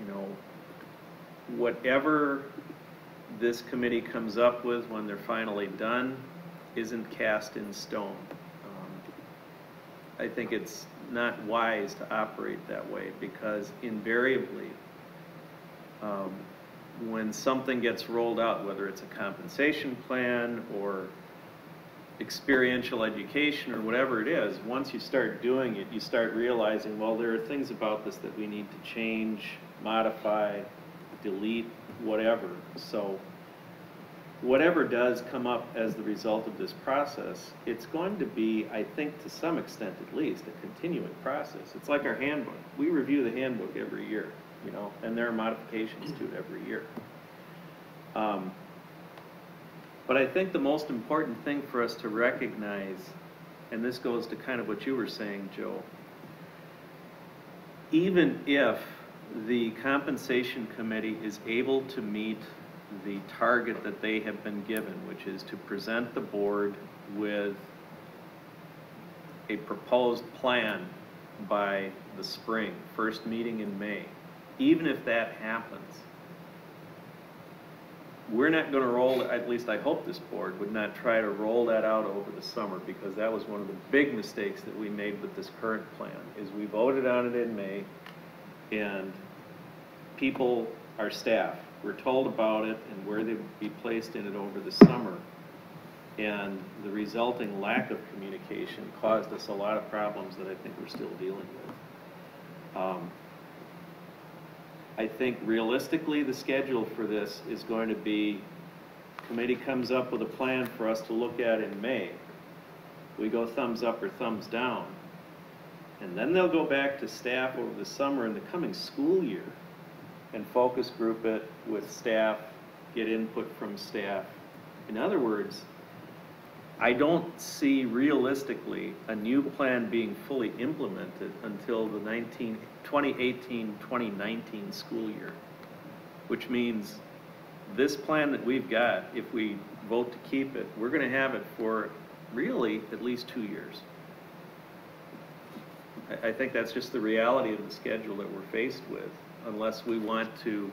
You know, whatever this committee comes up with when they're finally done isn't cast in stone. I think it's not wise to operate that way because invariably, when something gets rolled out, whether it's a compensation plan or experiential education or whatever it is, once you start doing it, you start realizing, well, there are things about this that we need to change, modify, delete, whatever. So whatever does come up as the result of this process, it's going to be, I think to some extent at least, a continuing process. It's like our handbook. We review the handbook every year, you know, and there are modifications to it every year. But I think the most important thing for us to recognize, and this goes to kind of what you were saying, Joe, even if the compensation committee is able to meet the target that they have been given, which is to present the board with a proposed plan by the spring, first meeting in May, even if that happens, we're not going to roll, at least I hope this board would not try to roll that out over the summer, because that was one of the big mistakes that we made with this current plan, is we voted on it in May, and people, our staff, were told about it and where they would be placed in it over the summer, and the resulting lack of communication caused us a lot of problems that I think we're still dealing with. I think realistically the schedule for this is going to be, committee comes up with a plan for us to look at in May. We go thumbs up or thumbs down. And then they'll go back to staff over the summer in the coming school year and focus group it with staff, get input from staff. In other words, I don't see realistically a new plan being fully implemented until the 2018-2019 school year, which means this plan that we've got, if we vote to keep it, we're going to have it for really at least 2 years. I think that's just the reality of the schedule that we're faced with, unless we want to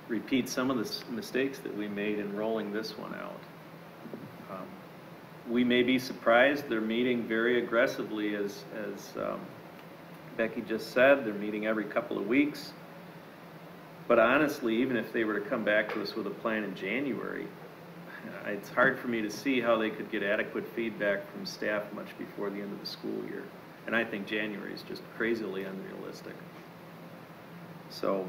repeat some of the mistakes that we made in rolling this one out. We may be surprised. They're meeting very aggressively, as Becky just said. They're meeting every couple of weeks. But honestly, even if they were to come back to us with a plan in January, it's hard for me to see how they could get adequate feedback from staff much before the end of the school year. And I think January is just crazily unrealistic. So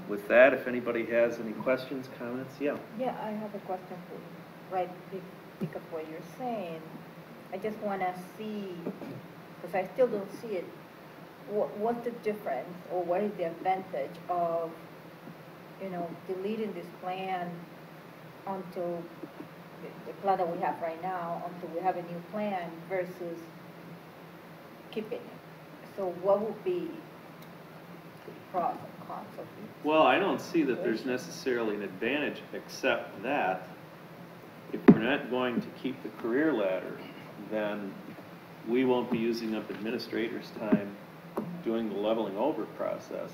with that, if anybody has any questions, comments, yeah. Yeah, I have a question for you. Right, pick up what you're saying. I just want to see, because I still don't see it what's the difference, or what is the advantage of, deleting this plan until the plan that we have right now, until we have a new plan, versus keeping it? So what would be the pros and cons of it? Well, I don't see that there's necessarily an advantage, except that if we're not going to keep the career ladder, then we won't be using up administrators' time doing the leveling over process.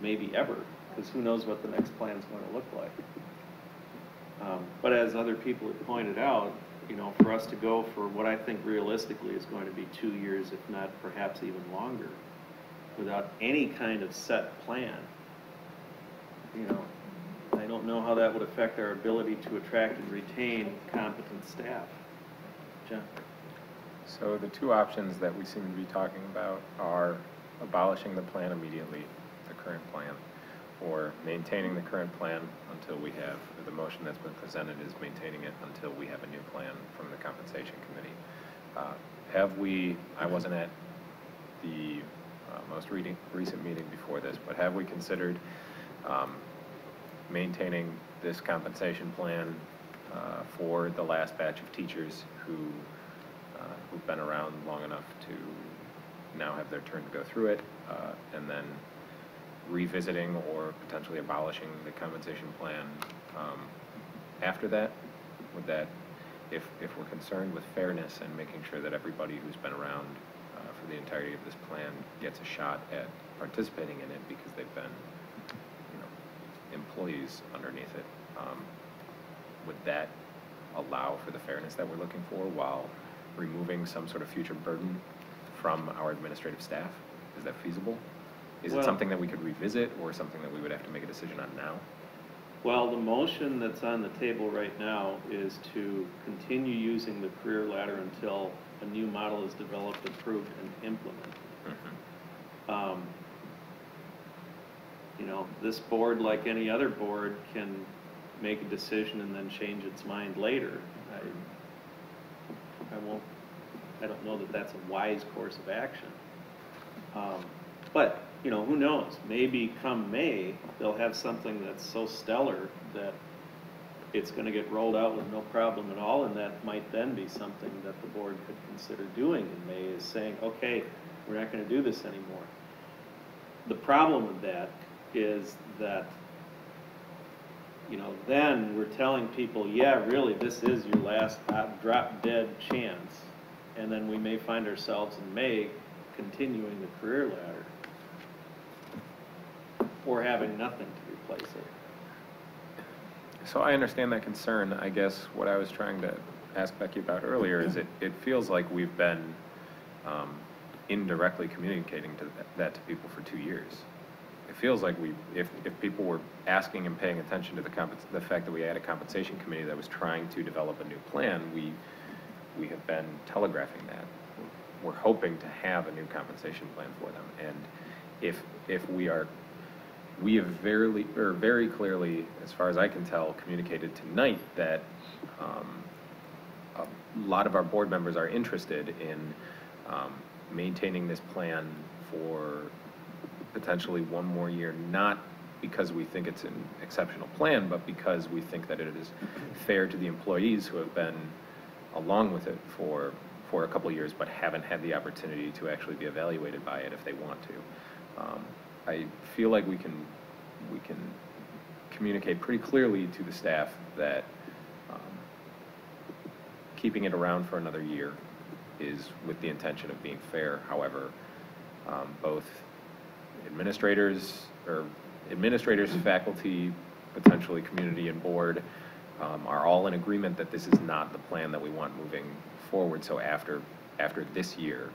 Maybe ever, because who knows what the next plan is going to look like. But as other people have pointed out, for us to go for what I think realistically is going to be 2 years, if not perhaps even longer, without any kind of set plan, I don't know how that would affect our ability to attract and retain competent staff. John? So the two options that we seem to be talking about are abolishing the plan immediately, the current plan, or maintaining the current plan until we have, the motion that's been presented is maintaining it until we have a new plan from the compensation committee. I wasn't at the most recent meeting before this, but have we considered maintaining this compensation plan for the last batch of teachers who've been around long enough to now have their turn to go through it, and then revisiting or potentially abolishing the compensation plan after that? Would that, if we're concerned with fairness and making sure that everybody who's been around for the entirety of this plan gets a shot at participating in it because they've been, employees underneath it, would that allow for the fairness that we're looking for while removing some sort of future burden from our administrative staff? Is that feasible? Is it something that we could revisit, or something that we would have to make a decision on now? Well, the motion that's on the table right now is to continue using the career ladder until a new model is developed, approved, and implemented. This board, like any other board, can make a decision and then change its mind later. I don't know that that's a wise course of action. But who knows? Maybe come May, they'll have something that's so stellar that it's going to get rolled out with no problem at all, and that might then be something that the board could consider doing in May, is saying, okay, we're not going to do this anymore. The problem with that is that, then we're telling people, yeah, really, this is your last drop-dead chance, and then we may find ourselves in May continuing the career ladder, or having nothing to replace it. So I understand that concern. I guess what I was trying to ask Becky about earlier is it feels like we've been indirectly communicating that to people for 2 years. It feels like if people were asking and paying attention to the fact that we had a compensation committee that was trying to develop a new plan, we have been telegraphing that. We're hoping to have a new compensation plan for them. And if we have very clearly, as far as I can tell, communicated tonight that a lot of our board members are interested in maintaining this plan for potentially 1 more year, not because we think it's an exceptional plan, but because we think that it is fair to the employees who have been along with it for a couple of years but haven't had the opportunity to actually be evaluated by it if they want to. I feel like we can communicate pretty clearly to the staff that keeping it around for another year is with the intention of being fair. However, both administrators, faculty, potentially community and board are all in agreement that this is not the plan that we want moving forward. So after this year,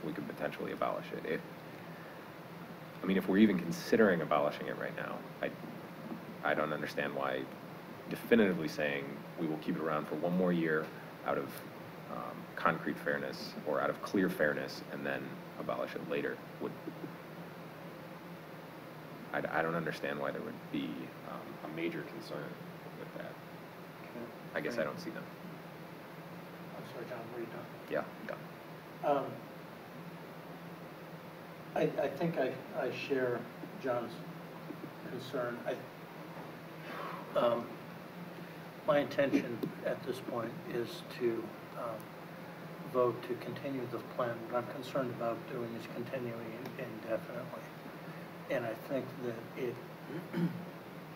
we could potentially abolish it. If we're even considering abolishing it right now, I don't understand why definitively saying we will keep it around for 1 more year out of concrete fairness or out of clear fairness and then abolish it later would. I don't understand why there would be a major concern with that. Okay. I guess I don't see them. I'm sorry, John, were you done? Yeah, done. I think I share John's concern. My intention at this point is to vote to continue the plan. What I'm concerned about doing is continuing it indefinitely. And I think that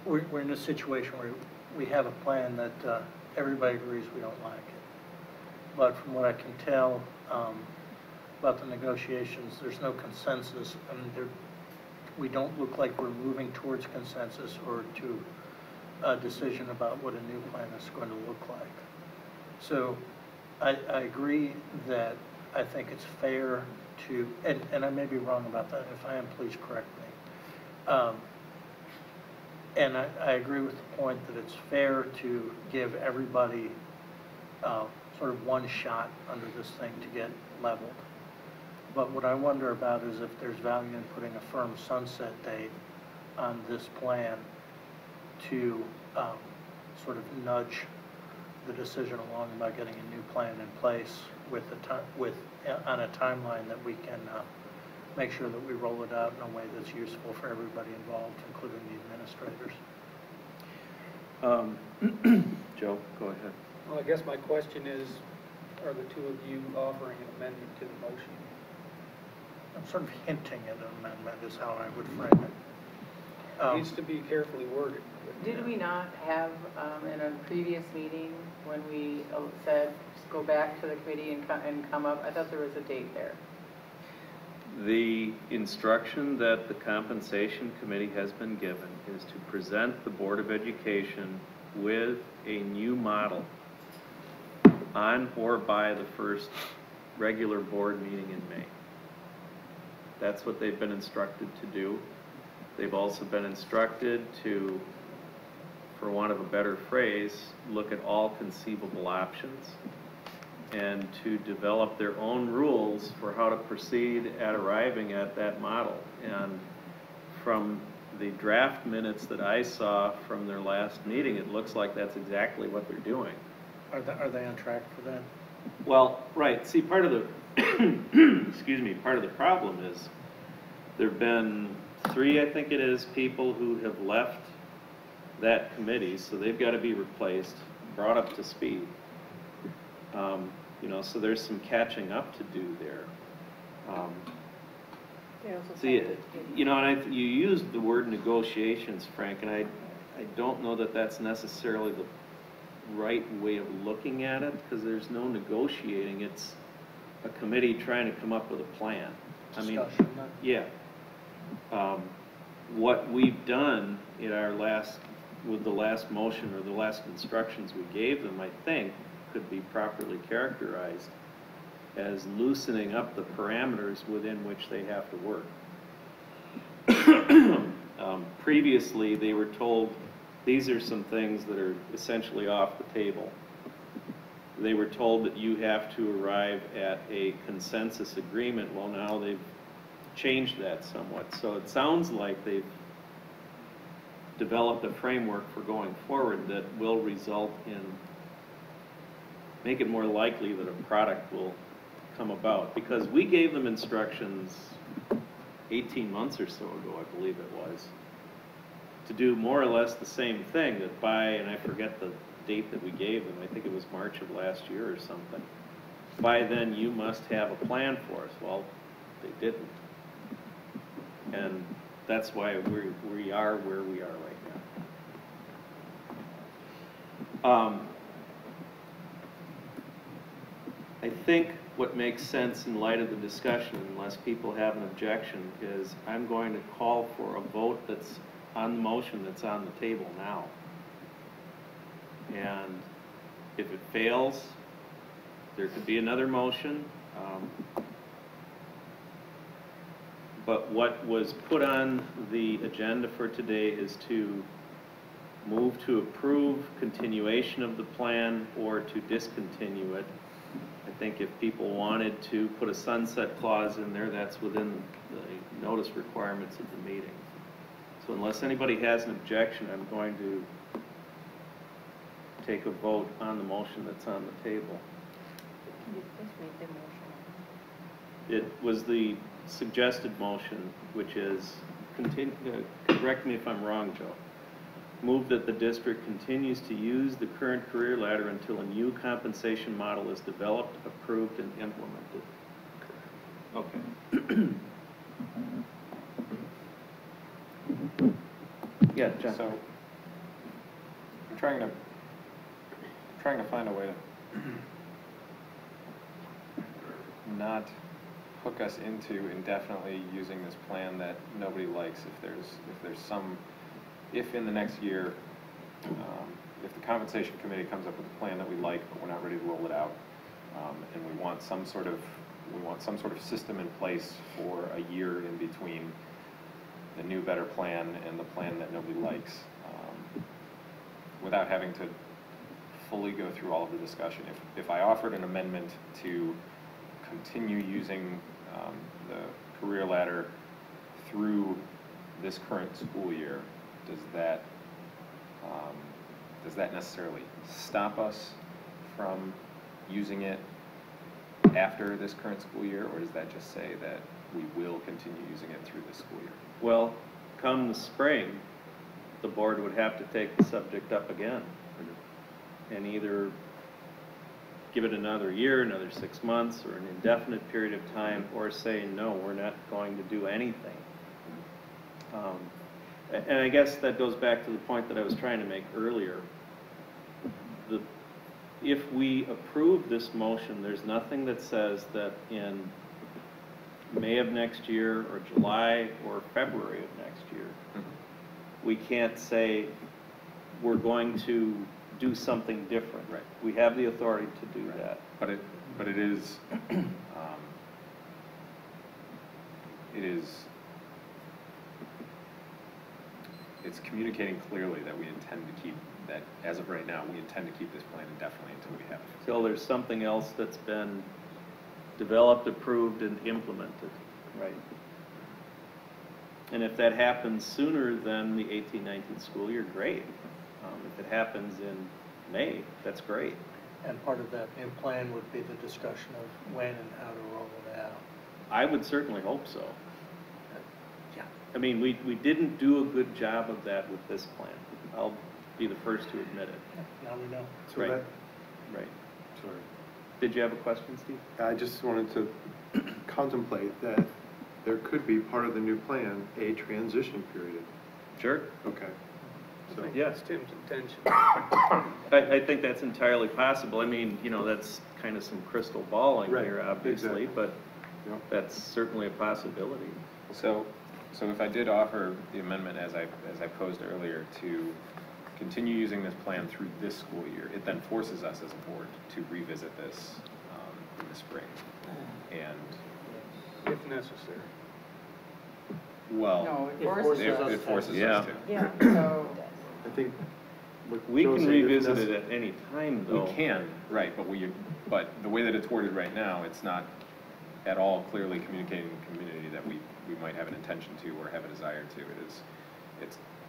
we're in a situation where we have a plan that everybody agrees we don't like it. But from what I can tell about the negotiations, there's no consensus. I mean, we don't look like we're moving towards consensus or to a decision about what a new plan is going to look like. So I agree that I think it's fair to, and I may be wrong about that. If I am, please correct me. And I agree with the point that it's fair to give everybody sort of one shot under this thing to get leveled. But what I wonder about is if there's value in putting a firm sunset date on this plan to sort of nudge the decision along about getting a new plan in place with on a timeline that we can make sure that we roll it out in a way that's useful for everybody involved, including the administrators. Joe, go ahead. Well, I guess my question is, are the two of you offering an amendment to the motion? I'm sort of hinting at an amendment is how I would frame it. It needs to be carefully worded. Did we not have, in a previous meeting, when we said, go back to the committee and come up, I thought there was a date there. The instruction that the compensation committee has been given is to present the Board of Education with a new model on or by the first regular board meeting in May. That's what they've been instructed to do. They've also been instructed to, for want of a better phrase, look at all conceivable options and to develop their own rules for how to proceed at arriving at that model. And from the draft minutes that I saw from their last meeting, it looks like that's exactly what they're doing. Are they on track for that? Well, right. See, part of the excuse me, part of the problem is there have been 3, I think it is, people who have left that committee, so they've got to be replaced, brought up to speed. You know, so there's some catching up to do there. See, you know, and you used the word negotiations, Frank, and I don't know that that's necessarily the right way of looking at it, because there's no negotiating. It's a committee trying to come up with a plan. I mean, yeah. What we've done in our with the last motion or the last instructions we gave them, I think, could be properly characterized as loosening up the parameters within which they have to work. Previously, they were told these are some things that are essentially off the table. They were told that you have to arrive at a consensus agreement. Well, now they've changed that somewhat. So it sounds like they've developed a framework for going forward that will result in, make it more likely that a product will come about. Because we gave them instructions 18 months or so ago, I believe it was, to do more or less the same thing, that by, and I forget the date that we gave them, I think it was March of last year or something. By then, you must have a plan for us. Well, they didn't. And that's why we are where we are right now. I think what makes sense in light of the discussion, unless people have an objection, is I'm going to call for a vote that's on the motion that's on the table now. And if it fails, there could be another motion. But what was put on the agenda for today is to move to approve continuation of the plan or to discontinue it. I think if people wanted to put a sunset clause in there, that's within the notice requirements of the meeting. So unless anybody has an objection, I'm going to take a vote on the motion that's on the table. Can you just make the motion? It was the suggested motion, which is, correct me if I'm wrong, Joe. Move that the district continues to use the current career ladder until a new compensation model is developed, approved, and implemented. Okay. Yeah, John. So, I'm trying to find a way to not hook us into indefinitely using this plan that nobody likes. If in the next year, if the compensation committee comes up with a plan that we like, but we're not ready to roll it out, and we want some sort of system in place for a year in between the new, better plan and the plan that nobody likes, without having to fully go through all of the discussion. If I offered an amendment to continue using the career ladder through this current school year, does that necessarily stop us from using it after this current school year, or does that just say that we will continue using it through this school year? Well, come the spring, the board would have to take the subject up again and either give it another year, another 6 months, or an indefinite period of time, or say, no, we're not going to do anything. And I guess that goes back to the point that I was trying to make earlier. If we approve this motion, there's nothing that says that in May of next year, or July, or February of next year, we can't say we're going to do something different. Right. We have the authority to do that. But it is it's communicating clearly that we intend to keep that, as of right now, we intend to keep this plan indefinitely until we have it. Until there's something else that's been developed, approved, and implemented. Right. And if that happens sooner than the 18-19 school year, great. If it happens in May, that's great. And part of that new plan would be the discussion of when and how to roll it out. I would certainly hope so. Yeah. I mean, we didn't do a good job of that with this plan. I'll be the first to admit it. Now we know. So Right. that, Right. sorry. Did you have a question, Steve? I just wanted to contemplate that there could be part of the new plan a transition period. Sure. Okay. So, Yeah. That's Tim's intention. I think that's entirely possible. I mean, that's kind of some crystal balling Right, here, obviously, exactly. but Yep. that's certainly a possibility. So if I did offer the amendment as I posed earlier to continue using this plan through this school year, it then forces us as a board to revisit this in the spring. And If necessary. well, No, It forces it forces Yeah. us to. Yeah, so, I think what We Joe can said, if revisit it necessary- at any time, though. We can, right, but the way that it's worded right now, it's not at all clearly communicating to the community that we might have an intention to or have a desire to.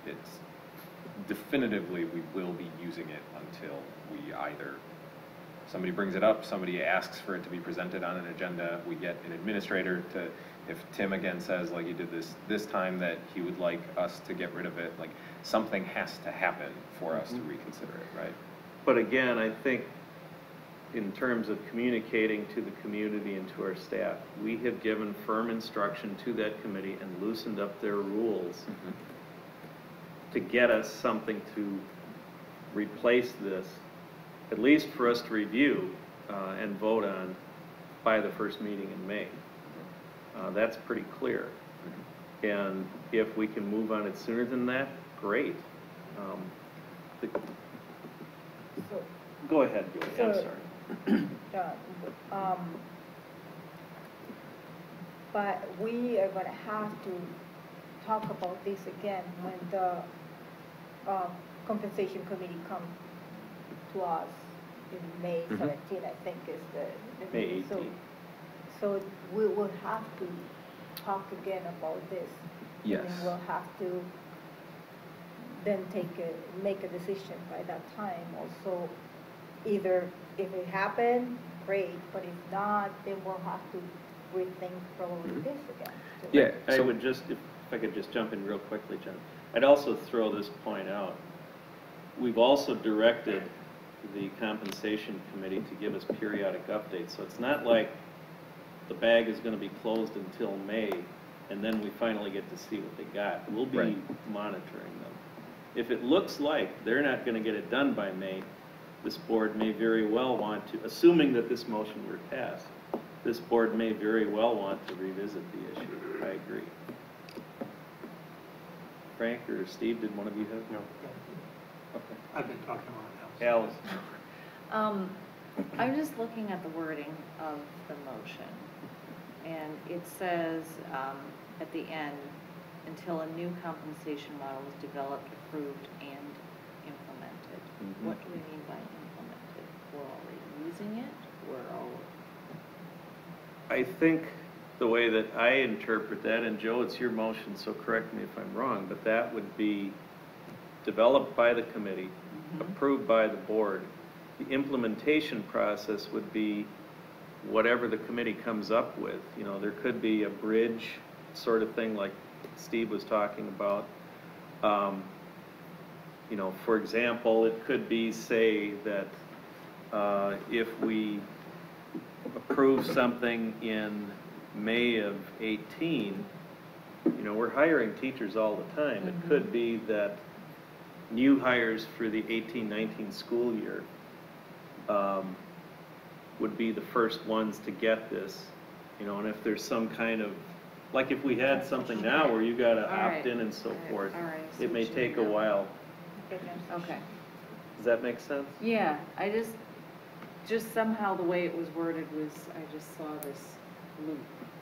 It's definitively, we will be using it until we either, somebody brings it up, somebody asks for it to be presented on an agenda, we get an administrator to, if Tim again says, like he did this time, that he would like us to get rid of it, like, something has to happen for us to reconsider it, right? But again, I think in terms of communicating to the community and to our staff, we have given firm instruction to that committee and loosened up their rules to get us something to replace this, at least for us to review and vote on by the first meeting in May. That's pretty clear. And if we can move on it sooner than that, great. Go ahead, Julie, I'm sorry. But we are going to have to talk about this again when the compensation committee comes to us in May 17, I think is the May meeting. 18. So we will have to talk again about this. Yes. And we'll have to then make a decision by that time. Also, either if it happened, great, but if not, then we'll have to rethink probably this again. too. Yeah, I so- would just, if I could just jump in real quickly, Jen. I'd also throw this point out. We've also directed the compensation committee to give us periodic updates. So it's not like the bag is going to be closed until May, and then we finally get to see what they got. We'll be Right. monitoring them. If it looks like they're not going to get it done by May, this board may very well want to, assuming that this motion were passed, this board may very well want to revisit the issue. I agree. Frank or Steve, did one of you have? No. Okay. I've been talking about it. Alice? I'm just looking at the wording of the motion, and it says at the end, until a new compensation model is developed, approved, and implemented. Mhm. What do we mean by implemented? We're already using it? We're all... I think the way that I interpret that, and Joe, it's your motion, so correct me if I'm wrong, but that would be developed by the committee, approved by the board. The implementation process would be whatever the committee comes up with. You know, there could be a bridge sort of thing like Steve was talking about. You know, for example, it could be, say, that if we approve something in May of 18, you know, we're hiring teachers all the time. It could be that new hires for the 18-19 school year would be the first ones to get this, you know, and if there's some kind of, like if we had something now where you got to opt in and so forth, it may take a while. Okay. Does that make sense? Yeah, I just somehow the way it was worded was, I just saw this loop.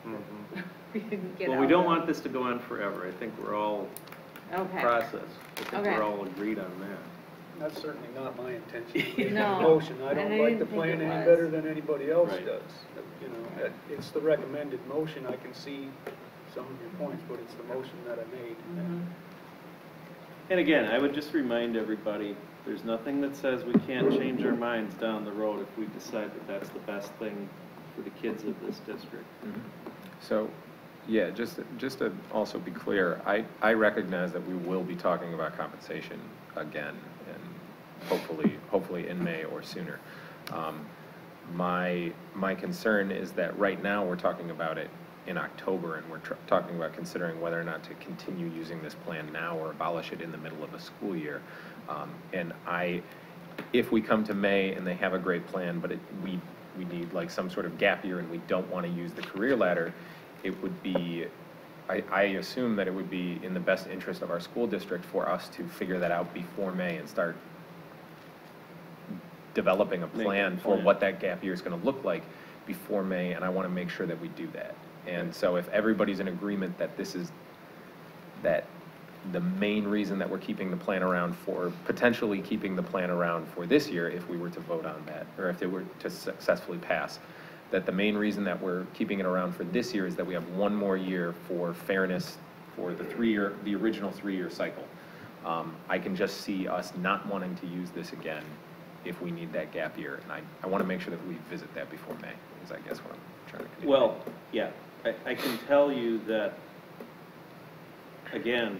Mhm. We didn't get Well, out we don't of it. want this to go on forever. I think we're all Okay. process. I think Okay. we're all agreed on that. That's certainly not my intention in No, the motion. I and don't I like didn't the think plan it any was. better than anybody else Right. does. You know, it's the recommended motion. I can see some of your points, but it's the motion that I made. Mhm. And again, I would just remind everybody, there's nothing that says we can't change our minds down the road if we decide that that's the best thing for the kids of this district. So, yeah, just to also be clear, I recognize that we will be talking about compensation again, and hopefully in May or sooner. My concern is that right now we're talking about it in October, and we're talking about considering whether or not to continue using this plan now or abolish it in the middle of a school year. And if we come to May and they have a great plan, but we need like some sort of gap year and we don't want to use the career ladder, it would be, I assume that it would be in the best interest of our school district for us to figure that out before May and start developing a plan for what that gap year is going to look like before May, and I want to make sure that we do that. And so if everybody's in agreement that that the main reason that we're keeping the plan around for, potentially keeping the plan around for this year, if we were to vote on that, or if it were to successfully pass, that the main reason that we're keeping it around for this year is that we have one more year for fairness for the original 3-year cycle. I can just see us not wanting to use this again if we need that gap year, and I want to make sure that we visit that before May, is I guess what I'm trying to communicate. Well, yeah, I can tell you that, again,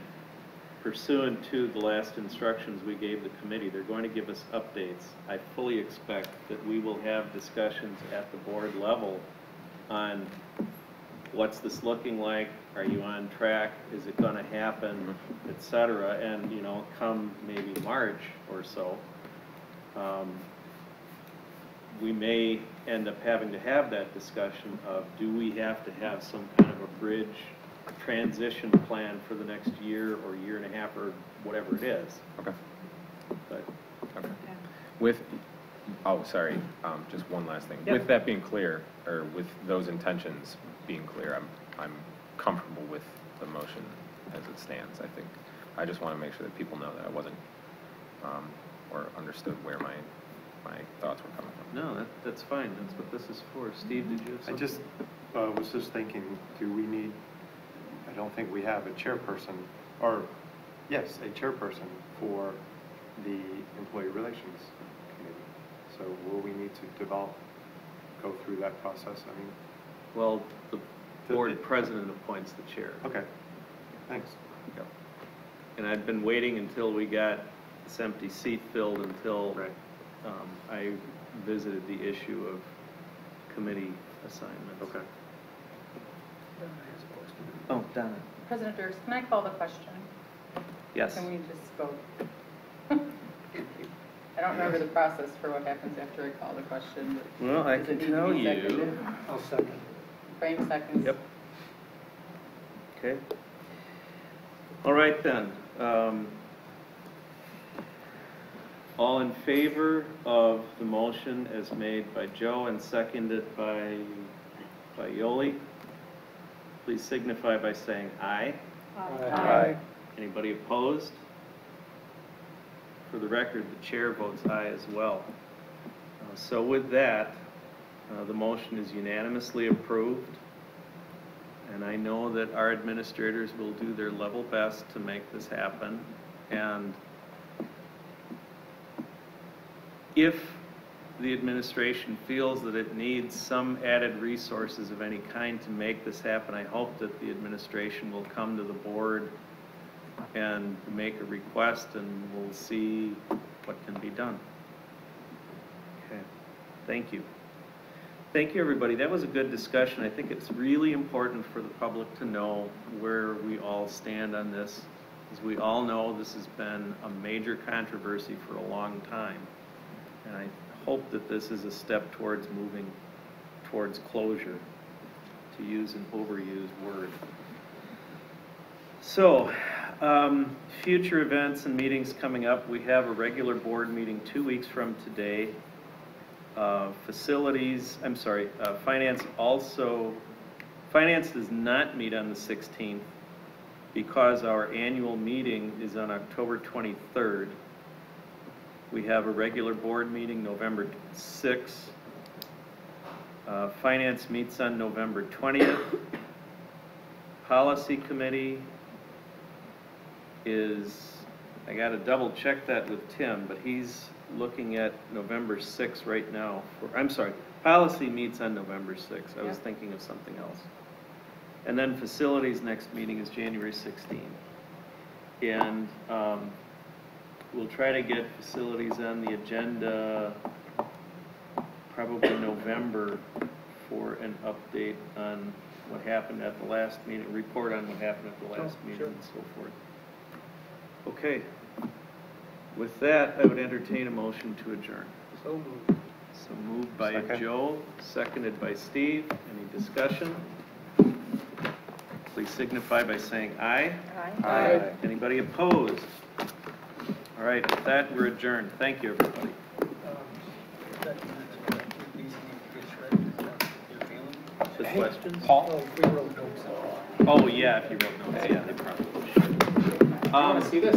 pursuant to the last instructions we gave the committee, they're going to give us updates. I fully expect that we will have discussions at the board level on what's this looking like, are you on track, is it going to happen, et cetera, and, you know, come maybe March or so, we may end up having to have that discussion of, do we have to have some kind of a bridge transition plan for the next year or year and a half or whatever it is. Okay. But, okay. Sorry, just one last thing. Yep. With that being clear, or with those intentions being clear, I'm comfortable with the motion as it stands. I think I just want to make sure that people know that I wasn't or understood where my thoughts were coming from. no, that's fine. That's what this is for. Steve, did you have something? I just was just thinking, do we need, I don't think we have a chairperson, or yes, a chairperson for the employee relations committee. So will we need to go through that process? I mean, Well, the board president appoints the chair. Okay, thanks. Yep. And I've been waiting until we got this empty seat filled until I visited the issue of committee assignments. Okay. Oh, Donna. President Dirks, can I call the question? Yes. Can we just vote? I don't remember the process for what happens after I call the question. But Well, I does can it need to tell be you. seconded? I'll second. Frame seconds. Yep. Okay. All right then. All in favor of the motion as made by Joe and seconded by Yoli, please signify by saying aye. Aye. Anybody opposed? For the record, the chair votes aye as well. So with that, the motion is unanimously approved. And I know that our administrators will do their level best to make this happen. And if the administration feels that it needs some added resources of any kind to make this happen, I hope that the administration will come to the board and make a request, and we'll see what can be done. Okay, thank you. Thank you, everybody. That was a good discussion. I think it's really important for the public to know where we all stand on this. As we all know, this has been a major controversy for a long time. And I hope that this is a step towards moving towards closure, to use an overused word. So, future events and meetings coming up. We have a regular board meeting 2 weeks from today. Finance does not meet on the 16th because our annual meeting is on October 23rd. We have a regular board meeting November 6th. Finance meets on November 20th. Policy Committee is, I got to double check that with Tim, but he's looking at November 6th right now. Policy meets on November 6th. I was thinking of something else. And then Facilities next meeting is January 16th. And we'll try to get Facilities on the agenda probably November for an update on what happened at the last meeting, report on what happened at the last meeting and so forth. Okay. With that, I would entertain a motion to adjourn. So moved. So moved by Second. Joe, seconded by Steve. Any discussion? Please signify by saying aye. Aye. Anybody opposed? All right, with that, we're adjourned. Thank you, everybody. The questions? Paul? We wrote notes. Oh, yeah, if you wrote notes, yeah, they probably should. You want to see this?